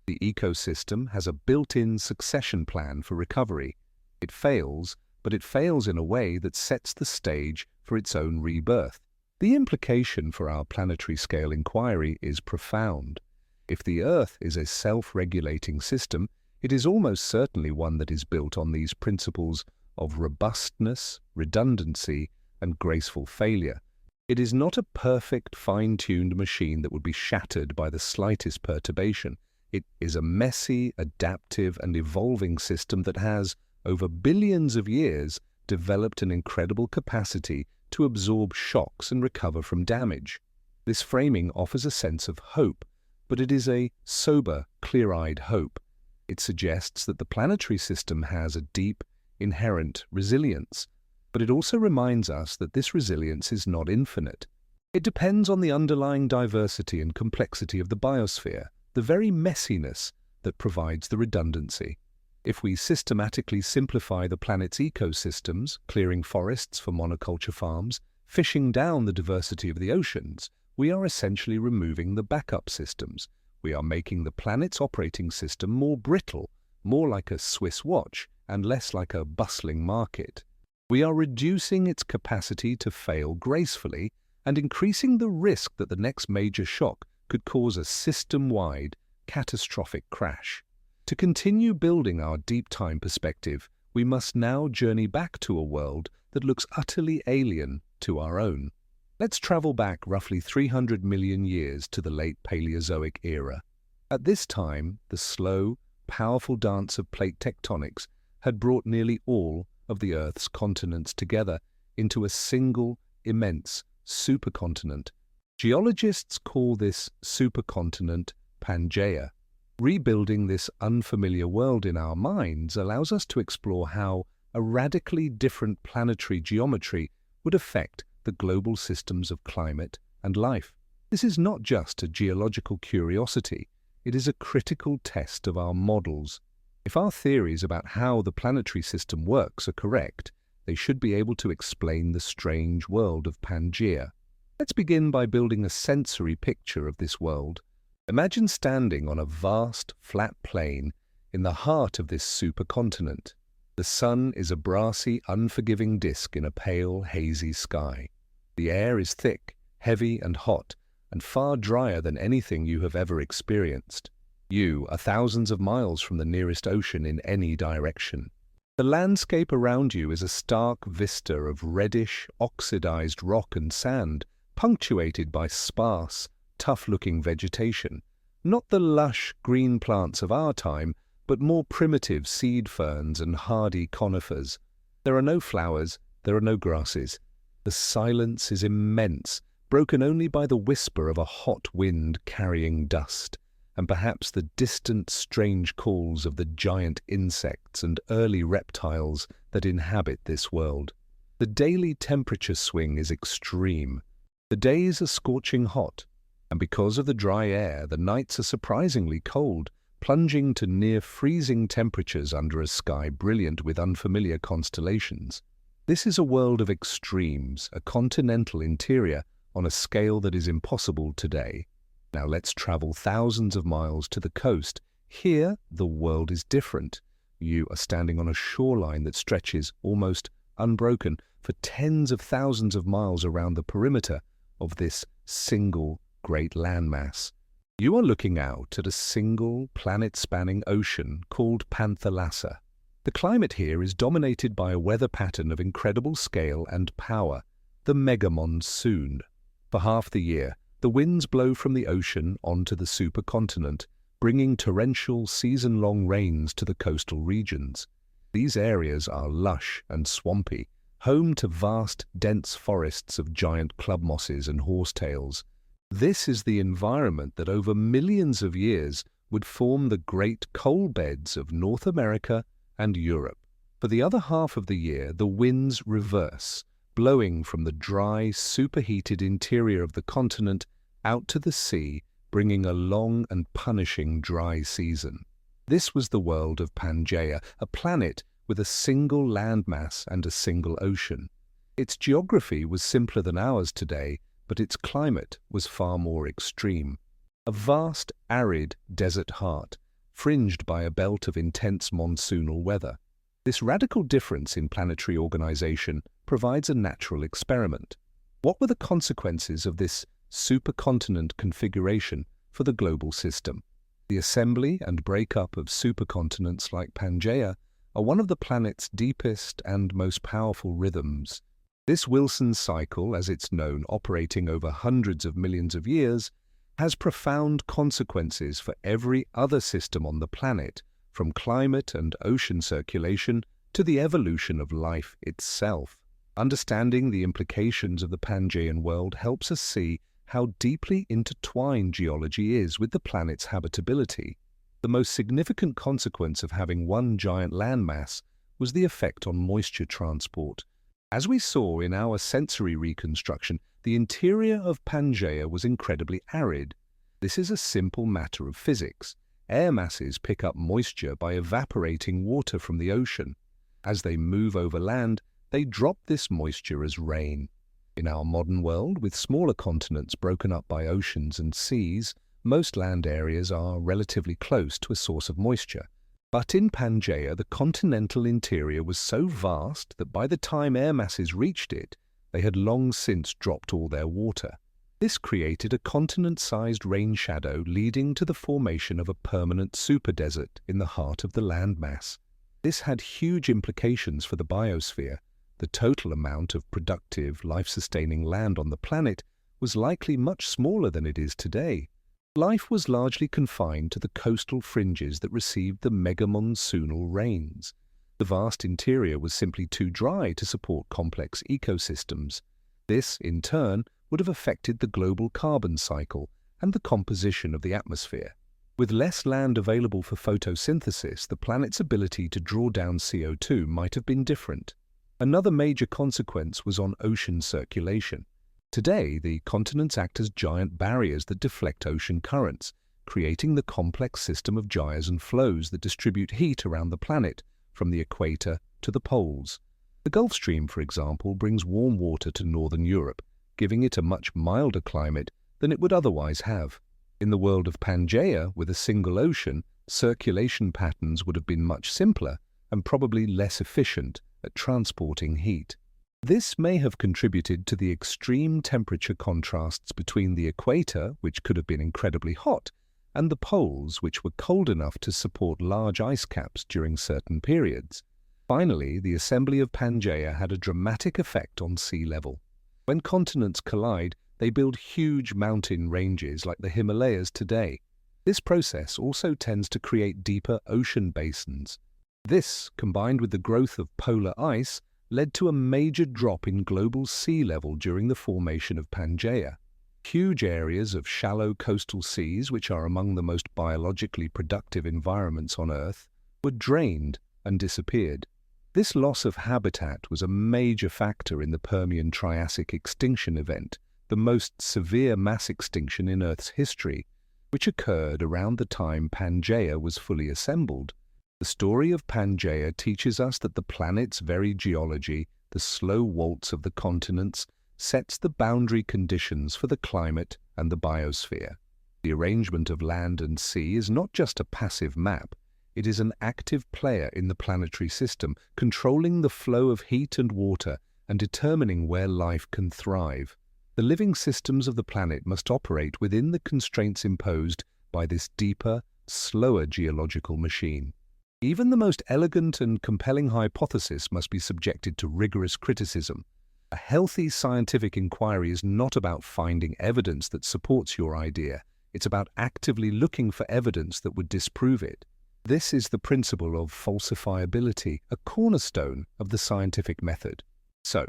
The ecosystem has a built-in succession plan for recovery. It fails, but it fails in a way that sets the stage for its own rebirth. The implication for our planetary scale inquiry is profound. If the Earth is a self-regulating system, it is almost certainly one that is built on these principles of robustness, redundancy, and graceful failure. It is not a perfect, fine-tuned machine that would be shattered by the slightest perturbation. It is a messy, adaptive, and evolving system that has, over billions of years, developed an incredible capacity to absorb shocks and recover from damage. This framing offers a sense of hope, but it is a sober, clear-eyed hope. It suggests that the planetary system has a deep, inherent resilience, but it also reminds us that this resilience is not infinite. It depends on the underlying diversity and complexity of the biosphere, the very messiness that provides the redundancy. If we systematically simplify the planet's ecosystems, clearing forests for monoculture farms, fishing down the diversity of the oceans, we are essentially removing the backup systems. We are making the planet's operating system more brittle, more like a Swiss watch, and less like a bustling market. We are reducing its capacity to fail gracefully and increasing the risk that the next major shock could cause a system-wide, catastrophic crash. To continue building our deep time perspective, we must now journey back to a world that looks utterly alien to our own. Let's travel back roughly 300 million years to the late Paleozoic era. At this time, the slow, powerful dance of plate tectonics had brought nearly all of the Earth's continents together into a single, immense supercontinent. Geologists call this supercontinent Pangea. Rebuilding this unfamiliar world in our minds allows us to explore how a radically different planetary geometry would affect the global systems of climate and life. This is not just a geological curiosity, it is a critical test of our models. If our theories about how the planetary system works are correct, they should be able to explain the strange world of Pangea. Let's begin by building a sensory picture of this world. Imagine standing on a vast, flat plain in the heart of this supercontinent. The sun is a brassy, unforgiving disk in a pale, hazy sky. The air is thick, heavy, and hot, and far drier than anything you have ever experienced. You are thousands of miles from the nearest ocean in any direction. The landscape around you is a stark vista of reddish, oxidized rock and sand, punctuated by sparse, tough-looking vegetation. Not the lush, green plants of our time, but more primitive seed ferns and hardy conifers. There are no flowers, there are no grasses. The silence is immense, broken only by the whisper of a hot wind carrying dust, and perhaps the distant, strange calls of the giant insects and early reptiles that inhabit this world. The daily temperature swing is extreme. The days are scorching hot, and because of the dry air, the nights are surprisingly cold, plunging to near freezing temperatures under a sky brilliant with unfamiliar constellations. This is a world of extremes, a continental interior on a scale that is impossible today. Now let's travel thousands of miles to the coast. Here, the world is different. You are standing on a shoreline that stretches almost unbroken for tens of thousands of miles around the perimeter of this single great landmass. You are looking out at a single planet-spanning ocean called Panthalassa. The climate here is dominated by a weather pattern of incredible scale and power, the mega monsoon. For half the year, the winds blow from the ocean onto the supercontinent, bringing torrential, season-long rains to the coastal regions. These areas are lush and swampy, home to vast, dense forests of giant club mosses and horsetails. This is the environment that over millions of years would form the great coal beds of North America and Europe. For the other half of the year, the winds reverse, blowing from the dry, superheated interior of the continent out to the sea, bringing a long and punishing dry season. This was the world of Pangea, a planet with a single landmass and a single ocean. Its geography was simpler than ours today, but its climate was far more extreme. A vast, arid desert heart, fringed by a belt of intense monsoonal weather. This radical difference in planetary organization provides a natural experiment. What were the consequences of this supercontinent configuration for the global system? The assembly and breakup of supercontinents like Pangea are one of the planet's deepest and most powerful rhythms. This Wilson cycle, as it's known, operating over hundreds of millions of years, has profound consequences for every other system on the planet, from climate and ocean circulation to the evolution of life itself. Understanding the implications of the Pangean world helps us see how deeply intertwined geology is with the planet's habitability. The most significant consequence of having one giant landmass was the effect on moisture transport. As we saw in our sensory reconstruction, the interior of Pangea was incredibly arid. This is a simple matter of physics. Air masses pick up moisture by evaporating water from the ocean. As they move over land, they drop this moisture as rain. In our modern world, with smaller continents broken up by oceans and seas, most land areas are relatively close to a source of moisture. But in Pangea, the continental interior was so vast that by the time air masses reached it, they had long since dropped all their water. This created a continent-sized rain shadow leading to the formation of a permanent superdesert in the heart of the landmass. This had huge implications for the biosphere. The total amount of productive, life-sustaining land on the planet was likely much smaller than it is today. Life was largely confined to the coastal fringes that received the mega-monsoonal rains. The vast interior was simply too dry to support complex ecosystems. This, in turn, would have affected the global carbon cycle and the composition of the atmosphere. With less land available for photosynthesis, the planet's ability to draw down CO2 might have been different. Another major consequence was on ocean circulation. Today, the continents act as giant barriers that deflect ocean currents, creating the complex system of gyres and flows that distribute heat around the planet, from the equator to the poles. The Gulf Stream, for example, brings warm water to northern Europe, giving it a much milder climate than it would otherwise have. In the world of Pangea, with a single ocean, circulation patterns would have been much simpler and probably less efficient at transporting heat. This may have contributed to the extreme temperature contrasts between the equator, which could have been incredibly hot, and the poles, which were cold enough to support large ice caps during certain periods. Finally, the assembly of Pangea had a dramatic effect on sea level. When continents collide, they build huge mountain ranges like the Himalayas today. This process also tends to create deeper ocean basins. This, combined with the growth of polar ice, led to a major drop in global sea level during the formation of Pangea. Huge areas of shallow coastal seas, which are among the most biologically productive environments on Earth, were drained and disappeared. This loss of habitat was a major factor in the Permian-Triassic extinction event, the most severe mass extinction in Earth's history, which occurred around the time Pangea was fully assembled. The story of Pangea teaches us that the planet's very geology, the slow waltz of the continents, sets the boundary conditions for the climate and the biosphere. The arrangement of land and sea is not just a passive map, it is an active player in the planetary system, controlling the flow of heat and water and determining where life can thrive. The living systems of the planet must operate within the constraints imposed by this deeper, slower geological machine. Even the most elegant and compelling hypothesis must be subjected to rigorous criticism. A healthy scientific inquiry is not about finding evidence that supports your idea. It's about actively looking for evidence that would disprove it. This is the principle of falsifiability, a cornerstone of the scientific method. So,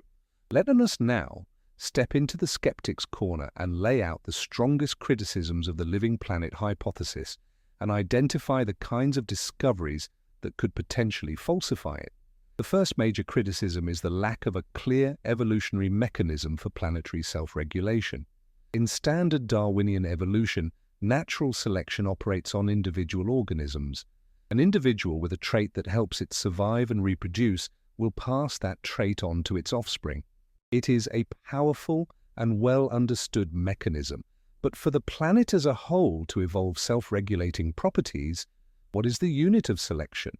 let us now step into the skeptic's corner and lay out the strongest criticisms of the living planet hypothesis and identify the kinds of discoveries that could potentially falsify it. The first major criticism is the lack of a clear evolutionary mechanism for planetary self-regulation. In standard Darwinian evolution, natural selection operates on individual organisms. An individual with a trait that helps it survive and reproduce will pass that trait on to its offspring. It is a powerful and well-understood mechanism, but for the planet as a whole to evolve self-regulating properties, what is the unit of selection?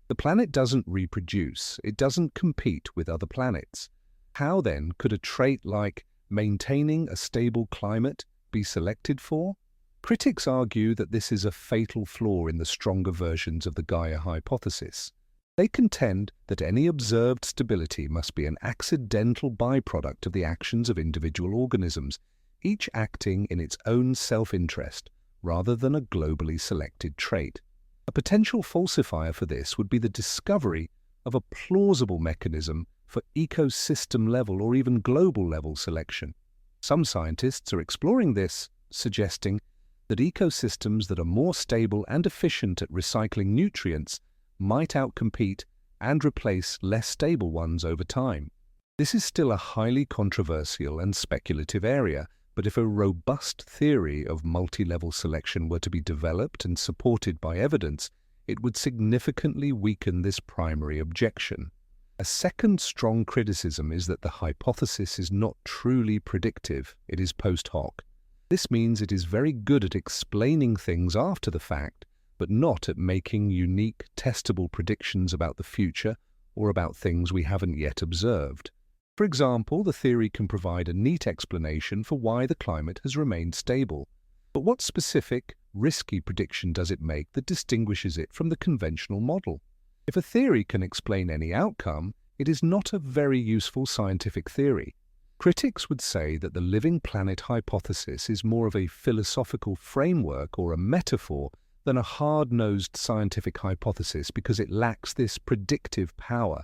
The planet doesn't reproduce, it doesn't compete with other planets. How then could a trait like maintaining a stable climate be selected for? Critics argue that this is a fatal flaw in the stronger versions of the Gaia hypothesis. They contend that any observed stability must be an accidental byproduct of the actions of individual organisms, each acting in its own self-interest rather than a globally selected trait. A potential falsifier for this would be the discovery of a plausible mechanism for ecosystem-level or even global-level selection. Some scientists are exploring this, suggesting that ecosystems that are more stable and efficient at recycling nutrients might outcompete and replace less stable ones over time. This is still a highly controversial and speculative area, but if a robust theory of multi-level selection were to be developed and supported by evidence, it would significantly weaken this primary objection. A second strong criticism is that the hypothesis is not truly predictive, it is post hoc. This means it is very good at explaining things after the fact, but not at making unique, testable predictions about the future or about things we haven't yet observed. For example, the theory can provide a neat explanation for why the climate has remained stable. But what specific, risky prediction does it make that distinguishes it from the conventional model? If a theory can explain any outcome, it is not a very useful scientific theory. Critics would say that the living planet hypothesis is more of a philosophical framework or a metaphor than a hard-nosed scientific hypothesis because it lacks this predictive power.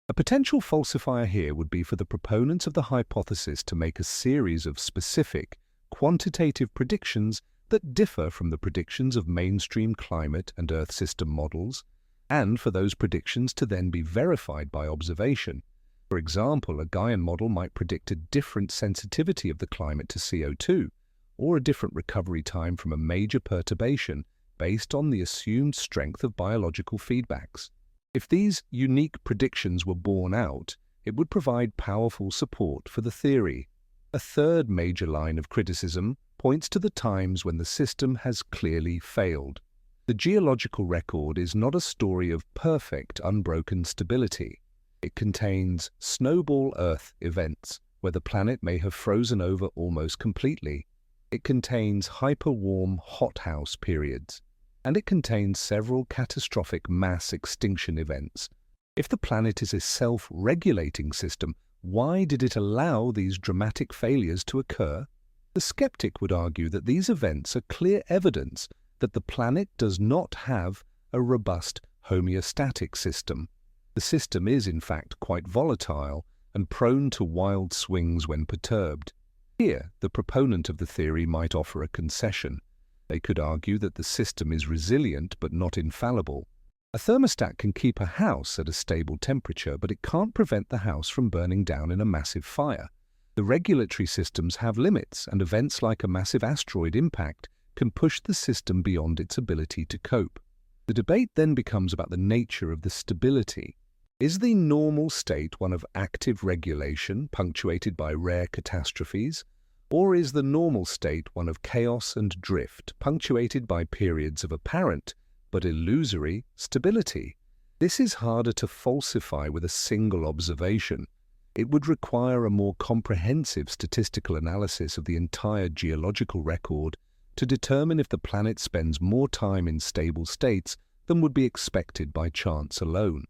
A potential falsifier here would be for the proponents of the hypothesis to make a series of specific, quantitative predictions that differ from the predictions of mainstream climate and Earth system models, and for those predictions to then be verified by observation. For example, a Gaian model might predict a different sensitivity of the climate to CO2, or a different recovery time from a major perturbation based on the assumed strength of biological feedbacks. If these unique predictions were borne out, it would provide powerful support for the theory. A third major line of criticism points to the times when the system has clearly failed. The geological record is not a story of perfect, unbroken stability. It contains snowball Earth events, where the planet may have frozen over almost completely. It contains hyperwarm hothouse periods, and it contains several catastrophic mass extinction events. If the planet is a self-regulating system, why did it allow these dramatic failures to occur? The skeptic would argue that these events are clear evidence that the planet does not have a robust homeostatic system. The system is, in fact, quite volatile and prone to wild swings when perturbed. Here, the proponent of the theory might offer a concession. They could argue that the system is resilient but not infallible. A thermostat can keep a house at a stable temperature, but it can't prevent the house from burning down in a massive fire. The regulatory systems have limits, and events like a massive asteroid impact can push the system beyond its ability to cope. The debate then becomes about the nature of the stability. Is the normal state one of active regulation, punctuated by rare catastrophes, or is the normal state one of chaos and drift, punctuated by periods of apparent but illusory stability? This is harder to falsify with a single observation. It would require a more comprehensive statistical analysis of the entire geological record to determine if the planet spends more time in stable states than would be expected by chance alone.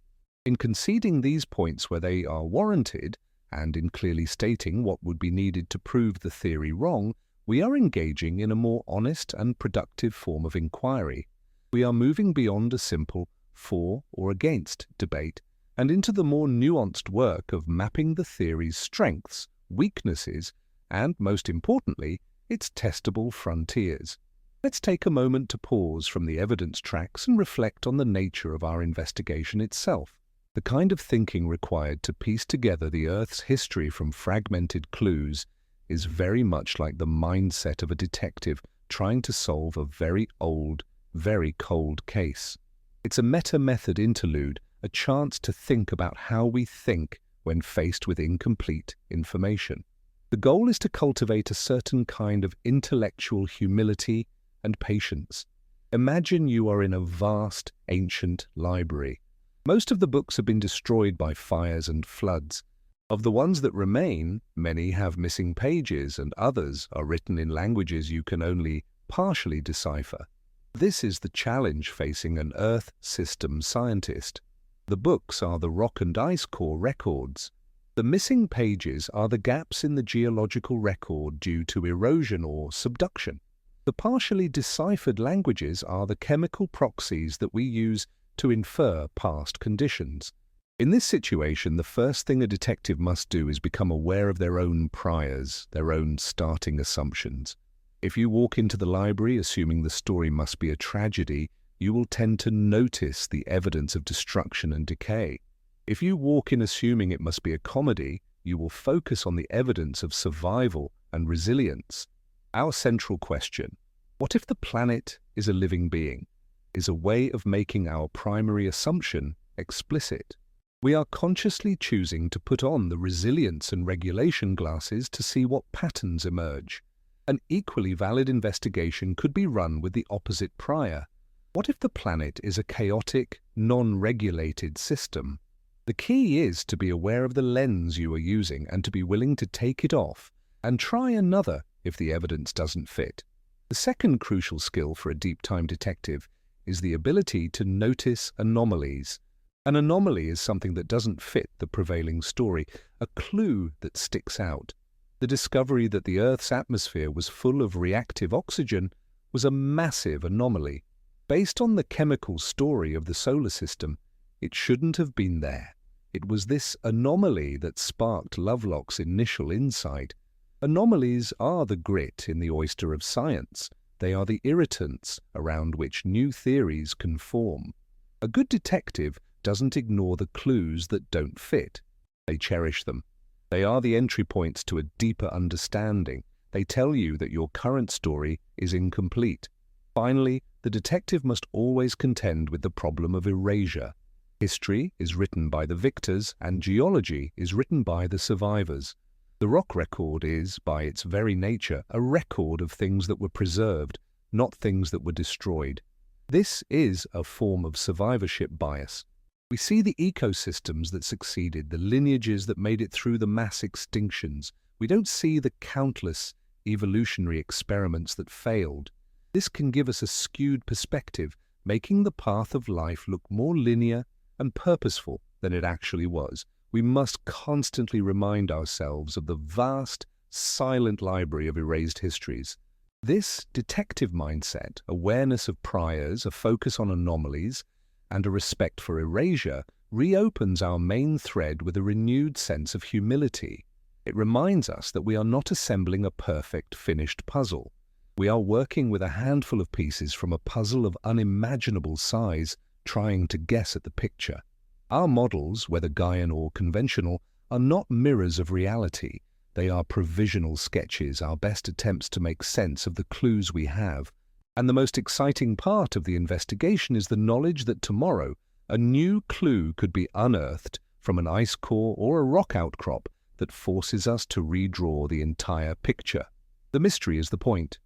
In conceding these points where they are warranted, and in clearly stating what would be needed to prove the theory wrong, we are engaging in a more honest and productive form of inquiry. We are moving beyond a simple for or against debate and into the more nuanced work of mapping the theory's strengths, weaknesses, and, most importantly, its testable frontiers. Let's take a moment to pause from the evidence tracks and reflect on the nature of our investigation itself. The kind of thinking required to piece together the Earth's history from fragmented clues is very much like the mindset of a detective trying to solve a very old, very cold case. It's a meta-method interlude, a chance to think about how we think when faced with incomplete information. The goal is to cultivate a certain kind of intellectual humility and patience. Imagine you are in a vast, ancient library. Most of the books have been destroyed by fires and floods. Of the ones that remain, many have missing pages and others are written in languages you can only partially decipher. This is the challenge facing an Earth system scientist. The books are the rock and ice core records. The missing pages are the gaps in the geological record due to erosion or subduction. The partially deciphered languages are the chemical proxies that we use to infer past conditions. In this situation, the first thing a detective must do is become aware of their own priors, their own starting assumptions. If you walk into the library assuming the story must be a tragedy, you will tend to notice the evidence of destruction and decay. If you walk in assuming it must be a comedy, you will focus on the evidence of survival and resilience. Our central question, what if the planet is a living being, is a way of making our primary assumption explicit. We are consciously choosing to put on the resilience and regulation glasses to see what patterns emerge. An equally valid investigation could be run with the opposite prior. What if the planet is a chaotic, non-regulated system? The key is to be aware of the lens you are using and to be willing to take it off and try another if the evidence doesn't fit. The second crucial skill for a deep-time detective is the ability to notice anomalies. An anomaly is something that doesn't fit the prevailing story, a clue that sticks out. The discovery that the Earth's atmosphere was full of reactive oxygen was a massive anomaly. Based on the chemical story of the solar system, it shouldn't have been there. It was this anomaly that sparked Lovelock's initial insight. Anomalies are the grit in the oyster of science. They are the irritants around which new theories can form. A good detective doesn't ignore the clues that don't fit. They cherish them. They are the entry points to a deeper understanding. They tell you that your current story is incomplete. Finally, the detective must always contend with the problem of erasure. History is written by the victors and geology is written by the survivors. The rock record is, by its very nature, a record of things that were preserved, not things that were destroyed. This is a form of survivorship bias. We see the ecosystems that succeeded, the lineages that made it through the mass extinctions. We don't see the countless evolutionary experiments that failed. This can give us a skewed perspective, making the path of life look more linear and purposeful than it actually was. We must constantly remind ourselves of the vast, silent library of erased histories. This detective mindset, awareness of priors, a focus on anomalies, and a respect for erasure, reopens our main thread with a renewed sense of humility. It reminds us that we are not assembling a perfect, finished puzzle. We are working with a handful of pieces from a puzzle of unimaginable size, trying to guess at the picture. Our models, whether Gaian or conventional, are not mirrors of reality. They are provisional sketches, our best attempts to make sense of the clues we have. And the most exciting part of the investigation is the knowledge that tomorrow a new clue could be unearthed from an ice core or a rock outcrop that forces us to redraw the entire picture. The mystery is the point.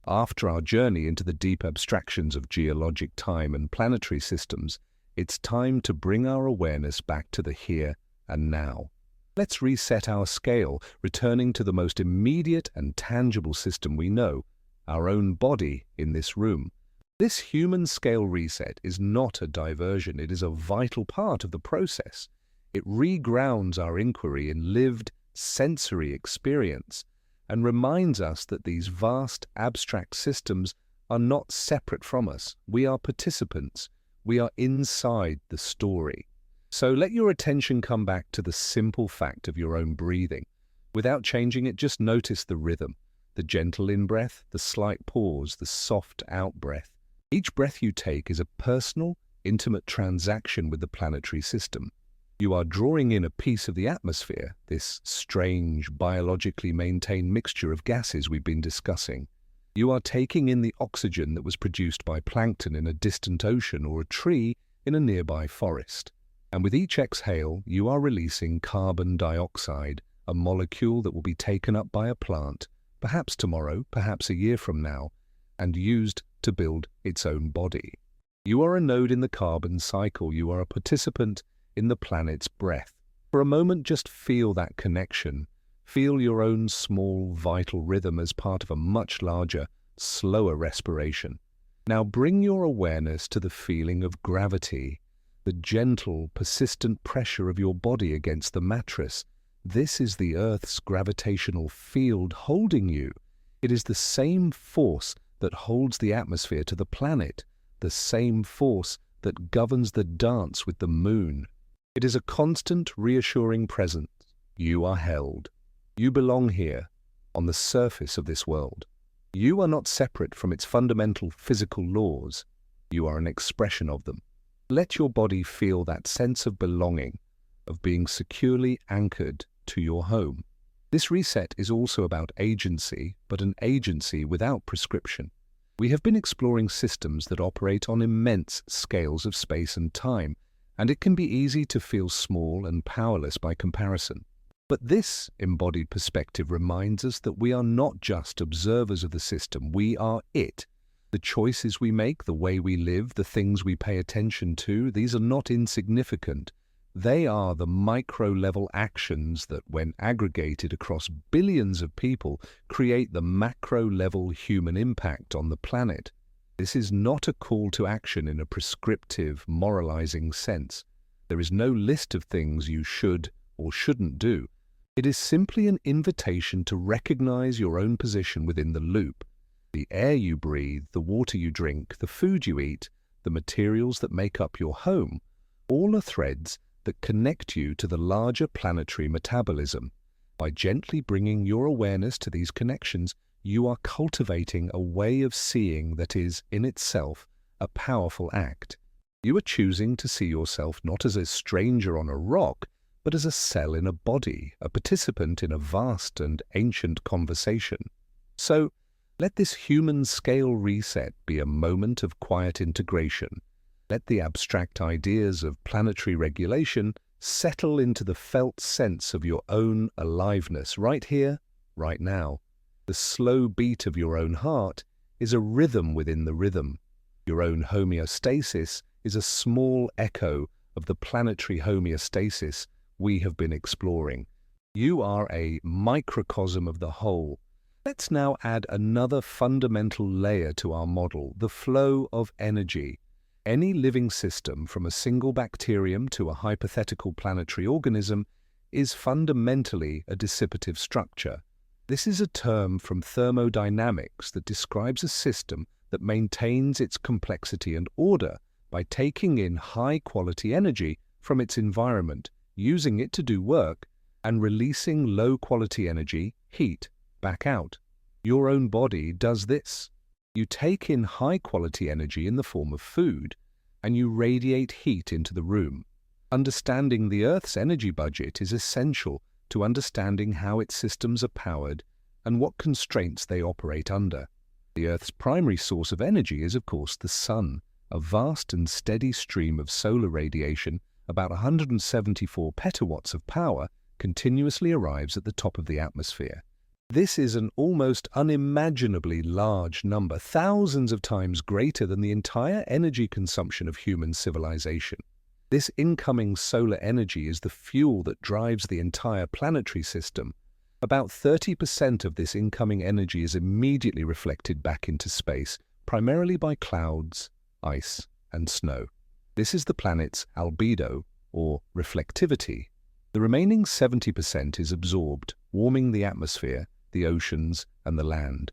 After our journey into the deep abstractions of geologic time and planetary systems, it's time to bring our awareness back to the here and now. Let's reset our scale, returning to the most immediate and tangible system we know, our own body in this room. This human-scale reset is not a diversion, it is a vital part of the process. It regrounds our inquiry in lived, sensory experience and reminds us that these vast, abstract systems are not separate from us. We are participants. We are inside the story. So let your attention come back to the simple fact of your own breathing. Without changing it, just notice the rhythm, the gentle in-breath, the slight pause, the soft out-breath. Each breath you take is a personal, intimate transaction with the planetary system. You are drawing in a piece of the atmosphere, this strange, biologically maintained mixture of gases we've been discussing. You are taking in the oxygen that was produced by plankton in a distant ocean or a tree in a nearby forest. And with each exhale, you are releasing carbon dioxide, a molecule that will be taken up by a plant, perhaps tomorrow, perhaps a year from now, and used to build its own body. You are a node in the carbon cycle. You are a participant in the planet's breath. For a moment, just feel that connection. Feel your own small, vital rhythm as part of a much larger, slower respiration. Now bring your awareness to the feeling of gravity, the gentle, persistent pressure of your body against the mattress. This is the Earth's gravitational field holding you. It is the same force that holds the atmosphere to the planet, the same force that governs the dance with the moon. It is a constant, reassuring presence. You are held. You belong here, on the surface of this world. You are not separate from its fundamental physical laws. You are an expression of them. Let your body feel that sense of belonging, of being securely anchored to your home. This reset is also about agency, but an agency without prescription. We have been exploring systems that operate on immense scales of space and time, and it can be easy to feel small and powerless by comparison. But this embodied perspective reminds us that we are not just observers of the system, we are it. The choices we make, the way we live, the things we pay attention to, these are not insignificant. They are the micro-level actions that, when aggregated across billions of people, create the macro-level human impact on the planet. This is not a call to action in a prescriptive, moralizing sense. There is no list of things you should or shouldn't do. It is simply an invitation to recognize your own position within the loop. The air you breathe, the water you drink, the food you eat, the materials that make up your home, all are threads that connect you to the larger planetary metabolism. By gently bringing your awareness to these connections, you are cultivating a way of seeing that is, in itself, a powerful act. You are choosing to see yourself not as a stranger on a rock, but as a cell in a body, a participant in a vast and ancient conversation. So, let this human-scale reset be a moment of quiet integration. Let the abstract ideas of planetary regulation settle into the felt sense of your own aliveness right here, right now. The slow beat of your own heart is a rhythm within the rhythm. Your own homeostasis is a small echo of the planetary homeostasis we have been exploring. You are a microcosm of the whole. Let's now add another fundamental layer to our model, the flow of energy. Any living system, from a single bacterium to a hypothetical planetary organism, is fundamentally a dissipative structure. This is a term from thermodynamics that describes a system that maintains its complexity and order by taking in high-quality energy from its environment, using it to do work, and releasing low-quality energy, heat, back out. Your own body does this. You take in high-quality energy in the form of food, and you radiate heat into the room. Understanding the Earth's energy budget is essential to understanding how its systems are powered and what constraints they operate under. The Earth's primary source of energy is, of course, the Sun. A vast and steady stream of solar radiation, about 174 petawatts of power, continuously arrives at the top of the atmosphere. This is an almost unimaginably large number, thousands of times greater than the entire energy consumption of human civilization. This incoming solar energy is the fuel that drives the entire planetary system. About 30% of this incoming energy is immediately reflected back into space, primarily by clouds, ice, and snow. This is the planet's albedo, or reflectivity. The remaining 70% is absorbed, warming the atmosphere, the oceans, and the land.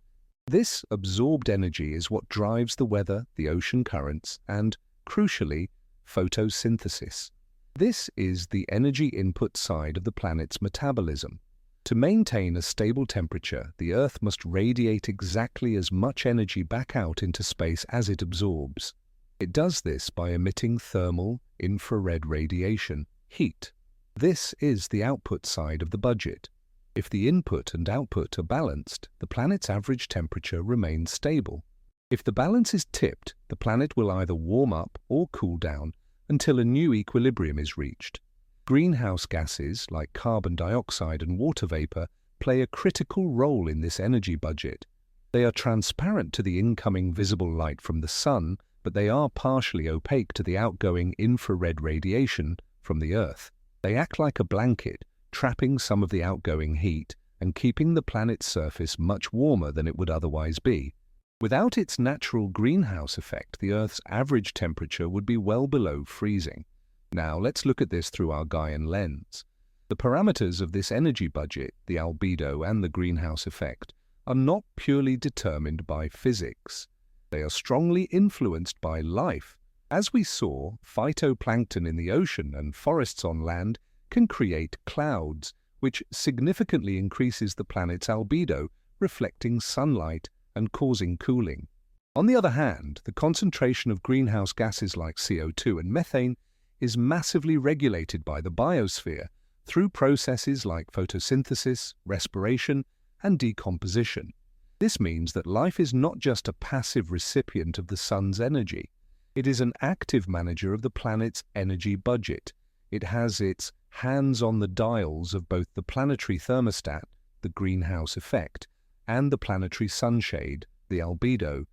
This absorbed energy is what drives the weather, the ocean currents, and, crucially, photosynthesis. This is the energy input side of the planet's metabolism. To maintain a stable temperature, the Earth must radiate exactly as much energy back out into space as it absorbs. It does this by emitting thermal, infrared radiation, heat. This is the output side of the budget. If the input and output are balanced, the planet's average temperature remains stable. If the balance is tipped, the planet will either warm up or cool down until a new equilibrium is reached. Greenhouse gases, like carbon dioxide and water vapor, play a critical role in this energy budget. They are transparent to the incoming visible light from the Sun, but they are partially opaque to the outgoing infrared radiation from the Earth. They act like a blanket, trapping some of the outgoing heat and keeping the planet's surface much warmer than it would otherwise be. Without its natural greenhouse effect, the Earth's average temperature would be well below freezing. Now, let's look at this through our Gaian lens. The parameters of this energy budget, the albedo and the greenhouse effect, are not purely determined by physics. They are strongly influenced by life. As we saw, phytoplankton in the ocean and forests on land can create clouds, which significantly increases the planet's albedo, reflecting sunlight and causing cooling. On the other hand, the concentration of greenhouse gases like CO2 and methane is massively regulated by the biosphere through processes like photosynthesis, respiration, and decomposition. This means that life is not just a passive recipient of the Sun's energy. It is an active manager of the planet's energy budget. It has its hands on the dials of both the planetary thermostat, the greenhouse effect, and the planetary sunshade, the albedo.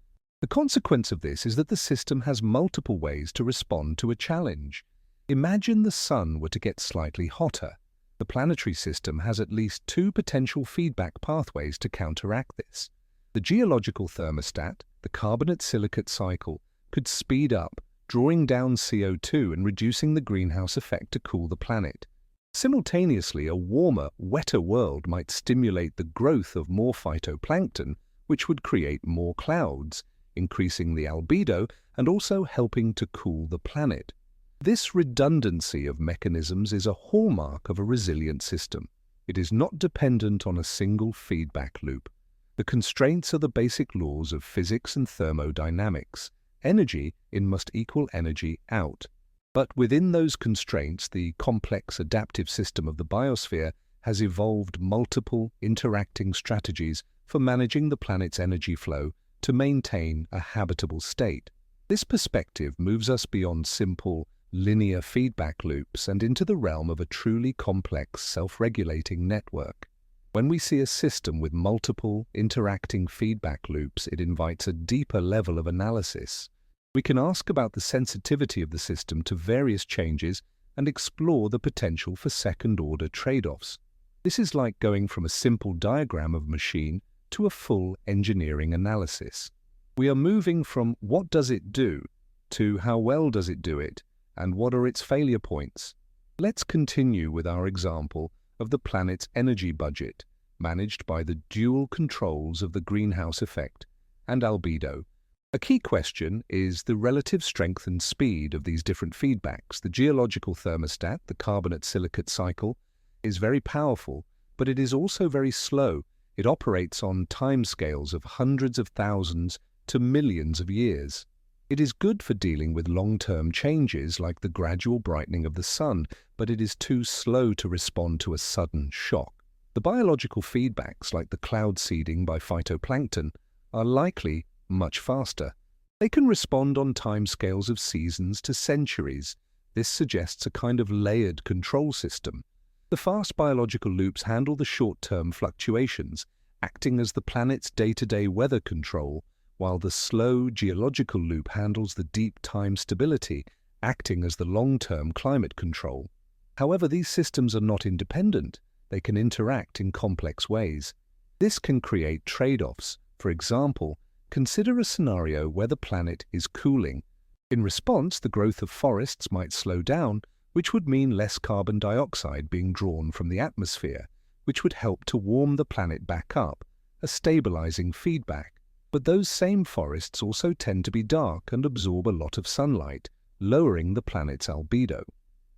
The consequence of this is that the system has multiple ways to respond to a challenge. Imagine the Sun were to get slightly hotter. The planetary system has at least two potential feedback pathways to counteract this. The geological thermostat, the carbonate-silicate cycle, could speed up, drawing down CO2 and reducing the greenhouse effect to cool the planet. Simultaneously, a warmer, wetter world might stimulate the growth of more phytoplankton, which would create more clouds, increasing the albedo and also helping to cool the planet. This redundancy of mechanisms is a hallmark of a resilient system. It is not dependent on a single feedback loop. The constraints are the basic laws of physics and thermodynamics. Energy in must equal energy out. But within those constraints, the complex adaptive system of the biosphere has evolved multiple interacting strategies for managing the planet's energy flow to maintain a habitable state. This perspective moves us beyond simple, linear feedback loops and into the realm of a truly complex, self-regulating network. When we see a system with multiple, interacting feedback loops, it invites a deeper level of analysis. We can ask about the sensitivity of the system to various changes and explore the potential for second-order trade-offs. This is like going from a simple diagram of a machine to a full engineering analysis. We are moving from what does it do to how well does it do it and what are its failure points. Let's continue with our example of the planet's energy budget, managed by the dual controls of the greenhouse effect and albedo. A key question is the relative strength and speed of these different feedbacks. The geological thermostat, the carbonate-silicate cycle, is very powerful, but it is also very slow. It operates on timescales of hundreds of thousands to millions of years. It is good for dealing with long-term changes like the gradual brightening of the sun, but it is too slow to respond to a sudden shock. The biological feedbacks, like the cloud seeding by phytoplankton, are likely much faster. They can respond on timescales of seasons to centuries. This suggests a kind of layered control system. The fast biological loops handle the short-term fluctuations, acting as the planet's day-to-day weather control, while the slow geological loop handles the deep time stability, acting as the long-term climate control. However, these systems are not independent. They can interact in complex ways. This can create trade-offs. For example, consider a scenario where the planet is cooling. In response, the growth of forests might slow down, which would mean less carbon dioxide being drawn from the atmosphere, which would help to warm the planet back up, a stabilizing feedback. But those same forests also tend to be dark and absorb a lot of sunlight, lowering the planet's albedo.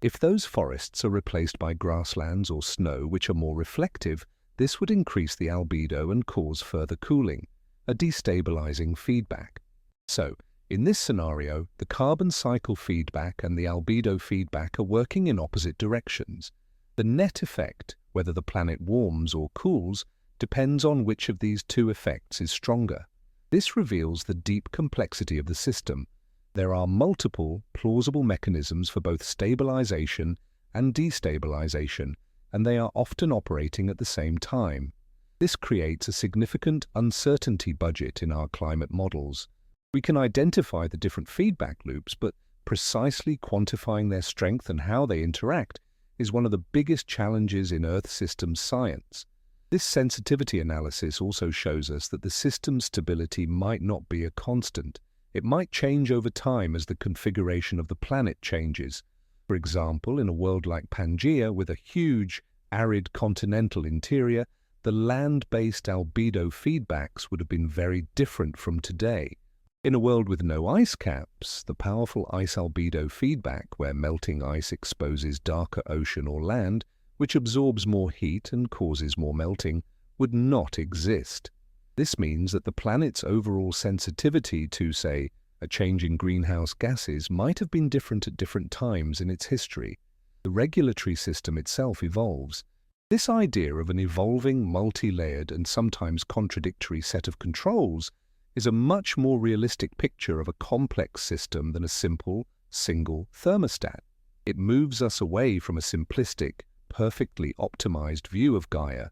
If those forests are replaced by grasslands or snow which are more reflective, this would increase the albedo and cause further cooling, a destabilizing feedback. So, in this scenario, the carbon cycle feedback and the albedo feedback are working in opposite directions. The net effect, whether the planet warms or cools, depends on which of these two effects is stronger. This reveals the deep complexity of the system. There are multiple plausible mechanisms for both stabilization and destabilization, and they are often operating at the same time. This creates a significant uncertainty budget in our climate models. We can identify the different feedback loops, but precisely quantifying their strength and how they interact is one of the biggest challenges in Earth systems science. This sensitivity analysis also shows us that the system's stability might not be a constant. It might change over time as the configuration of the planet changes. For example, in a world like Pangea with a huge, arid continental interior, the land-based albedo feedbacks would have been very different from today. In a world with no ice caps, the powerful ice albedo feedback, where melting ice exposes darker ocean or land, which absorbs more heat and causes more melting, would not exist. This means that the planet's overall sensitivity to, say, a change in greenhouse gases might have been different at different times in its history. The regulatory system itself evolves. This idea of an evolving, multi-layered and sometimes contradictory set of controls is a much more realistic picture of a complex system than a simple, single thermostat. It moves us away from a simplistic, perfectly optimized view of Gaia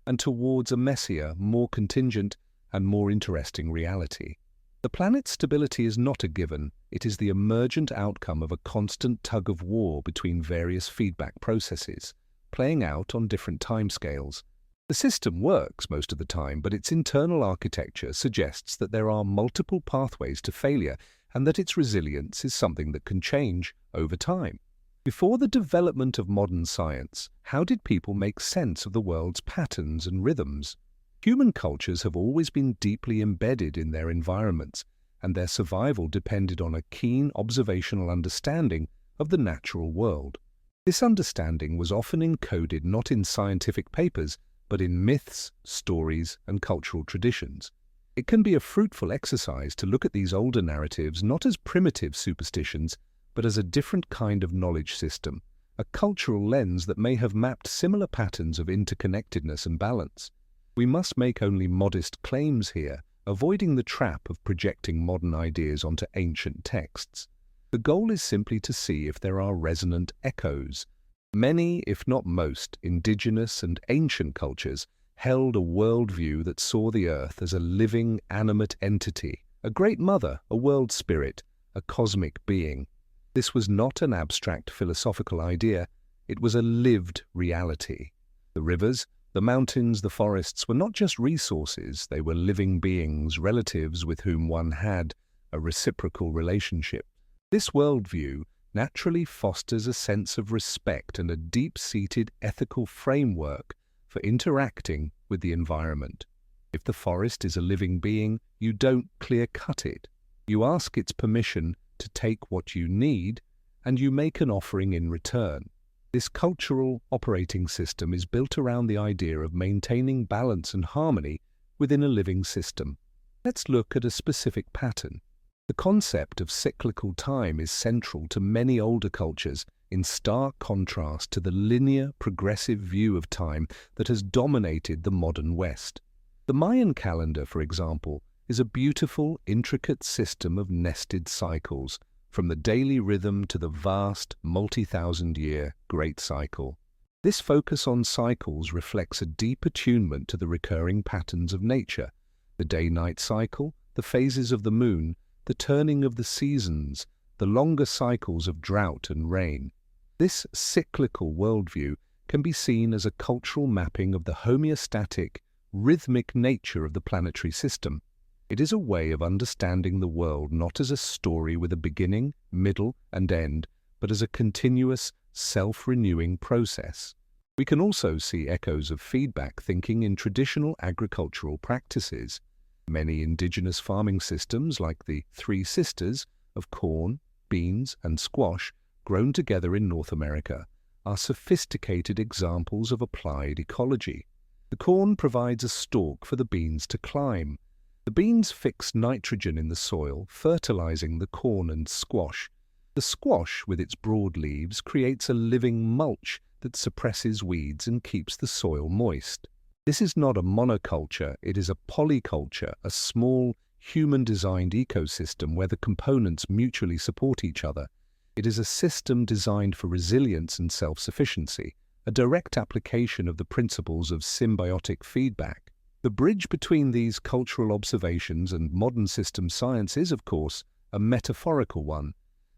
and towards a messier, more contingent and more interesting reality. The planet's stability is not a given. It is the emergent outcome of a constant tug-of-war between various feedback processes, playing out on different timescales. The system works most of the time, but its internal architecture suggests that there are multiple pathways to failure and that its resilience is something that can change over time. Before the development of modern science, how did people make sense of the world's patterns and rhythms? Human cultures have always been deeply embedded in their environments, and their survival depended on a keen observational understanding of the natural world. This understanding was often encoded not in scientific papers, but in myths, stories, and cultural traditions. It can be a fruitful exercise to look at these older narratives not as primitive superstitions, but as a different kind of knowledge system, a cultural lens that may have mapped similar patterns of interconnectedness and balance. We must make only modest claims here, avoiding the trap of projecting modern ideas onto ancient texts. The goal is simply to see if there are resonant echoes. Many, if not most, indigenous and ancient cultures held a worldview that saw the Earth as a living, animate entity, a great mother, a world spirit, a cosmic being. This was not an abstract philosophical idea, it was a lived reality. The rivers, The mountains, the forests were not just resources, they were living beings, relatives with whom one had a reciprocal relationship. This worldview naturally fosters a sense of respect and a deep-seated ethical framework for interacting with the environment. If the forest is a living being, you don't clear-cut it. You ask its permission to take what you need, and you make an offering in return. This cultural operating system is built around the idea of maintaining balance and harmony within a living system. Let's look at a specific pattern. The concept of cyclical time is central to many older cultures, in stark contrast to the linear, progressive view of time that has dominated the modern West. The Mayan calendar, for example, is a beautiful, intricate system of nested cycles, from the daily rhythm to the vast, multi-thousand-year Great Cycle. This focus on cycles reflects a deep attunement to the recurring patterns of nature, the day-night cycle, the phases of the moon, the turning of the seasons, the longer cycles of drought and rain. This cyclical worldview can be seen as a cultural mapping of the homeostatic, rhythmic nature of the planetary system. It is a way of understanding the world not as a story with a beginning, middle, and end, but as a continuous, self-renewing process. We can also see echoes of feedback thinking in traditional agricultural practices. Many indigenous farming systems, like the Three Sisters of corn, beans, and squash, grown together in North America, are sophisticated examples of applied ecology. The corn provides a stalk for the beans to climb. The beans fix nitrogen in the soil, fertilizing the corn and squash. The squash, with its broad leaves, creates a living mulch that suppresses weeds and keeps the soil moist. This is not a monoculture, it is a polyculture, a small, human-designed ecosystem where the components mutually support each other. It is a system designed for resilience and self-sufficiency, a direct application of the principles of symbiotic feedback. The bridge between these cultural observations and modern system science is, of course, a metaphorical one.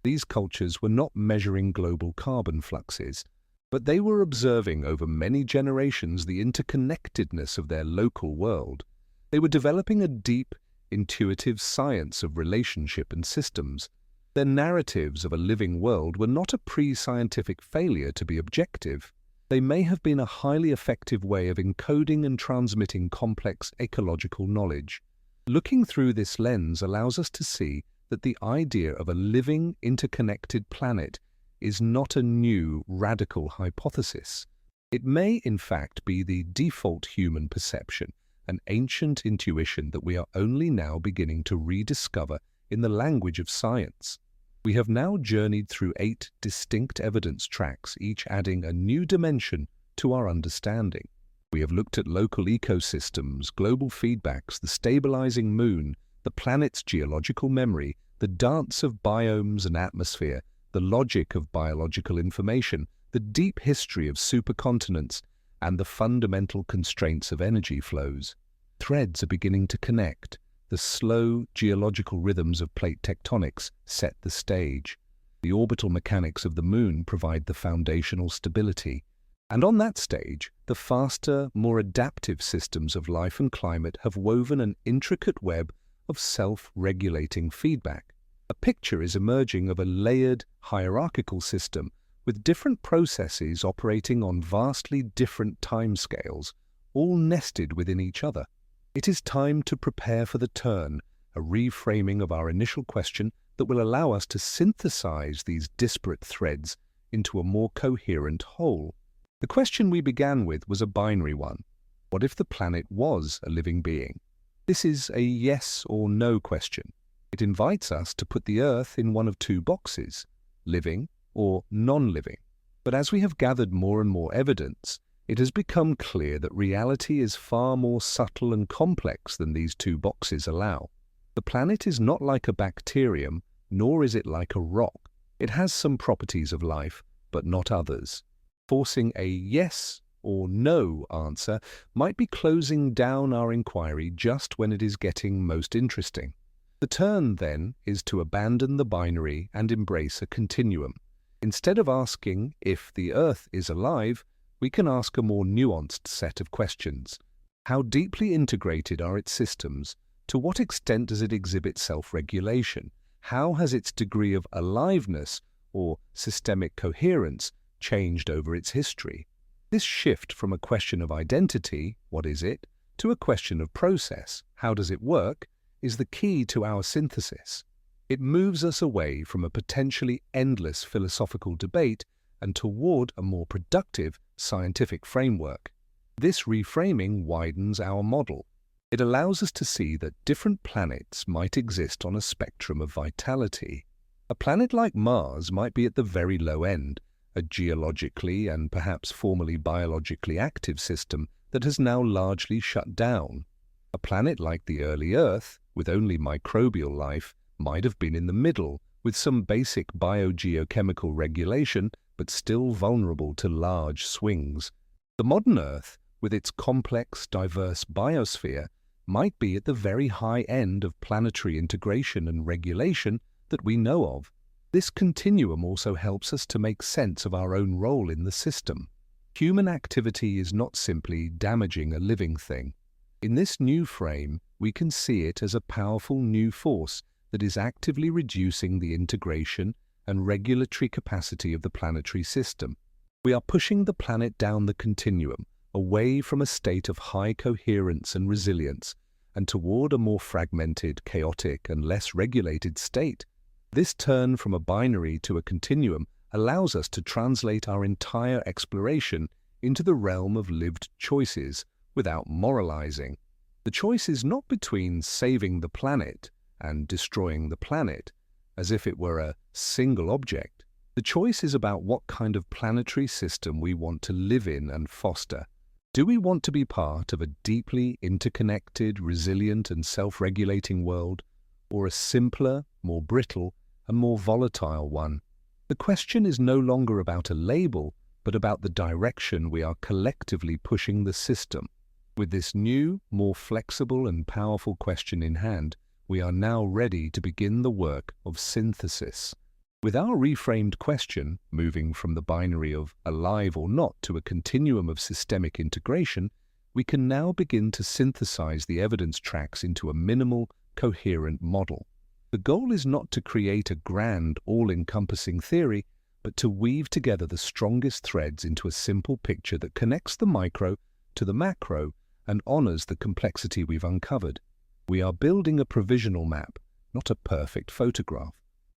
These cultures were not measuring global carbon fluxes, but they were observing over many generations the interconnectedness of their local world. They were developing a deep, intuitive science of relationship and systems. Their narratives of a living world were not a pre-scientific failure to be objective. They may have been a highly effective way of encoding and transmitting complex ecological knowledge. Looking through this lens allows us to see that the idea of a living, interconnected planet is not a new, radical hypothesis. It may, in fact, be the default human perception, an ancient intuition that we are only now beginning to rediscover in the language of science. We have now journeyed through 8 distinct evidence tracks, each adding a new dimension to our understanding. We have looked at local ecosystems, global feedbacks, the stabilizing moon, the planet's geological memory, the dance of biomes and atmosphere, the logic of biological information, the deep history of supercontinents, and the fundamental constraints of energy flows. Threads are beginning to connect. The slow geological rhythms of plate tectonics set the stage. The orbital mechanics of the moon provide the foundational stability. And on that stage, the faster, more adaptive systems of life and climate have woven an intricate web of self-regulating feedback. A picture is emerging of a layered, hierarchical system with different processes operating on vastly different timescales, all nested within each other. It is time to prepare for the turn, a reframing of our initial question that will allow us to synthesize these disparate threads into a more coherent whole. The question we began with was a binary one. What if the planet was a living being? This is a yes or no question. It invites us to put the Earth in one of 2 boxes, living or non-living. But as we have gathered more and more evidence, it has become clear that reality is far more subtle and complex than these 2 boxes allow. The planet is not like a bacterium, nor is it like a rock. It has some properties of life, but not others. Forcing a yes or no answer might be closing down our inquiry just when it is getting most interesting. The turn, then, is to abandon the binary and embrace a continuum. Instead of asking if the Earth is alive, we can ask a more nuanced set of questions. How deeply integrated are its systems? To what extent does it exhibit self-regulation? How has its degree of aliveness or systemic coherence changed over its history? This shift from a question of identity, what is it, to a question of process, how does it work, is the key to our synthesis. It moves us away from a potentially endless philosophical debate and toward a more productive scientific framework. This reframing widens our model. It allows us to see that different planets might exist on a spectrum of vitality. A planet like Mars might be at the very low end, a geologically and perhaps formerly biologically active system that has now largely shut down. A planet like the early Earth, with only microbial life, might have been in the middle, with some basic biogeochemical regulation, but still vulnerable to large swings. The modern Earth, with its complex, diverse biosphere, might be at the very high end of planetary integration and regulation that we know of. This continuum also helps us to make sense of our own role in the system. Human activity is not simply damaging a living thing. In this new frame, we can see it as a powerful new force that is actively reducing the integration and regulatory capacity of the planetary system. We are pushing the planet down the continuum, away from a state of high coherence and resilience, and toward a more fragmented, chaotic, and less regulated state. This turn from a binary to a continuum allows us to translate our entire exploration into the realm of lived choices without moralizing. The choice is not between saving the planet and destroying the planet, as if it were a single object. The choice is about what kind of planetary system we want to live in and foster. Do we want to be part of a deeply interconnected, resilient and self-regulating world, or a simpler, more brittle and more volatile one? The question is no longer about a label, but about the direction we are collectively pushing the system. With this new, more flexible and powerful question in hand, we are now ready to begin the work of synthesis. With our reframed question, moving from the binary of alive or not to a continuum of systemic integration, we can now begin to synthesize the evidence tracks into a minimal, coherent model. The goal is not to create a grand, all-encompassing theory, but to weave together the strongest threads into a simple picture that connects the micro to the macro and honors the complexity we've uncovered. We are building a provisional map, not a perfect photograph.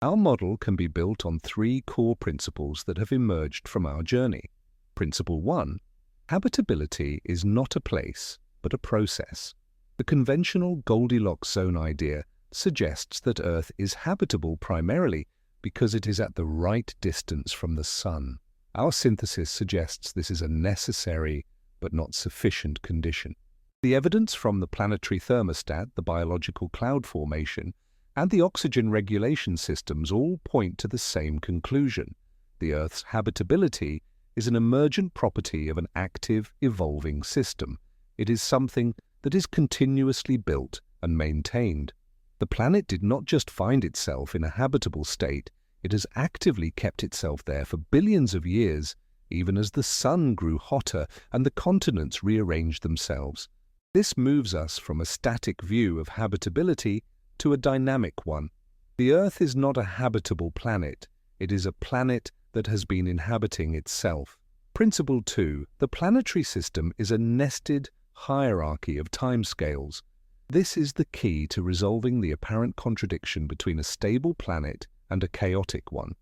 Our model can be built on three core principles that have emerged from our journey. Principle 1. Habitability is not a place, but a process. The conventional Goldilocks zone idea suggests that Earth is habitable primarily because it is at the right distance from the Sun. Our synthesis suggests this is a necessary but not sufficient condition. The evidence from the planetary thermostat, the biological cloud formation, and the oxygen regulation systems all point to the same conclusion. The Earth's habitability is an emergent property of an active, evolving system. It is something that is continuously built and maintained. The planet did not just find itself in a habitable state, it has actively kept itself there for billions of years, even as the sun grew hotter and the continents rearranged themselves. This moves us from a static view of habitability to a dynamic one. The Earth is not a habitable planet, it is a planet that has been inhabiting itself. Principle 2. The planetary system is a nested hierarchy of timescales. This is the key to resolving the apparent contradiction between a stable planet and a chaotic one.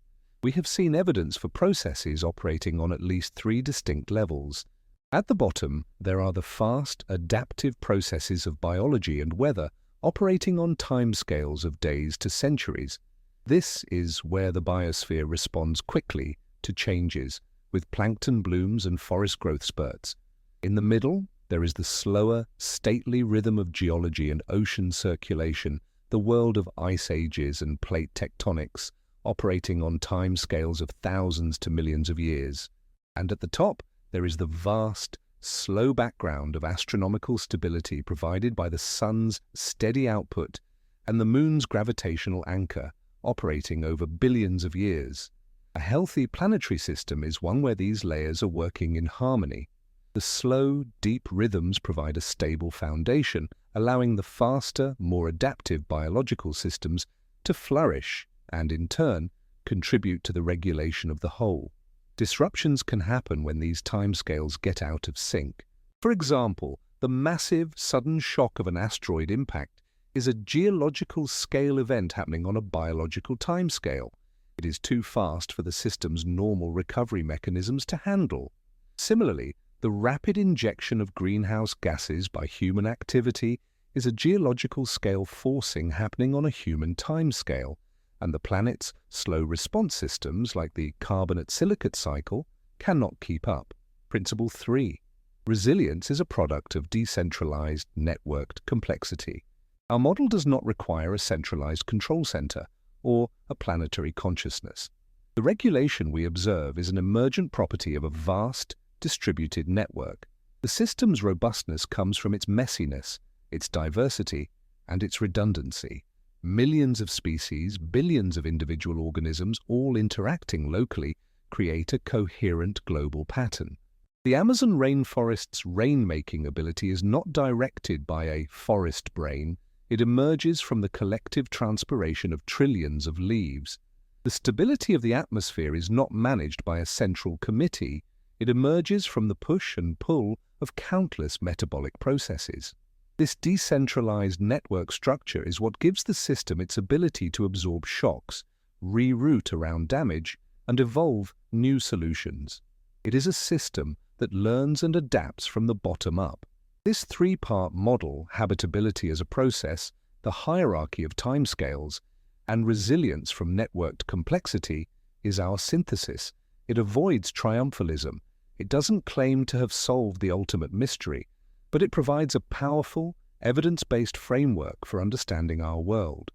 We have seen evidence for processes operating on at least three distinct levels. At the bottom, there are the fast, adaptive processes of biology and weather operating on timescales of days to centuries. This is where the biosphere responds quickly to changes, with plankton blooms and forest growth spurts. In the middle, there is the slower, stately rhythm of geology and ocean circulation, the world of ice ages and plate tectonics, operating on timescales of thousands to millions of years. And at the top, there is the vast, slow background of astronomical stability provided by the sun's steady output and the moon's gravitational anchor, operating over billions of years. A healthy planetary system is one where these layers are working in harmony. The slow, deep rhythms provide a stable foundation, allowing the faster, more adaptive biological systems to flourish and, in turn, contribute to the regulation of the whole. Disruptions can happen when these timescales get out of sync. For example, the massive, sudden shock of an asteroid impact is a geological scale event happening on a biological timescale. It is too fast for the system's normal recovery mechanisms to handle. Similarly, the rapid injection of greenhouse gases by human activity is a geological scale forcing happening on a human timescale, and the planet's slow response systems, like the carbonate-silicate cycle, cannot keep up. Principle 3. Resilience is a product of decentralized, networked complexity. Our model does not require a centralized control center or a planetary consciousness. The regulation we observe is an emergent property of a vast, distributed network. The system's robustness comes from its messiness, its diversity, and its redundancy. Millions of species, billions of individual organisms, all interacting locally, create a coherent global pattern. The Amazon rainforest's rain-making ability is not directed by a forest brain. It emerges from the collective transpiration of trillions of leaves. The stability of the atmosphere is not managed by a central committee. It emerges from the push and pull of countless metabolic processes. This decentralized network structure is what gives the system its ability to absorb shocks, reroute around damage, and evolve new solutions. It is a system that learns and adapts from the bottom up. This three-part model, habitability as a process, the hierarchy of timescales, and resilience from networked complexity, is our synthesis. It avoids triumphalism. It doesn't claim to have solved the ultimate mystery, but it provides a powerful, evidence-based framework for understanding our world.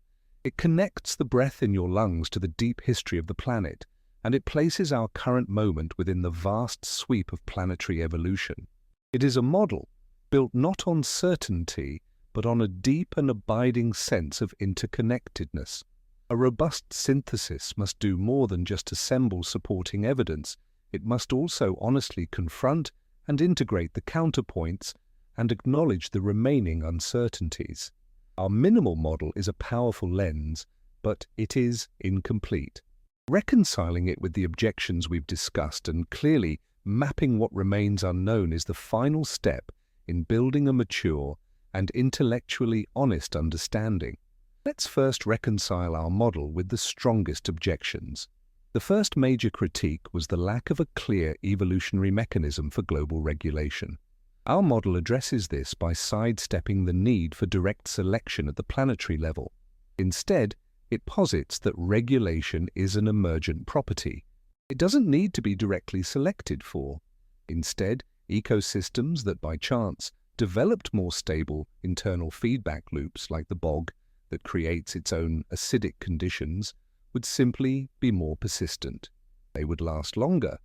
It connects the breath in your lungs to the deep history of the planet, and it places our current moment within the vast sweep of planetary evolution. It is a model built not on certainty, but on a deep and abiding sense of interconnectedness. A robust synthesis must do more than just assemble supporting evidence. It must also honestly confront and integrate the counterpoints and acknowledge the remaining uncertainties. Our minimal model is a powerful lens, but it is incomplete. Reconciling it with the objections we've discussed and clearly mapping what remains unknown is the final step in building a mature and intellectually honest understanding. Let's first reconcile our model with the strongest objections. The first major critique was the lack of a clear evolutionary mechanism for global regulation. Our model addresses this by sidestepping the need for direct selection at the planetary level. Instead, it posits that regulation is an emergent property. It doesn't need to be directly selected for. Instead, ecosystems that by chance developed more stable internal feedback loops like the bog that creates its own acidic conditions would simply be more persistent. They would last longer.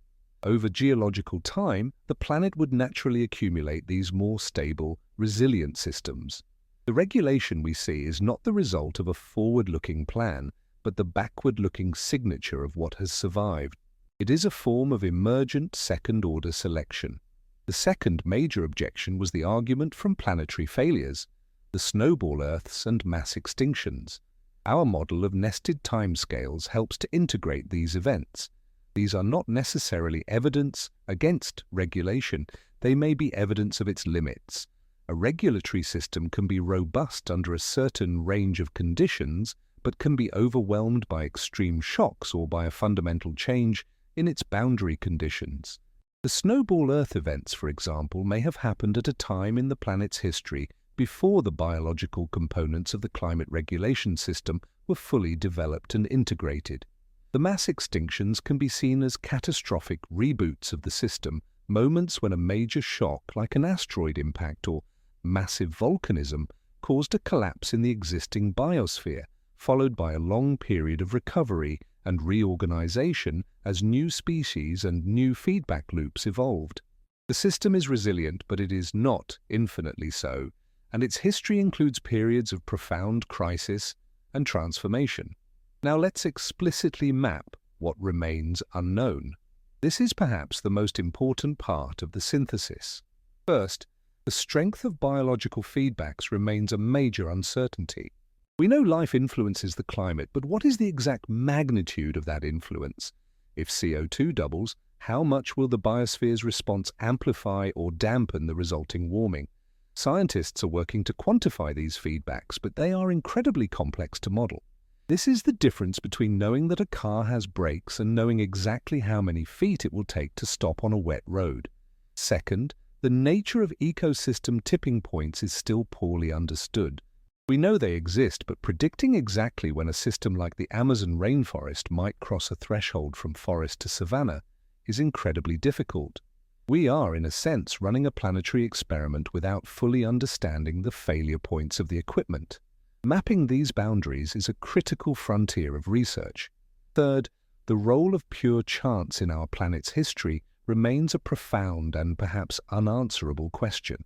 Over geological time, the planet would naturally accumulate these more stable, resilient systems. The regulation we see is not the result of a forward-looking plan, but the backward-looking signature of what has survived. It is a form of emergent second-order selection. The second major objection was the argument from planetary failures, the snowball Earths and mass extinctions. Our model of nested timescales helps to integrate these events. These are not necessarily evidence against regulation. They may be evidence of its limits. A regulatory system can be robust under a certain range of conditions, but can be overwhelmed by extreme shocks or by a fundamental change in its boundary conditions. The snowball Earth events, for example, may have happened at a time in the planet's history before the biological components of the climate regulation system were fully developed and integrated. The mass extinctions can be seen as catastrophic reboots of the system, moments when a major shock like an asteroid impact or massive volcanism caused a collapse in the existing biosphere, followed by a long period of recovery and reorganization as new species and new feedback loops evolved. The system is resilient, but it is not infinitely so, and its history includes periods of profound crisis and transformation. Now let's explicitly map what remains unknown. This is perhaps the most important part of the synthesis. First, the strength of biological feedbacks remains a major uncertainty. We know life influences the climate, but what is the exact magnitude of that influence? If CO2 doubles, how much will the biosphere's response amplify or dampen the resulting warming? Scientists are working to quantify these feedbacks, but they are incredibly complex to model. This is the difference between knowing that a car has brakes and knowing exactly how many feet it will take to stop on a wet road. Second, the nature of ecosystem tipping points is still poorly understood. We know they exist, but predicting exactly when a system like the Amazon rainforest might cross a threshold from forest to savanna is incredibly difficult. We are, in a sense, running a planetary experiment without fully understanding the failure points of the equipment. Mapping these boundaries is a critical frontier of research. Third, the role of pure chance in our planet's history remains a profound and perhaps unanswerable question.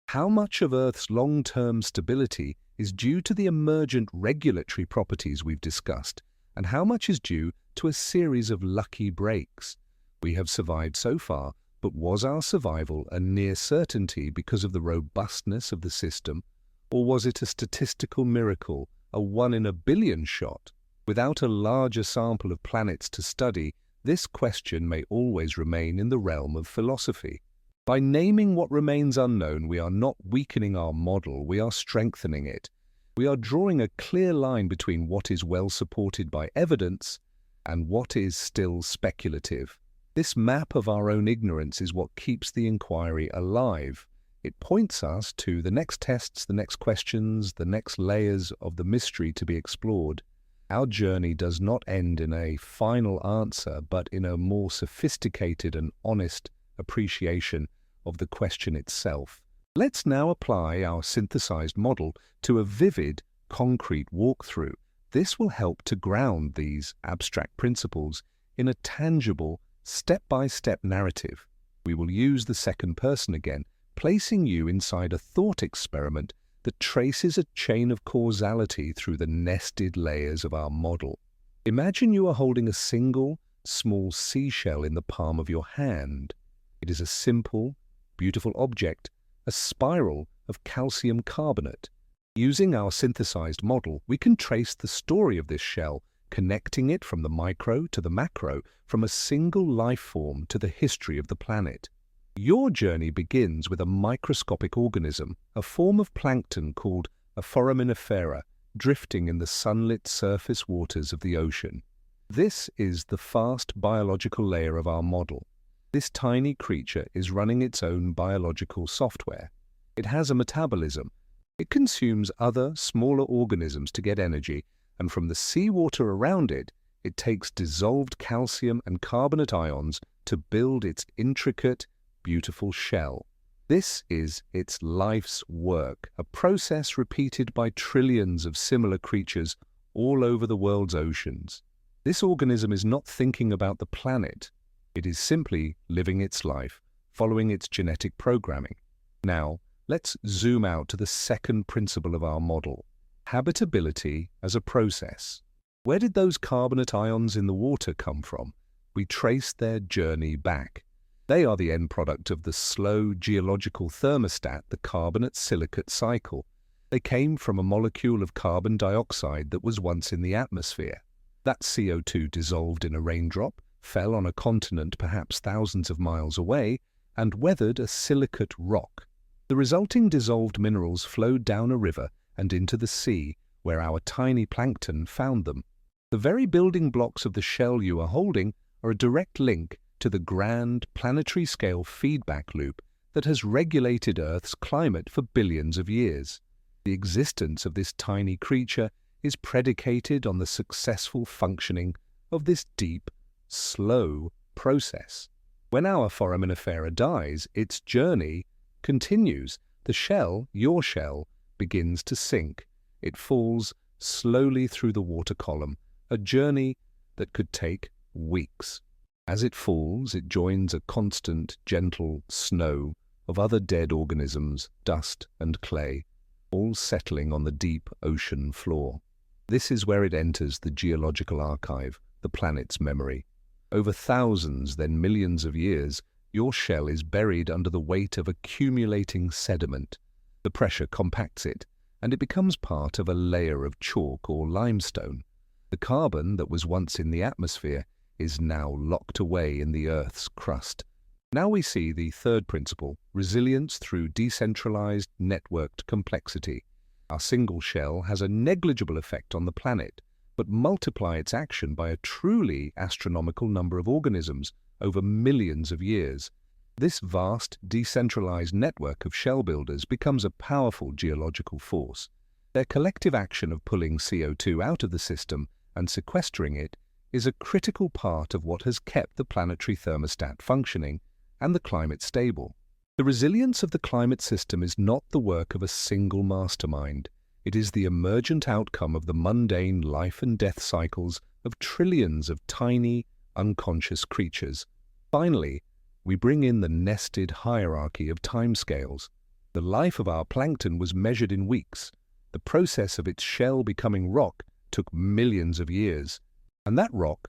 How much of Earth's long-term stability is due to the emergent regulatory properties we've discussed, and how much is due to a series of lucky breaks? We have survived so far, but was our survival a near certainty because of the robustness of the system, or was it a statistical miracle, a 1 in a billion shot? Without a larger sample of planets to study, this question may always remain in the realm of philosophy. By naming what remains unknown, we are not weakening our model, we are strengthening it. We are drawing a clear line between what is well supported by evidence and what is still speculative. This map of our own ignorance is what keeps the inquiry alive. It points us to the next tests, the next questions, the next layers of the mystery to be explored. Our journey does not end in a final answer, but in a more sophisticated and honest appreciation of the question itself. Let's now apply our synthesized model to a vivid, concrete walkthrough. This will help to ground these abstract principles in a tangible, step-by-step narrative. We will use the second person again, placing you inside a thought experiment that traces a chain of causality through the nested layers of our model. Imagine you are holding a single, small seashell in the palm of your hand. It is a simple, beautiful object, a spiral of calcium carbonate. Using our synthesized model, we can trace the story of this shell, connecting it from the micro to the macro, from a single life form to the history of the planet. Your journey begins with a microscopic organism, a form of plankton called a foraminifera, drifting in the sunlit surface waters of the ocean. This is the fast biological layer of our model. This tiny creature is running its own biological software. It has a metabolism. It consumes other, smaller organisms to get energy, and from the seawater around it, it takes dissolved calcium and carbonate ions to build its intricate, beautiful shell. This is its life's work, a process repeated by trillions of similar creatures all over the world's oceans. This organism is not thinking about the planet. It is simply living its life, following its genetic programming. Now, let's zoom out to the second principle of our model, habitability as a process. Where did those carbonate ions in the water come from? We trace their journey back. They are the end product of the slow geological thermostat, the carbonate-silicate cycle. They came from a molecule of carbon dioxide that was once in the atmosphere. That CO2 dissolved in a raindrop, fell on a continent perhaps thousands of miles away, and weathered a silicate rock. The resulting dissolved minerals flowed down a river and into the sea, where our tiny plankton found them. The very building blocks of the shell you are holding are a direct link to the grand planetary-scale feedback loop that has regulated Earth's climate for billions of years. The existence of this tiny creature is predicated on the successful functioning of this deep, slow process. When our foraminifera dies, its journey continues. The shell, your shell, begins to sink. It falls slowly through the water column, a journey that could take weeks. As it falls, it joins a constant, gentle snow of other dead organisms, dust and clay, all settling on the deep ocean floor. This is where it enters the geological archive, the planet's memory. Over thousands, then millions of years, your shell is buried under the weight of accumulating sediment. The pressure compacts it, and it becomes part of a layer of chalk or limestone. The carbon that was once in the atmosphere is now locked away in the Earth's crust. Now we see the third principle, resilience through decentralized, networked complexity. Our single shell has a negligible effect on the planet, but multiply its action by a truly astronomical number of organisms over millions of years. This vast, decentralized network of shell builders becomes a powerful geological force. Their collective action of pulling CO2 out of the system and sequestering it is a critical part of what has kept the planetary thermostat functioning and the climate stable. The resilience of the climate system is not the work of a single mastermind. It is the emergent outcome of the mundane life and death cycles of trillions of tiny, unconscious creatures. Finally, we bring in the nested hierarchy of timescales. The life of our plankton was measured in weeks. The process of its shell becoming rock took millions of years, and that rock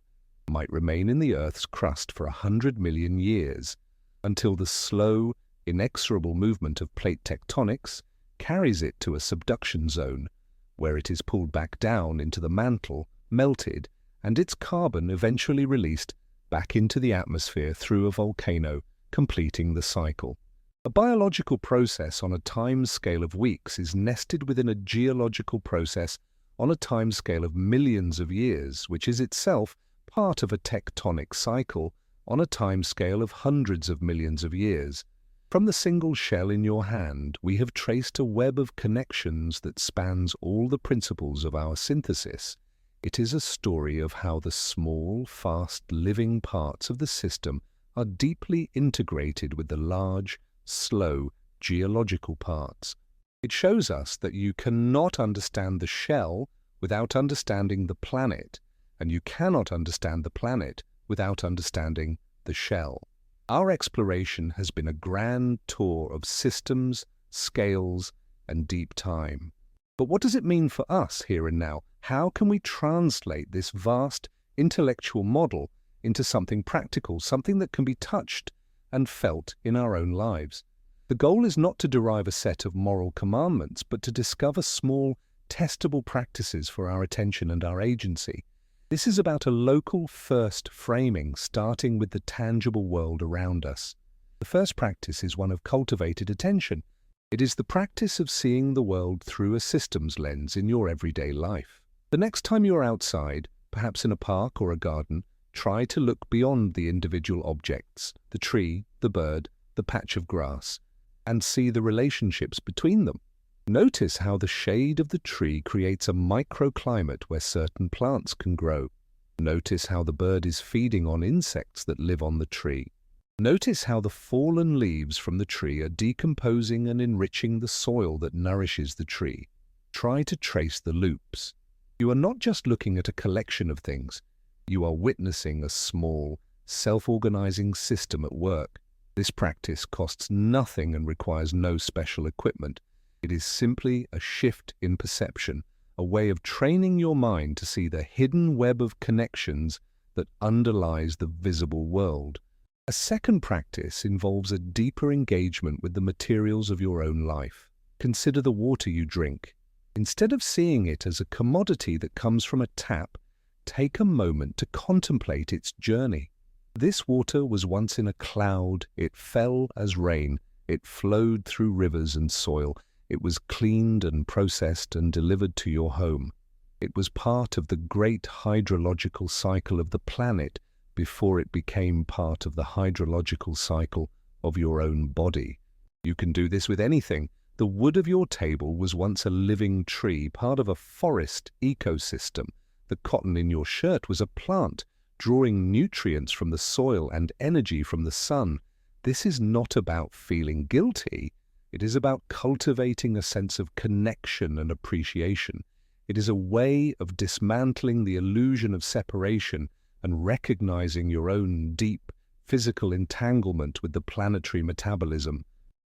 might remain in the Earth's crust for 100 million years, until the slow, inexorable movement of plate tectonics carries it to a subduction zone, where it is pulled back down into the mantle, melted, and its carbon eventually released back into the atmosphere through a volcano, completing the cycle. A biological process on a time scale of weeks is nested within a geological process on a time scale of millions of years, which is itself part of a tectonic cycle on a time scale of hundreds of millions of years. From the single shell in your hand, we have traced a web of connections that spans all the principles of our synthesis. It is a story of how the small, fast-living parts of the system are deeply integrated with the large, slow, geological parts. It shows us that you cannot understand the shell without understanding the planet, and you cannot understand the planet without understanding the shell. Our exploration has been a grand tour of systems, scales, and deep time. But what does it mean for us here and now? How can we translate this vast intellectual model into something practical, something that can be touched and felt in our own lives? The goal is not to derive a set of moral commandments, but to discover small, testable practices for our attention and our agency. This is about a local first framing, starting with the tangible world around us. The first practice is one of cultivated attention. It is the practice of seeing the world through a systems lens in your everyday life. The next time you're outside, perhaps in a park or a garden, try to look beyond the individual objects, the tree, the bird, the patch of grass, and see the relationships between them. Notice how the shade of the tree creates a microclimate where certain plants can grow. Notice how the bird is feeding on insects that live on the tree. Notice how the fallen leaves from the tree are decomposing and enriching the soil that nourishes the tree. Try to trace the loops. You are not just looking at a collection of things. You are witnessing a small, self-organizing system at work. This practice costs nothing and requires no special equipment. It is simply a shift in perception, a way of training your mind to see the hidden web of connections that underlies the visible world. A second practice involves a deeper engagement with the materials of your own life. Consider the water you drink. Instead of seeing it as a commodity that comes from a tap, take a moment to contemplate its journey. This water was once in a cloud, it fell as rain, it flowed through rivers and soil. It was cleaned and processed and delivered to your home. It was part of the great hydrological cycle of the planet before it became part of the hydrological cycle of your own body. You can do this with anything. The wood of your table was once a living tree, part of a forest ecosystem. The cotton in your shirt was a plant, drawing nutrients from the soil and energy from the sun. This is not about feeling guilty. It is about cultivating a sense of connection and appreciation. It is a way of dismantling the illusion of separation and recognizing your own deep physical entanglement with the planetary metabolism.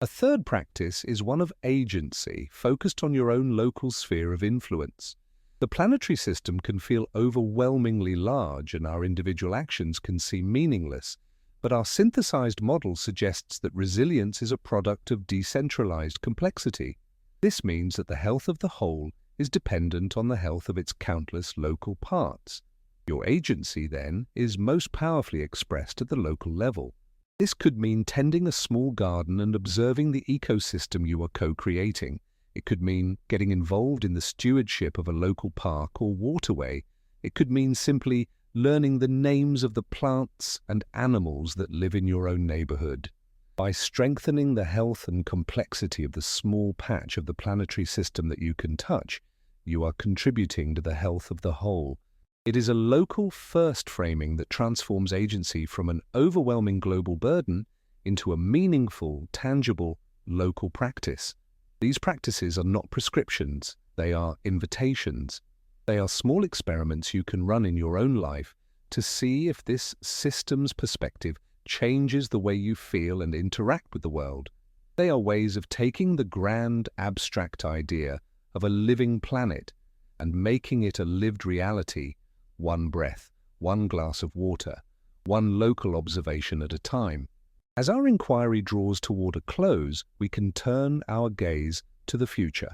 A third practice is one of agency, focused on your own local sphere of influence. The planetary system can feel overwhelmingly large and our individual actions can seem meaningless, but our synthesized model suggests that resilience is a product of decentralized complexity. This means that the health of the whole is dependent on the health of its countless local parts. Your agency, then, is most powerfully expressed at the local level. This could mean tending a small garden and observing the ecosystem you are co-creating. It could mean getting involved in the stewardship of a local park or waterway. It could mean simply learning the names of the plants and animals that live in your own neighborhood. By strengthening the health and complexity of the small patch of the planetary system that you can touch, you are contributing to the health of the whole. It is a local first framing that transforms agency from an overwhelming global burden into a meaningful, tangible, local practice. These practices are not prescriptions, they are invitations. They are small experiments you can run in your own life to see if this system's perspective changes the way you feel and interact with the world. They are ways of taking the grand, abstract idea of a living planet and making it a lived reality, one breath, one glass of water, one local observation at a time. As our inquiry draws toward a close, we can turn our gaze to the future.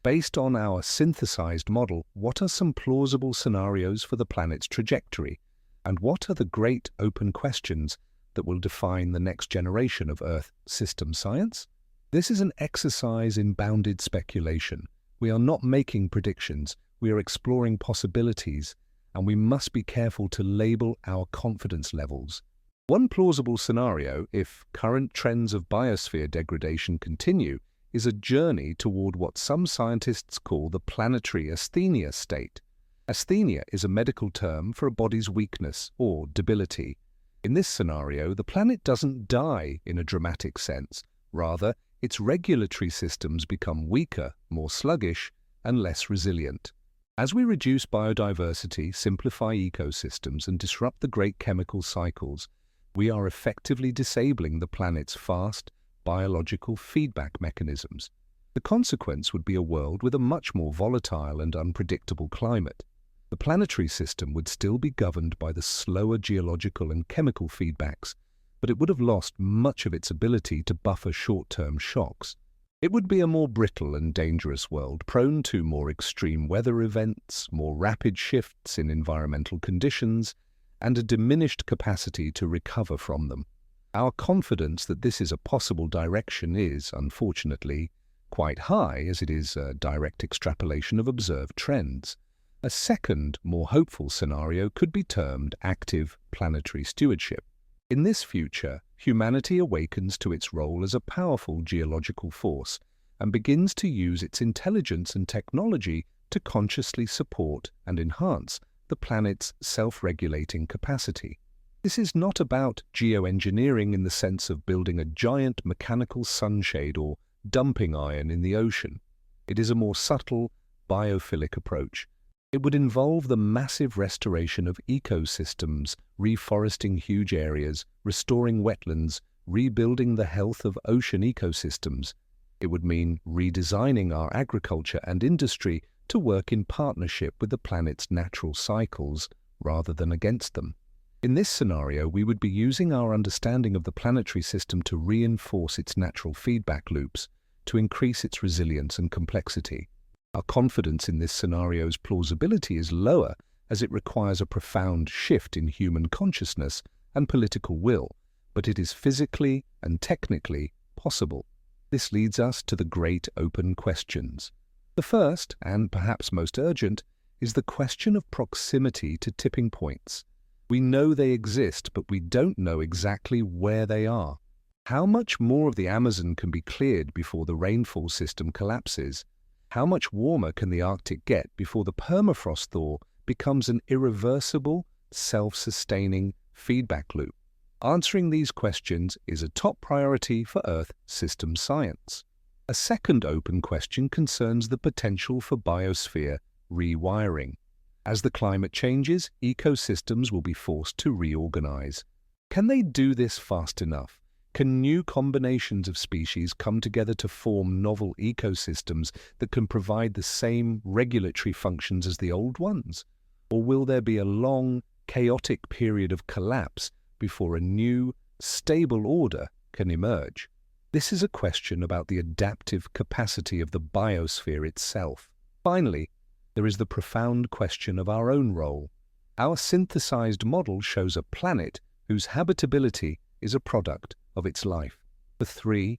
Based on our synthesized model, what are some plausible scenarios for the planet's trajectory? And what are the great open questions that will define the next generation of Earth system science? This is an exercise in bounded speculation. We are not making predictions, we are exploring possibilities, and we must be careful to label our confidence levels. One plausible scenario, if current trends of biosphere degradation continue, is a journey toward what some scientists call the planetary asthenia state. Asthenia is a medical term for a body's weakness or debility. In this scenario, the planet doesn't die in a dramatic sense. Rather, its regulatory systems become weaker, more sluggish, and less resilient. As we reduce biodiversity, simplify ecosystems, and disrupt the great chemical cycles, we are effectively disabling the planet's fast, biological feedback mechanisms. The consequence would be a world with a much more volatile and unpredictable climate. The planetary system would still be governed by the slower geological and chemical feedbacks, but it would have lost much of its ability to buffer short-term shocks. It would be a more brittle and dangerous world, prone to more extreme weather events, more rapid shifts in environmental conditions, and a diminished capacity to recover from them. Our confidence that this is a possible direction is, unfortunately, quite high, as it is a direct extrapolation of observed trends. A second, more hopeful scenario could be termed active planetary stewardship. In this future, humanity awakens to its role as a powerful geological force and begins to use its intelligence and technology to consciously support and enhance the planet's self-regulating capacity. This is not about geoengineering in the sense of building a giant mechanical sunshade or dumping iron in the ocean. It is a more subtle, biophilic approach. It would involve the massive restoration of ecosystems, reforesting huge areas, restoring wetlands, rebuilding the health of ocean ecosystems. It would mean redesigning our agriculture and industry to work in partnership with the planet's natural cycles rather than against them. In this scenario, we would be using our understanding of the planetary system to reinforce its natural feedback loops, to increase its resilience and complexity. Our confidence in this scenario's plausibility is lower as it requires a profound shift in human consciousness and political will, but it is physically and technically possible. This leads us to the great open questions. The first, and perhaps most urgent, is the question of proximity to tipping points. We know they exist, but we don't know exactly where they are. How much more of the Amazon can be cleared before the rainfall system collapses? How much warmer can the Arctic get before the permafrost thaw becomes an irreversible, self-sustaining feedback loop? Answering these questions is a top priority for Earth system science. A second open question concerns the potential for biosphere rewiring. As the climate changes, ecosystems will be forced to reorganize. Can they do this fast enough? Can new combinations of species come together to form novel ecosystems that can provide the same regulatory functions as the old ones? Or will there be a long, chaotic period of collapse before a new, stable order can emerge? This is a question about the adaptive capacity of the biosphere itself. Finally, there is the profound question of our own role. Our synthesized model shows a planet whose habitability is a product of its life. For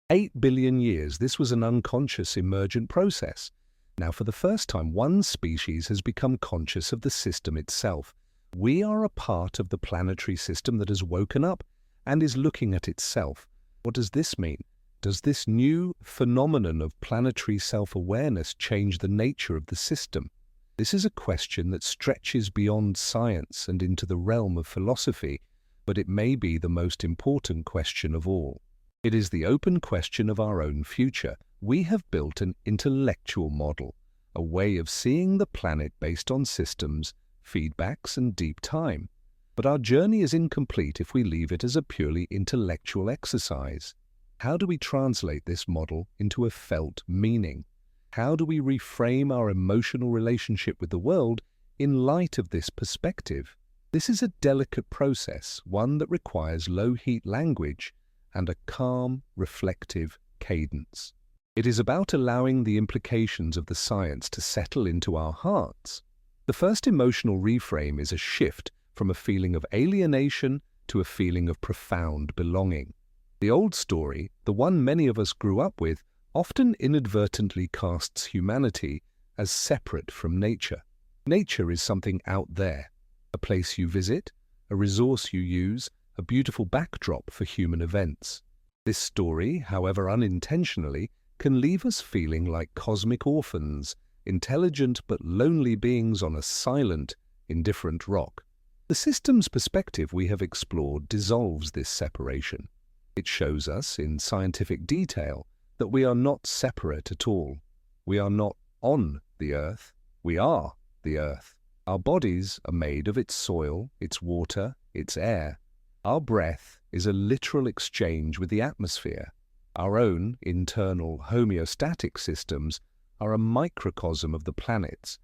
8 billion years, this was an unconscious emergent process. Now, for the first time, one species has become conscious of the system itself. We are a part of the planetary system that has woken up and is looking at itself. What does this mean? Does this new phenomenon of planetary self-awareness change the nature of the system? This is a question that stretches beyond science and into the realm of philosophy, but it may be the most important question of all. It is the open question of our own future. We have built an intellectual model, a way of seeing the planet based on systems, feedbacks, and deep time. But our journey is incomplete if we leave it as a purely intellectual exercise. How do we translate this model into a felt meaning? How do we reframe our emotional relationship with the world in light of this perspective? This is a delicate process, one that requires low-heat language and a calm, reflective cadence. It is about allowing the implications of the science to settle into our hearts. The first emotional reframe is a shift from a feeling of alienation to a feeling of profound belonging. The old story, the one many of us grew up with, often inadvertently casts humanity as separate from nature. Nature is something out there, a place you visit, a resource you use, a beautiful backdrop for human events. This story, however unintentionally, can leave us feeling like cosmic orphans, intelligent but lonely beings on a silent, indifferent rock. The system's perspective we have explored dissolves this separation. It shows us, in scientific detail, that we are not separate at all. We are not on the Earth, we are the Earth. Our bodies are made of its soil, its water, its air. Our breath is a literal exchange with the atmosphere. Our own internal homeostatic systems are a microcosm of the planet's.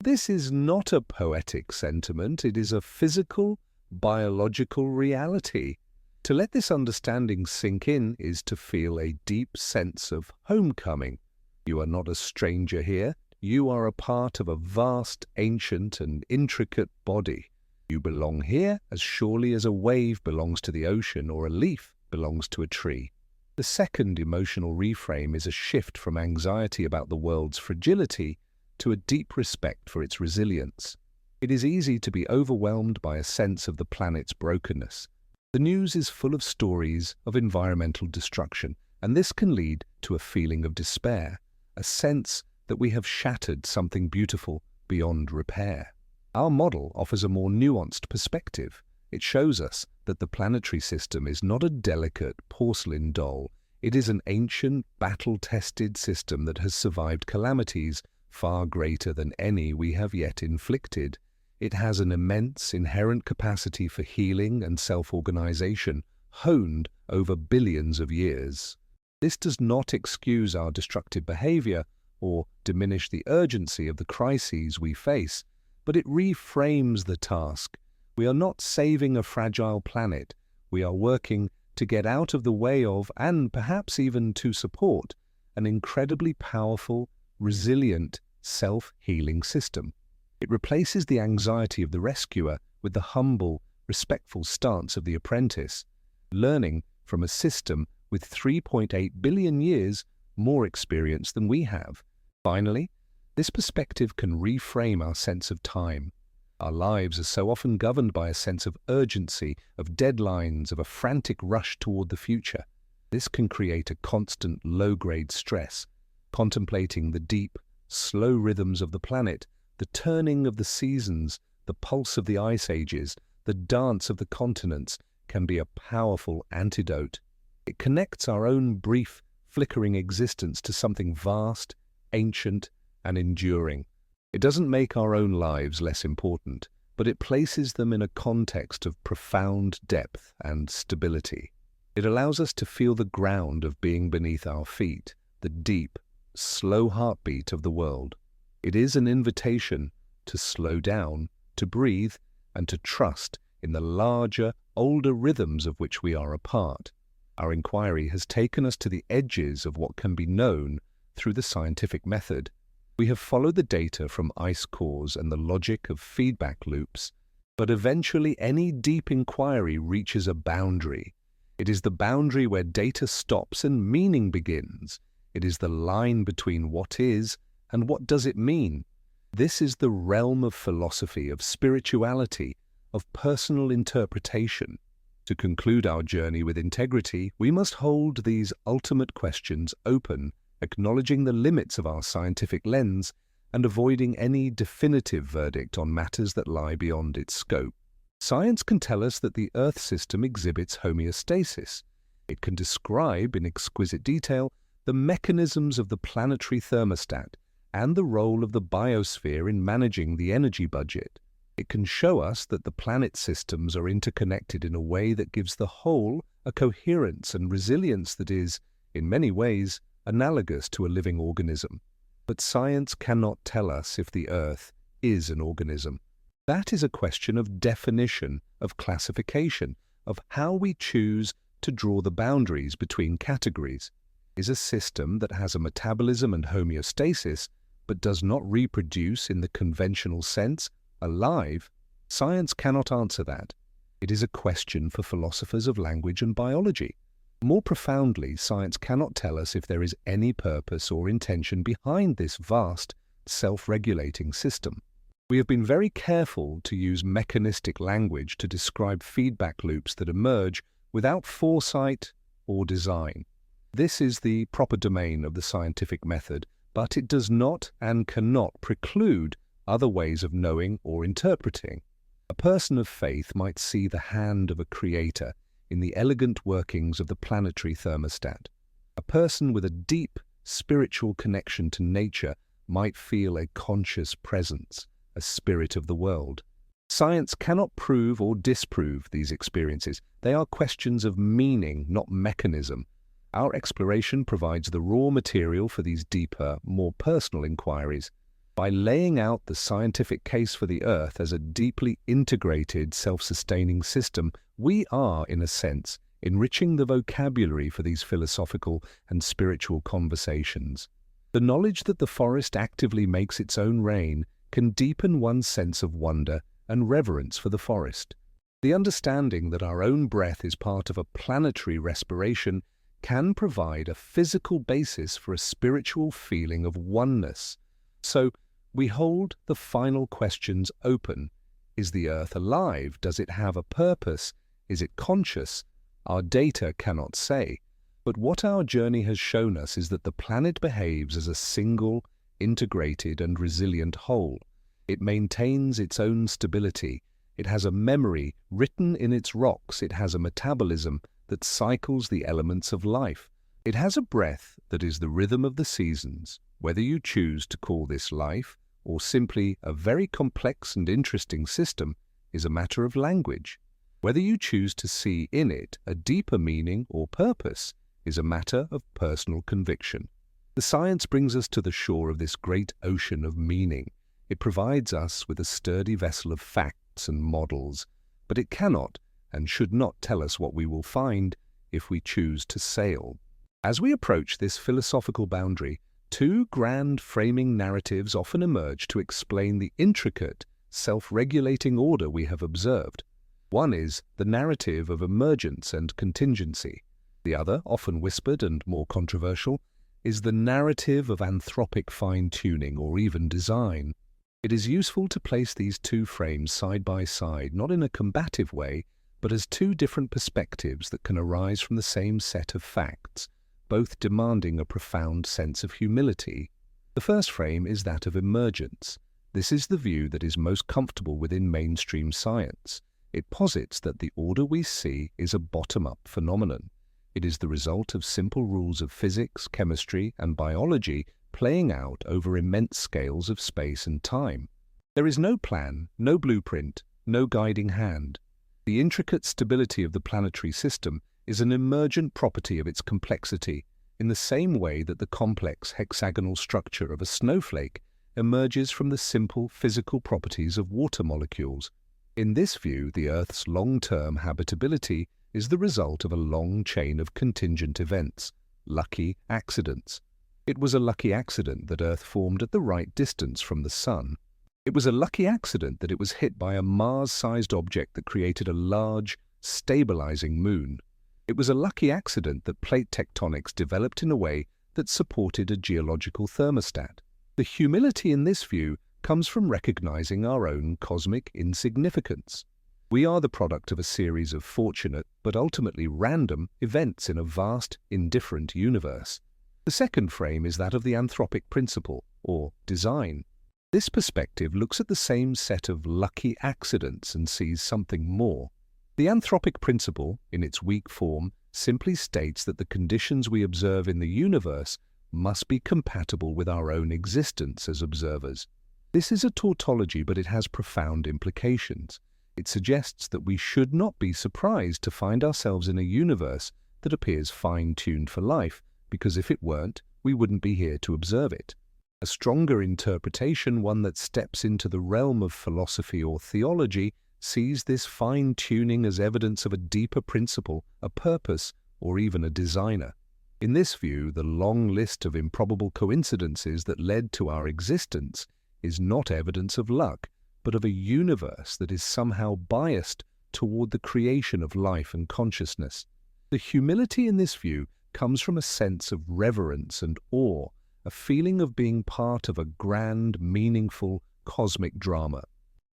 This is not a poetic sentiment, it is a physical, biological reality. To let this understanding sink in is to feel a deep sense of homecoming. You are not a stranger here, you are a part of a vast, ancient and intricate body. You belong here as surely as a wave belongs to the ocean or a leaf belongs to a tree. The second emotional reframe is a shift from anxiety about the world's fragility to a deep respect for its resilience. It is easy to be overwhelmed by a sense of the planet's brokenness. The news is full of stories of environmental destruction, and this can lead to a feeling of despair, a sense that we have shattered something beautiful beyond repair. Our model offers a more nuanced perspective. It shows us that the planetary system is not a delicate porcelain doll. It is an ancient, battle-tested system that has survived calamities far greater than any we have yet inflicted. It has an immense inherent capacity for healing and self-organization, honed over billions of years. This does not excuse our destructive behavior or diminish the urgency of the crises we face, but it reframes the task. We are not saving a fragile planet. We are working to get out of the way of, and perhaps even to support, an incredibly powerful, resilient, self-healing system. It replaces the anxiety of the rescuer with the humble, respectful stance of the apprentice, learning from a system with 3.8 billion years more experience than we have. Finally, this perspective can reframe our sense of time. Our lives are so often governed by a sense of urgency, of deadlines, of a frantic rush toward the future. This can create a constant low-grade stress. Contemplating the deep, slow rhythms of the planet, the turning of the seasons, the pulse of the ice ages, the dance of the continents can be a powerful antidote. It connects our own brief, flickering existence to something vast, ancient, and enduring. It doesn't make our own lives less important, but it places them in a context of profound depth and stability. It allows us to feel the ground of being beneath our feet, the deep, slow heartbeat of the world. It is an invitation to slow down, to breathe, and to trust in the larger, older rhythms of which we are a part. Our inquiry has taken us to the edges of what can be known through the scientific method. We have followed the data from ice cores and the logic of feedback loops, but eventually any deep inquiry reaches a boundary. It is the boundary where data stops and meaning begins. It is the line between what is and what does it mean. This is the realm of philosophy, of spirituality, of personal interpretation. To conclude our journey with integrity, we must hold these ultimate questions open, acknowledging the limits of our scientific lens and avoiding any definitive verdict on matters that lie beyond its scope. Science can tell us that the Earth system exhibits homeostasis. It can describe in exquisite detail the mechanisms of the planetary thermostat and the role of the biosphere in managing the energy budget. It can show us that the planet systems are interconnected in a way that gives the whole a coherence and resilience that is, in many ways, analogous to a living organism. But science cannot tell us if the Earth is an organism. That is a question of definition, of classification, of how we choose to draw the boundaries between categories. Is a system that has a metabolism and homeostasis but does not reproduce in the conventional sense alive? Science cannot answer that. It is a question for philosophers of language and biology. More profoundly, science cannot tell us if there is any purpose or intention behind this vast, self-regulating system. We have been very careful to use mechanistic language to describe feedback loops that emerge without foresight or design. This is the proper domain of the scientific method, but it does not and cannot preclude other ways of knowing or interpreting. A person of faith might see the hand of a creator in the elegant workings of the planetary thermostat. A person with a deep spiritual connection to nature might feel a conscious presence, a spirit of the world. Science cannot prove or disprove these experiences. They are questions of meaning, not mechanism. Our exploration provides the raw material for these deeper, more personal inquiries. By laying out the scientific case for the Earth as a deeply integrated, self-sustaining system, we are, in a sense, enriching the vocabulary for these philosophical and spiritual conversations. The knowledge that the forest actively makes its own rain can deepen one's sense of wonder and reverence for the forest. The understanding that our own breath is part of a planetary respiration can provide a physical basis for a spiritual feeling of oneness. So, we hold the final questions open. Is the Earth alive? Does it have a purpose? Is it conscious? Our data cannot say. But what our journey has shown us is that the planet behaves as a single, integrated and resilient whole. It maintains its own stability. It has a memory written in its rocks. It has a metabolism that cycles the elements of life. It has a breath that is the rhythm of the seasons. Whether you choose to call this life or simply a very complex and interesting system is a matter of language. Whether you choose to see in it a deeper meaning or purpose is a matter of personal conviction. The science brings us to the shore of this great ocean of meaning. It provides us with a sturdy vessel of facts and models, but it cannot and should not tell us what we will find if we choose to sail. As we approach this philosophical boundary, two grand framing narratives often emerge to explain the intricate, self-regulating order we have observed. One is the narrative of emergence and contingency. The other, often whispered and more controversial, is the narrative of anthropic fine-tuning or even design. It is useful to place these two frames side by side, not in a combative way, but as two different perspectives that can arise from the same set of facts, both demanding a profound sense of humility. The first frame is that of emergence. This is the view that is most comfortable within mainstream science. It posits that the order we see is a bottom-up phenomenon. It is the result of simple rules of physics, chemistry, and biology playing out over immense scales of space and time. There is no plan, no blueprint, no guiding hand. The intricate stability of the planetary system is an emergent property of its complexity, in the same way that the complex hexagonal structure of a snowflake emerges from the simple physical properties of water molecules. In this view, the Earth's long-term habitability is the result of a long chain of contingent events, lucky accidents. It was a lucky accident that Earth formed at the right distance from the Sun. It was a lucky accident that it was hit by a Mars-sized object that created a large, stabilizing moon. It was a lucky accident that plate tectonics developed in a way that supported a geological thermostat. The humility in this view comes from recognizing our own cosmic insignificance. We are the product of a series of fortunate but ultimately random events in a vast, indifferent universe. The second frame is that of the anthropic principle, or design. This perspective looks at the same set of lucky accidents and sees something more. The anthropic principle, in its weak form, simply states that the conditions we observe in the universe must be compatible with our own existence as observers. This is a tautology, but it has profound implications. It suggests that we should not be surprised to find ourselves in a universe that appears fine-tuned for life, because if it weren't, we wouldn't be here to observe it. A stronger interpretation, one that steps into the realm of philosophy or theology, sees this fine-tuning as evidence of a deeper principle, a purpose, or even a designer. In this view, the long list of improbable coincidences that led to our existence is not evidence of luck, but of a universe that is somehow biased toward the creation of life and consciousness. The humility in this view comes from a sense of reverence and awe, a feeling of being part of a grand, meaningful, cosmic drama.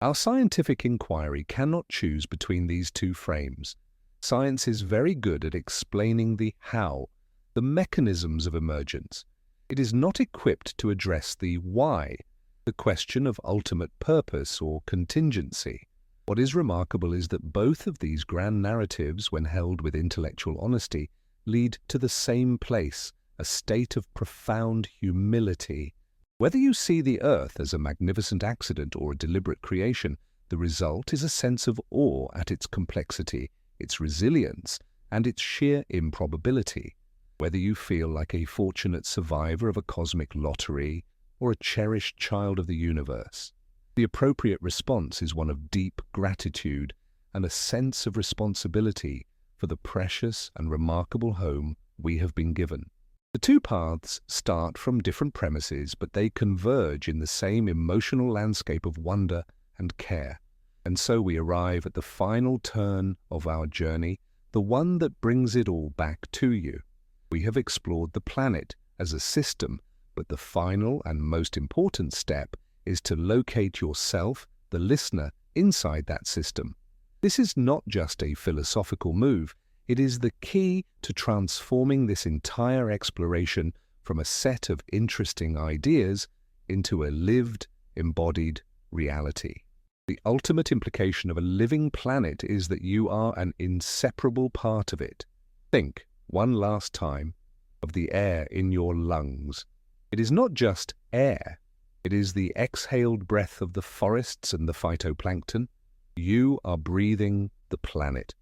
Our scientific inquiry cannot choose between these two frames. Science is very good at explaining the how, the mechanisms of emergence. It is not equipped to address the why, the question of ultimate purpose or contingency. What is remarkable is that both of these grand narratives, when held with intellectual honesty, lead to the same place, a state of profound humility. Whether you see the Earth as a magnificent accident or a deliberate creation, the result is a sense of awe at its complexity, its resilience, and its sheer improbability. Whether you feel like a fortunate survivor of a cosmic lottery or a cherished child of the universe, the appropriate response is one of deep gratitude and a sense of responsibility for the precious and remarkable home we have been given. The two paths start from different premises, but they converge in the same emotional landscape of wonder and care. And so we arrive at the final turn of our journey, the one that brings it all back to you. We have explored the planet as a system, but the final and most important step is to locate yourself, the listener, inside that system. This is not just a philosophical move. It is the key to transforming this entire exploration from a set of interesting ideas into a lived, embodied reality. The ultimate implication of a living planet is that you are an inseparable part of it. Think, one last time, of the air in your lungs. It is not just air. It is the exhaled breath of the forests and the phytoplankton. You are breathing the planet.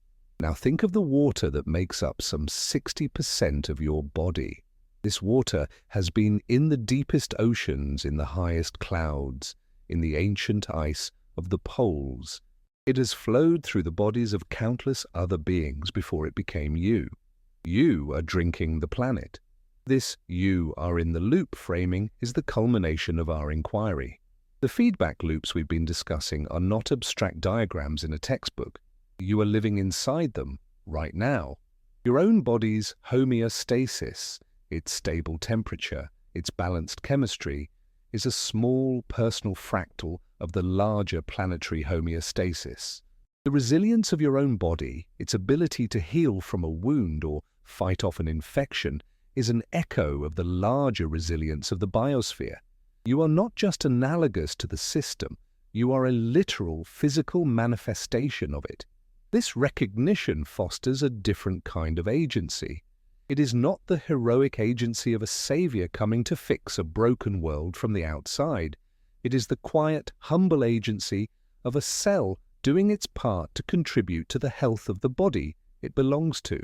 Now think of the water that makes up some 60% of your body. This water has been in the deepest oceans, in the highest clouds, in the ancient ice of the poles. It has flowed through the bodies of countless other beings before it became you. You are drinking the planet. This "you are in the loop" framing is the culmination of our inquiry. The feedback loops we've been discussing are not abstract diagrams in a textbook. You are living inside them right now. Your own body's homeostasis, its stable temperature, its balanced chemistry, is a small personal fractal of the larger planetary homeostasis. The resilience of your own body, its ability to heal from a wound or fight off an infection, is an echo of the larger resilience of the biosphere. You are not just analogous to the system, you are a literal physical manifestation of it. This recognition fosters a different kind of agency. It is not the heroic agency of a savior coming to fix a broken world from the outside. It is the quiet, humble agency of a cell doing its part to contribute to the health of the body it belongs to.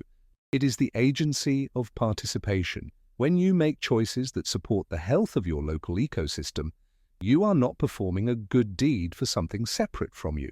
It is the agency of participation. When you make choices that support the health of your local ecosystem, you are not performing a good deed for something separate from you.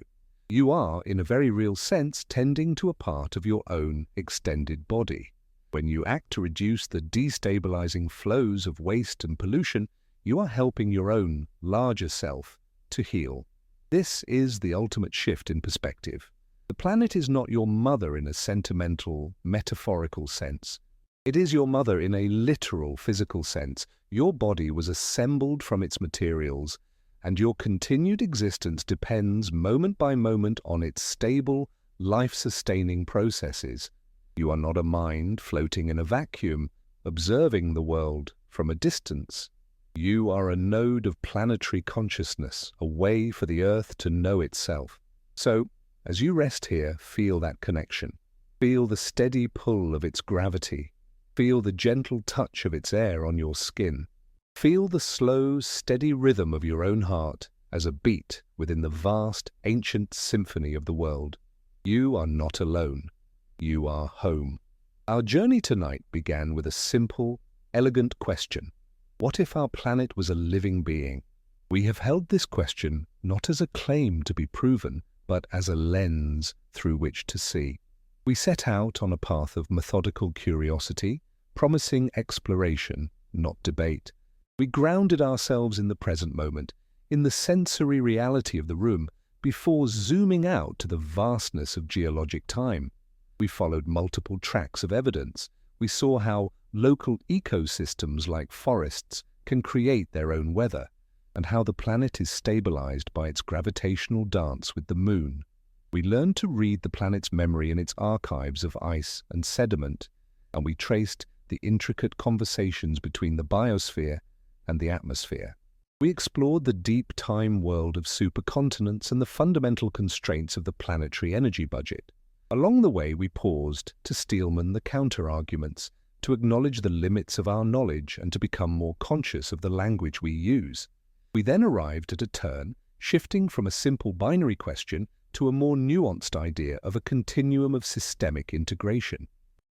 You are, in a very real sense, tending to a part of your own extended body. When you act to reduce the destabilizing flows of waste and pollution, you are helping your own larger self to heal. This is the ultimate shift in perspective. The planet is not your mother in a sentimental, metaphorical sense. It is your mother in a literal, physical sense. Your body was assembled from its materials, and your continued existence depends moment by moment on its stable, life-sustaining processes. You are not a mind floating in a vacuum, observing the world from a distance. You are a node of planetary consciousness, a way for the Earth to know itself. So, as you rest here, feel that connection. Feel the steady pull of its gravity. Feel the gentle touch of its air on your skin. Feel the slow, steady rhythm of your own heart as a beat within the vast, ancient symphony of the world. You are not alone. You are home. Our journey tonight began with a simple, elegant question. What if our planet was a living being? We have held this question not as a claim to be proven, but as a lens through which to see. We set out on a path of methodical curiosity, promising exploration, not debate. We grounded ourselves in the present moment, in the sensory reality of the room, before zooming out to the vastness of geologic time. We followed multiple tracks of evidence. We saw how local ecosystems like forests can create their own weather, and how the planet is stabilized by its gravitational dance with the moon. We learned to read the planet's memory in its archives of ice and sediment, and we traced the intricate conversations between the biosphere and the atmosphere. We explored the deep time world of supercontinents and the fundamental constraints of the planetary energy budget. Along the way, we paused to steelman the counter-arguments, to acknowledge the limits of our knowledge and to become more conscious of the language we use. We then arrived at a turn, shifting from a simple binary question to a more nuanced idea of a continuum of systemic integration.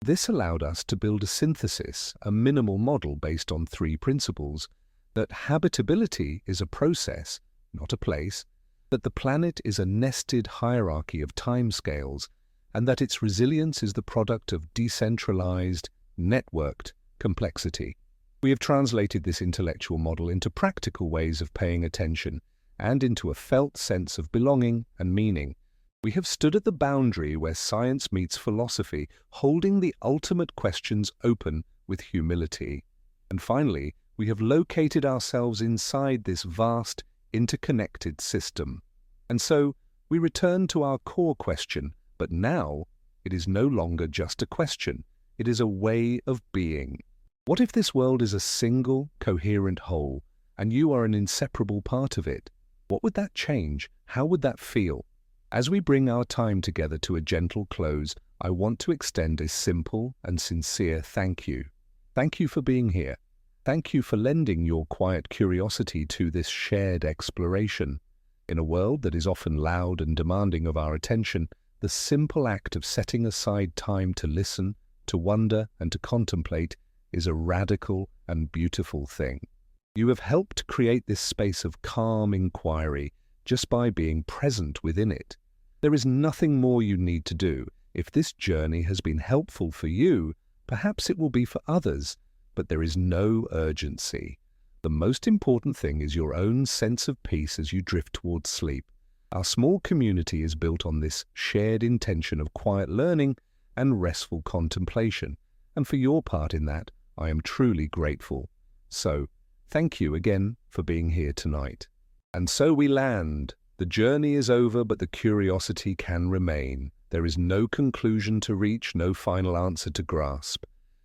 This allowed us to build a synthesis, a minimal model based on three principles: that habitability is a process, not a place, that the planet is a nested hierarchy of timescales, and that its resilience is the product of decentralized, networked complexity. We have translated this intellectual model into practical ways of paying attention and into a felt sense of belonging and meaning. We have stood at the boundary where science meets philosophy, holding the ultimate questions open with humility. And finally, we have located ourselves inside this vast, interconnected system. And so, we return to our core question, but now it is no longer just a question. It is a way of being. What if this world is a single, coherent whole, and you are an inseparable part of it? What would that change? How would that feel? As we bring our time together to a gentle close, I want to extend a simple and sincere thank you. Thank you for being here. Thank you for lending your quiet curiosity to this shared exploration. In a world that is often loud and demanding of our attention, the simple act of setting aside time to listen, to wonder, and to contemplate is a radical and beautiful thing. You have helped create this space of calm inquiry just by being present within it. There is nothing more you need to do. If this journey has been helpful for you, perhaps it will be for others, but there is no urgency. The most important thing is your own sense of peace as you drift towards sleep. Our small community is built on this shared intention of quiet learning and restful contemplation, and for your part in that, I am truly grateful. So, thank you again for being here tonight. And so we land. The journey is over, but the curiosity can remain. There is no conclusion to reach, no final answer to grasp.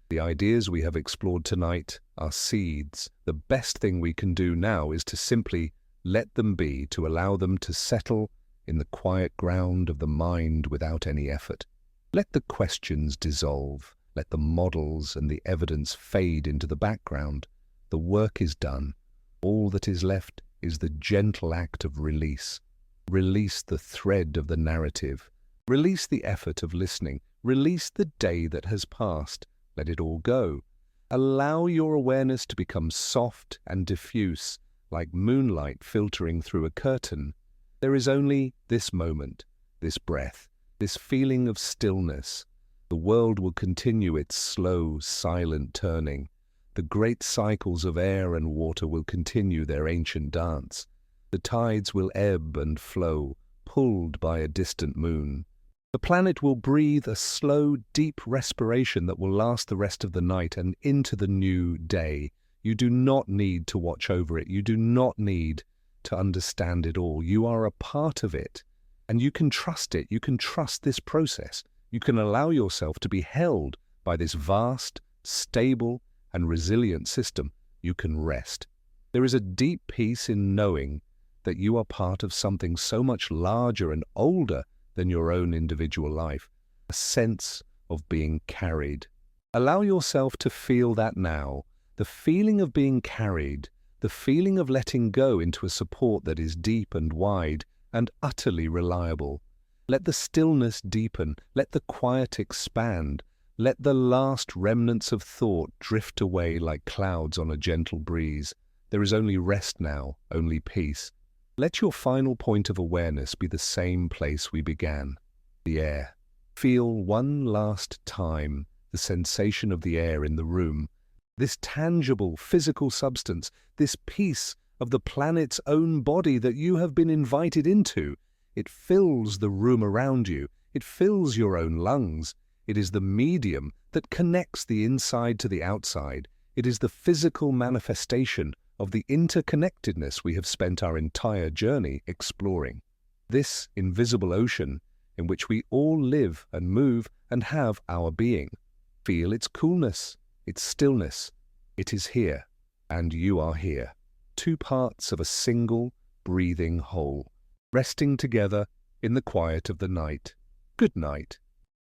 The ideas we have explored tonight are seeds. The best thing we can do now is to simply let them be, to allow them to settle in the quiet ground of the mind without any effort. Let the questions dissolve. Let the models and the evidence fade into the background. The work is done. All that is left is the gentle act of release. Release the thread of the narrative. Release the effort of listening. Release the day that has passed. Let it all go. Allow your awareness to become soft and diffuse, like moonlight filtering through a curtain. There is only this moment, this breath, this feeling of stillness. The world will continue its slow, silent turning. The great cycles of air and water will continue their ancient dance. The tides will ebb and flow, pulled by a distant moon. The planet will breathe a slow, deep respiration that will last the rest of the night and into the new day. You do not need to watch over it. You do not need to understand it all. You are a part of it, and you can trust it. You can trust this process. You can allow yourself to be held by this vast, stable, and resilient system. You can rest. There is a deep peace in knowing that you are part of something so much larger and older than your own individual life, a sense of being carried. Allow yourself to feel that now, the feeling of being carried, the feeling of letting go into a support that is deep and wide and utterly reliable. Let the stillness deepen, let the quiet expand, let the last remnants of thought drift away like clouds on a gentle breeze. There is only rest now, only peace. Let your final point of awareness be the same place we began, the air. Feel one last time the sensation of the air in the room, this tangible physical substance, this piece of the planet's own body that you have been invited into. It fills the room around you. It fills your own lungs. It is the medium that connects the inside to the outside. It is the physical manifestation of the interconnectedness we have spent our entire journey exploring. This invisible ocean in which we all live and move and have our being. Feel its coolness, its stillness. It is here, and you are here. Two parts of a single, breathing whole, resting together in the quiet of the night. Good night.